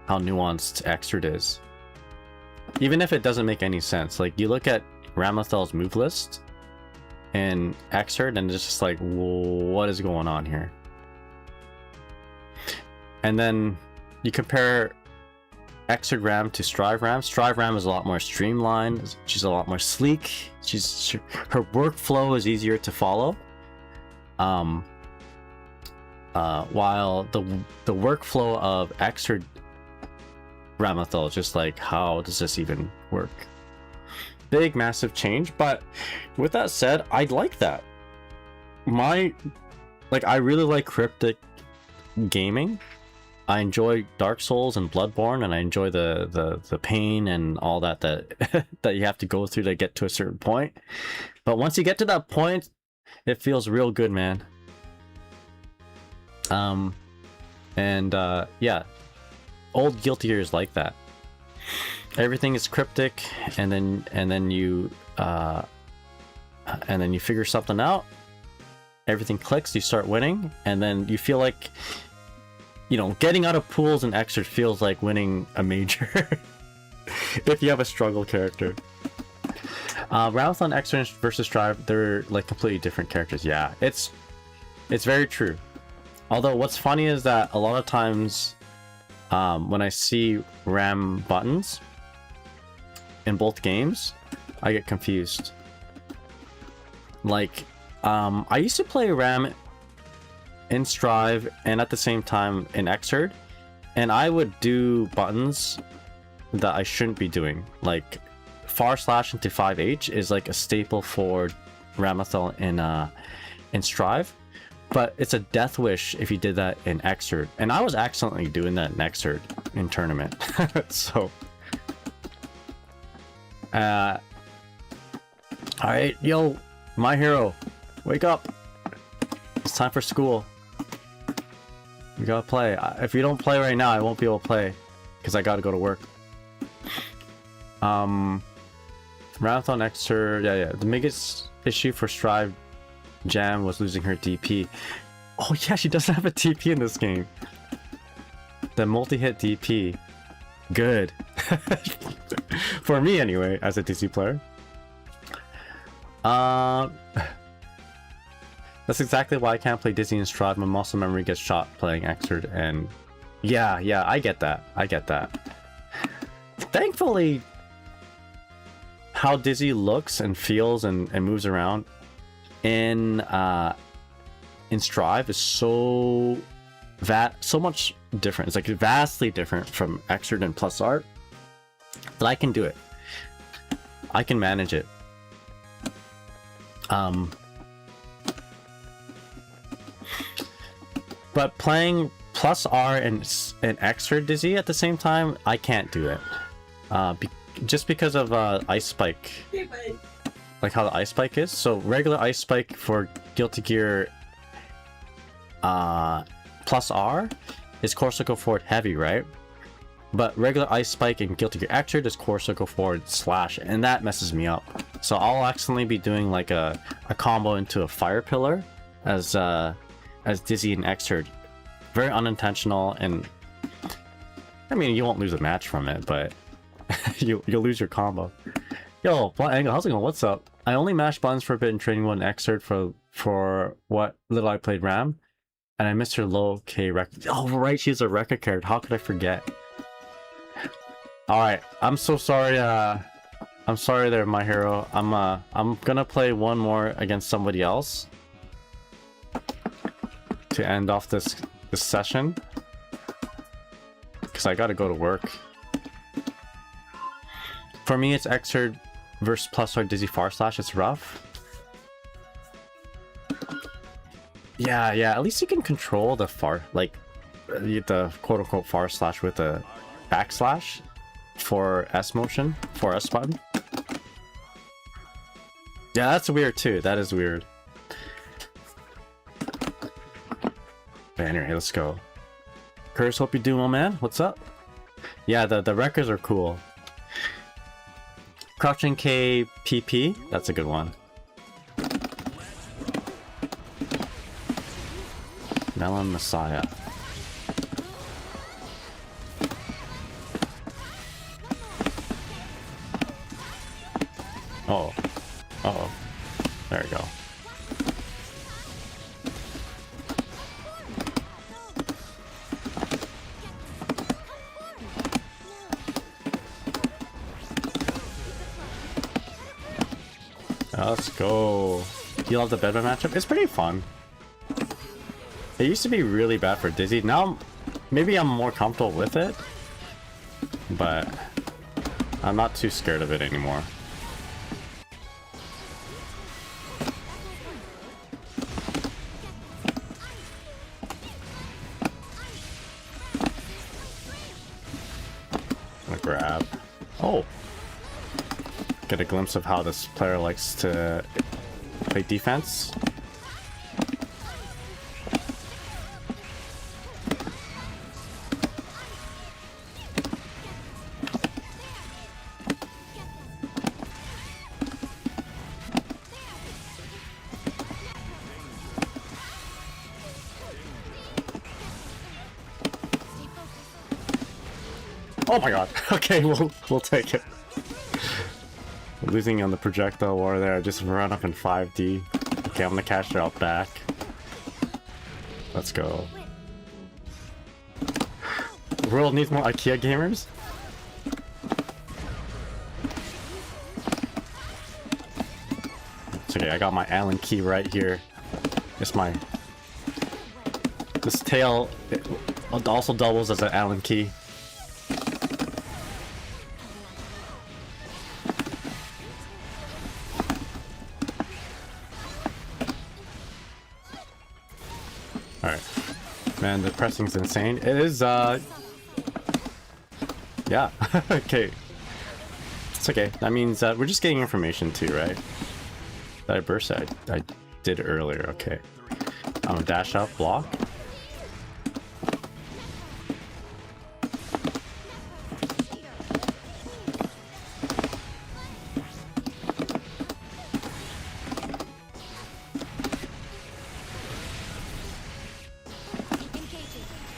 nuanced Exert is. Even if it doesn't make any sense. Like you look at Ramathel's move list and Exert and it's just like, what is going on here? And then you compare Exert Ram to Strive Ram. Strive Ram is a lot more streamlined. She's a lot more sleek. Her workflow is easier to follow. While the workflow of Exert Ramathel is just like, how does this even work? Big, massive change. But with that said, I like that. I really like cryptic gaming. I enjoy Dark Souls and Bloodborne, and I enjoy the pain and all that that you have to go through to get to a certain point. But once you get to that point, it feels real good, man. Yeah, old Guilty Gear is like that. Everything is cryptic, and then you figure something out. Everything clicks, you start winning, and then you feel like, you know, getting out of pools and Exert feels like winning a major. If you have a struggle character. Ramathel, Exert versus Strive, they're like completely different characters. Yeah, it's very true. Although what's funny is that a lot of times when I see RAM buttons in both games, I get confused. Like, I used to play RAM in Strive and at the same time in Xrd, and I would do buttons that I shouldn't be doing. Like, / into 5H is like a staple for Ramathiel in Strive, but it's a death wish if you did that in Xrd, and I was accidentally doing that in Xrd in tournament. So alright, yo, my hero, wake up, it's time for school. You gotta play. If you don't play right now, I won't be able to play because I gotta go to work. Marathon Xrd, yeah. The biggest issue for Strive Jam was losing her DP. Oh yeah, she doesn't have a DP in this game. The multi-hit DP. Good. For me anyway, as a DC player. That's exactly why I can't play Disney and Strive. My muscle memory gets shot playing Xrd, and yeah, I get that. Thankfully, how Dizzy looks and feels and moves around in Strive is so much different. It's like vastly different from Xrd and Plus Art that I can do it. I can manage it. But playing Plus R and Xrd Dizzy at the same time, I can't do it. Just because of Ice Spike. Like how the Ice Spike is. So regular Ice Spike for Guilty Gear Plus R is core circle forward heavy, right? But regular Ice Spike in Guilty Gear Xrd is core circle forward /, and that messes me up. So I'll accidentally be doing like a combo into a fire pillar as Dizzy and Xrd. Very unintentional, and I mean, you won't lose a match from it, but you'll lose your combo. Yo, Blunt Angle, how's it going? What's up? I only mashed buttons for a bit in training one Xrd for what little I played RAM, and I missed her low K record. Oh right, she's a record character. How could I forget? All right, I'm so sorry. I'm sorry there, my hero. I'm gonna play one more against somebody else to end off this session, because I gotta go to work. For me, it's Xrd versus Plus or Dizzy / it's rough. Yeah, at least you can control the the quote-unquote / with a backslash for S motion, for S button. Yeah, that's weird too. That is weird. But anyway, let's go. Curse, hope you're doing well, man. What's up? Yeah, the records are cool. Crouching K PP, that's a good one. Melon Messiah. Oh. Uh-oh. There we go. Let's go. You love the Bedman matchup? It's pretty fun. It used to be really bad for Dizzy. Now, maybe I'm more comfortable with it, but I'm not too scared of it anymore. I'm gonna grab. Oh! Get a glimpse of how this player likes to play defense. Oh my god. Okay, we'll take it. Losing on the projectile war there. Just run up in 5D. Okay, I'm gonna cash it out back. Let's go. world needs more IKEA gamers. It's okay, I got my Allen key right here. It's my... This tail it also doubles as an Allen key. Alright. Man, the pressing's insane. It is, yeah. Okay. It's okay. That means we're just getting information too, right? That I burst I did earlier. Okay. I'm gonna dash out, block.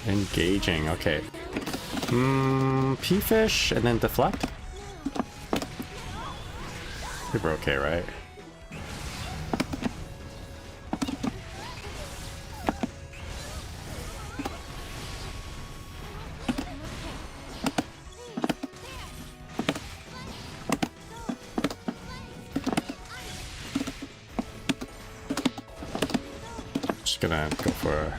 Engaging, okay. P-fish and then deflect? We were okay, right? Just gonna go for a...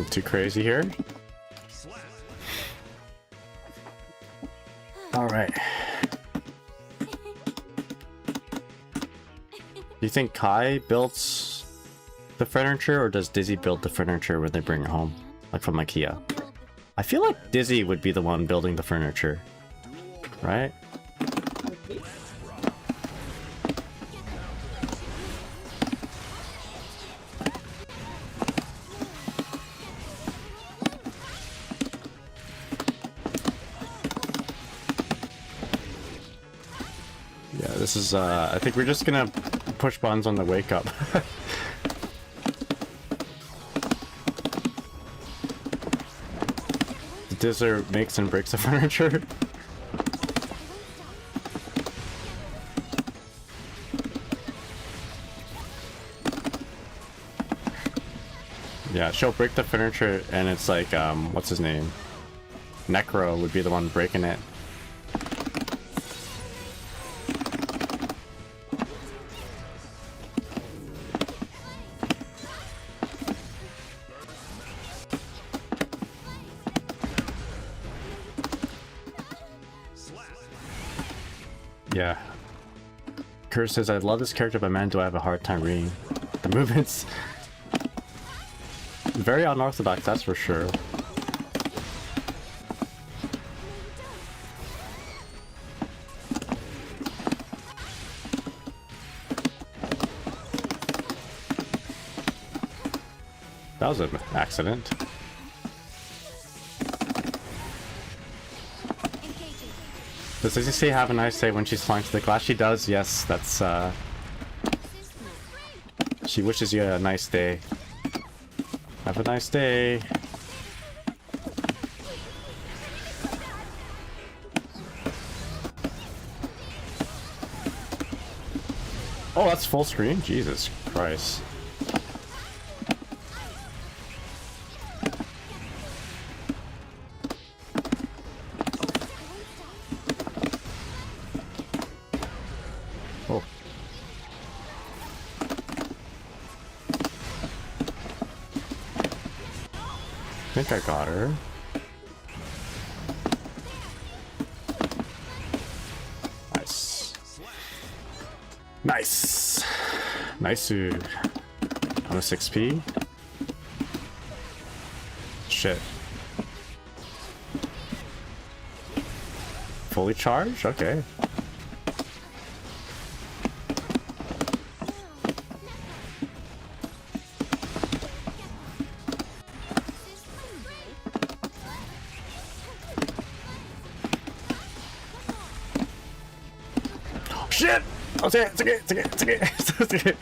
Too crazy here. All right. Do you think Kai builds the furniture, or does Dizzy build the furniture when they bring it home, like from IKEA? I feel like Dizzy would be the one building the furniture, right? This is, I think we're just gonna push buttons on the wake up. The Dizzer makes and breaks the furniture. Yeah, she'll break the furniture and it's like, what's his name? Necro would be the one breaking it. Yeah. Curse says, I love this character, but man, do I have a hard time reading. The movements. Very unorthodox, that's for sure. That was an accident. Does Lizzie say have a nice day when she's flying to the glass? She does, yes, that's she wishes you a nice day. Have a nice day. Oh, that's full screen? Jesus Christ. I think I got her. Nice. Nice. Nice. On a 6p. Shit. Fully charged? Okay. Shit! It's okay, it's okay, it's okay, it's okay, it's okay.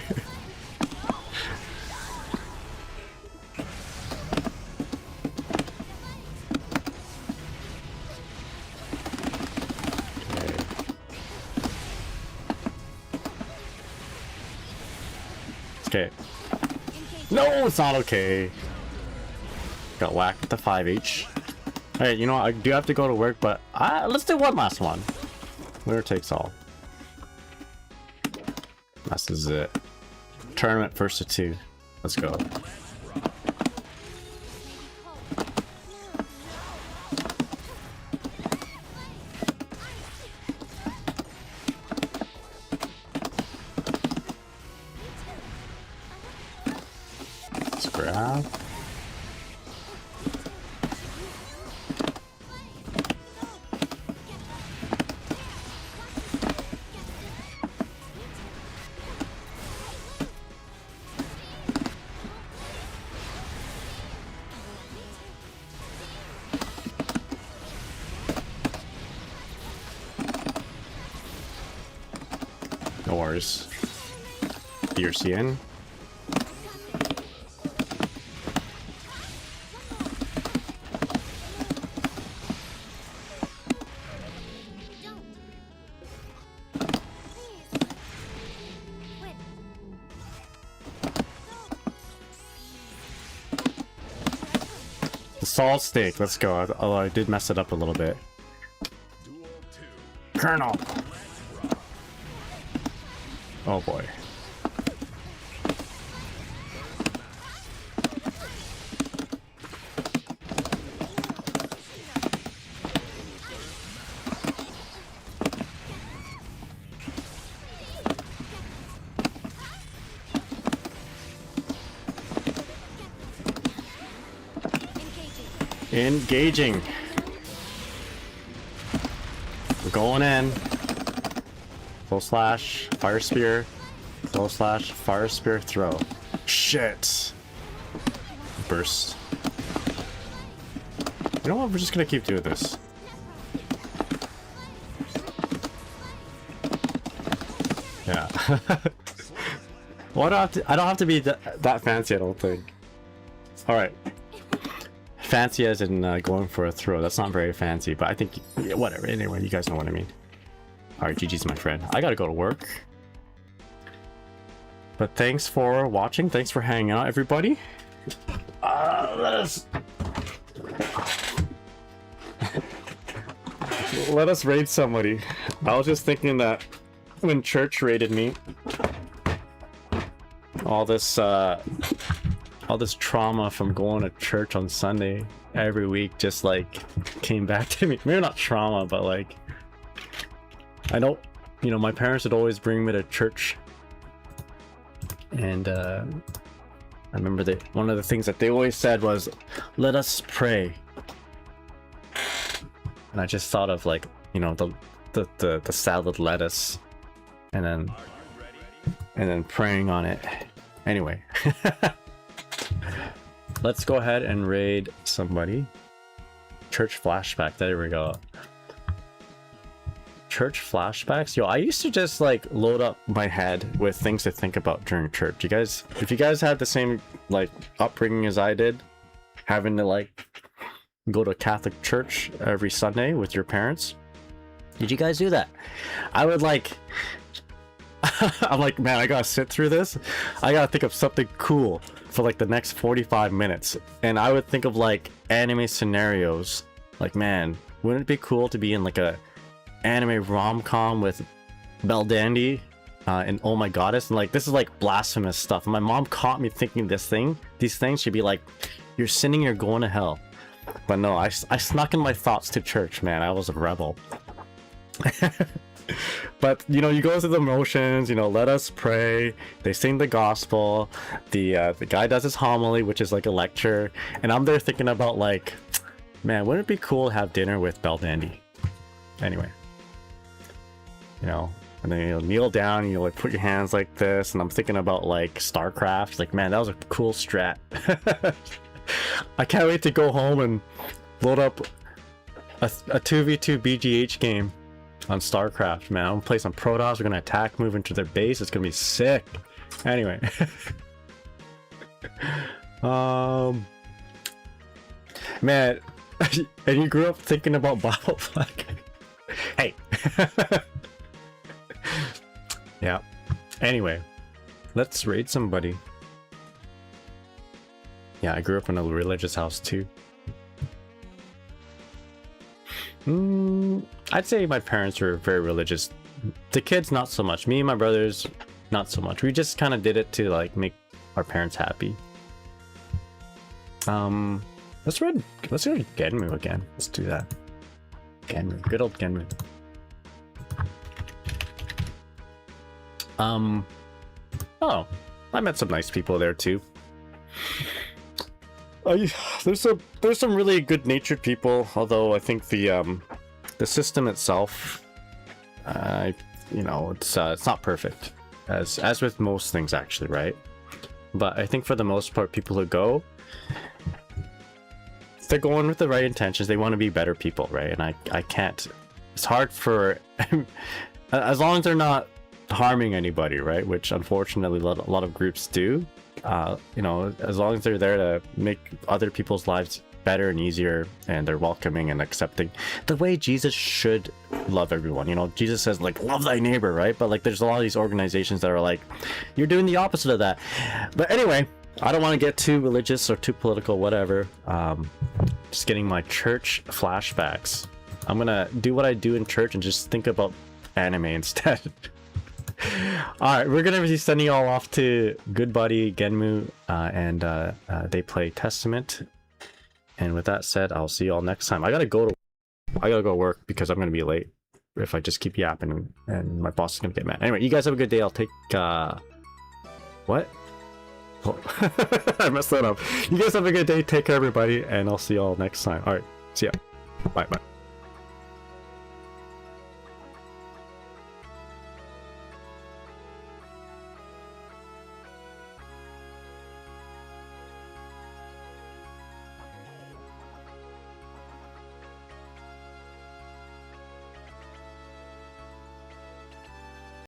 Okay. No, it's not okay. Got whacked with the 5H. Hey, you know what? I do have to go to work, but let's do one last one. Winner takes all. This is it. Tournament first to 2. Let's go. Let's grab. No worries. You're seeing? The salt steak, let's go. Although I did mess it up a little bit. Duel 2. Colonel! Oh boy. Engaging. We're going in. Full slash, fire spear, full slash, fire spear, throw. Shit. Burst. You know what? We're just gonna keep doing this. Yeah. Well, I don't have to be that fancy, I don't think. Alright. Fancy as in going for a throw. That's not very fancy, but I think, yeah, whatever. Anyway, you guys know what I mean. Alright, GG's my friend. I gotta go to work. But thanks for watching. Thanks for hanging out, everybody. Let us raid somebody. I was just thinking that when church raided me, all this trauma from going to church on Sunday every week just like came back to me. Maybe not trauma, but like I don't, you know, my parents would always bring me to church, and I remember that one of the things that they always said was, "Let us pray." And I just thought of, like, you know, the salad lettuce, and then praying on it. Anyway. Let's go ahead and raid somebody. Church flashback, there we go. Church flashbacks. Yo, I used to just like load up my head with things to think about during church. You guys, if you guys had the same like upbringing as I did, having to like go to Catholic church every Sunday with your parents, did you guys do that? I would like I'm like, man, I gotta sit through this. I gotta think of something cool for like the next 45 minutes. And I would think of like anime scenarios. Like, man, wouldn't it be cool to be in like a anime rom-com with Belle Dandy and Oh My Goddess? And like, this is like blasphemous stuff. And my mom caught me thinking these things. She'd be like, you're sinning, you're going to hell. But no, I snuck in my thoughts to church, man. I was a rebel. But you know, you go through the motions, you know, let us pray, they sing the gospel, the guy does his homily, which is like a lecture, and I'm there thinking about like, man, wouldn't it be cool to have dinner with Belle Dandy? Anyway, you know, and then you'll kneel down and you'll like put your hands like this, and I'm thinking about like StarCraft. Like, man, that was a cool strat. I can't wait to go home and load up a 2v2 BGH game on StarCraft, man. I'm gonna play some Protoss. We're gonna attack, move into their base. It's gonna be sick. Anyway. Man, and you grew up thinking about Bible flag. Hey. Yeah. Anyway, let's raid somebody. Yeah, I grew up in a religious house too. I'd say my parents were very religious. The kids, not so much. Me and my brothers, not so much. We just kind of did it to like make our parents happy. Let's read Genmu again. Let's do that. Genmu, good old Genmu. Oh, I met some nice people there too. There's some really good-natured people, although I think the system itself, you know, it's not perfect, as with most things actually, right? But I think for the most part, people who go, they're going with the right intentions. They want to be better people, right? And I can't. It's hard for as long as they're not harming anybody, right? Which unfortunately a lot of groups do. You know, as long as they're there to make other people's lives better and easier, and they're welcoming and accepting, the way Jesus should love everyone. You know, Jesus says like love thy neighbor, right? But like there's a lot of these organizations that are like, you're doing the opposite of that. But anyway, I don't want to get too religious or too political, whatever. Just getting my church flashbacks. I'm gonna do what I do in church and just think about anime instead. Alright, we're gonna be sending y'all off to Good Buddy Genmu, and they play Testament. And with that said, I'll see y'all next time. I gotta go work because I'm gonna be late if I just keep yapping, and my boss is gonna get mad. Anyway, you guys have a good day. I'll take what? Oh. I messed that up. You guys have a good day. Take care, everybody, and I'll see y'all next time. Alright, see ya. Bye.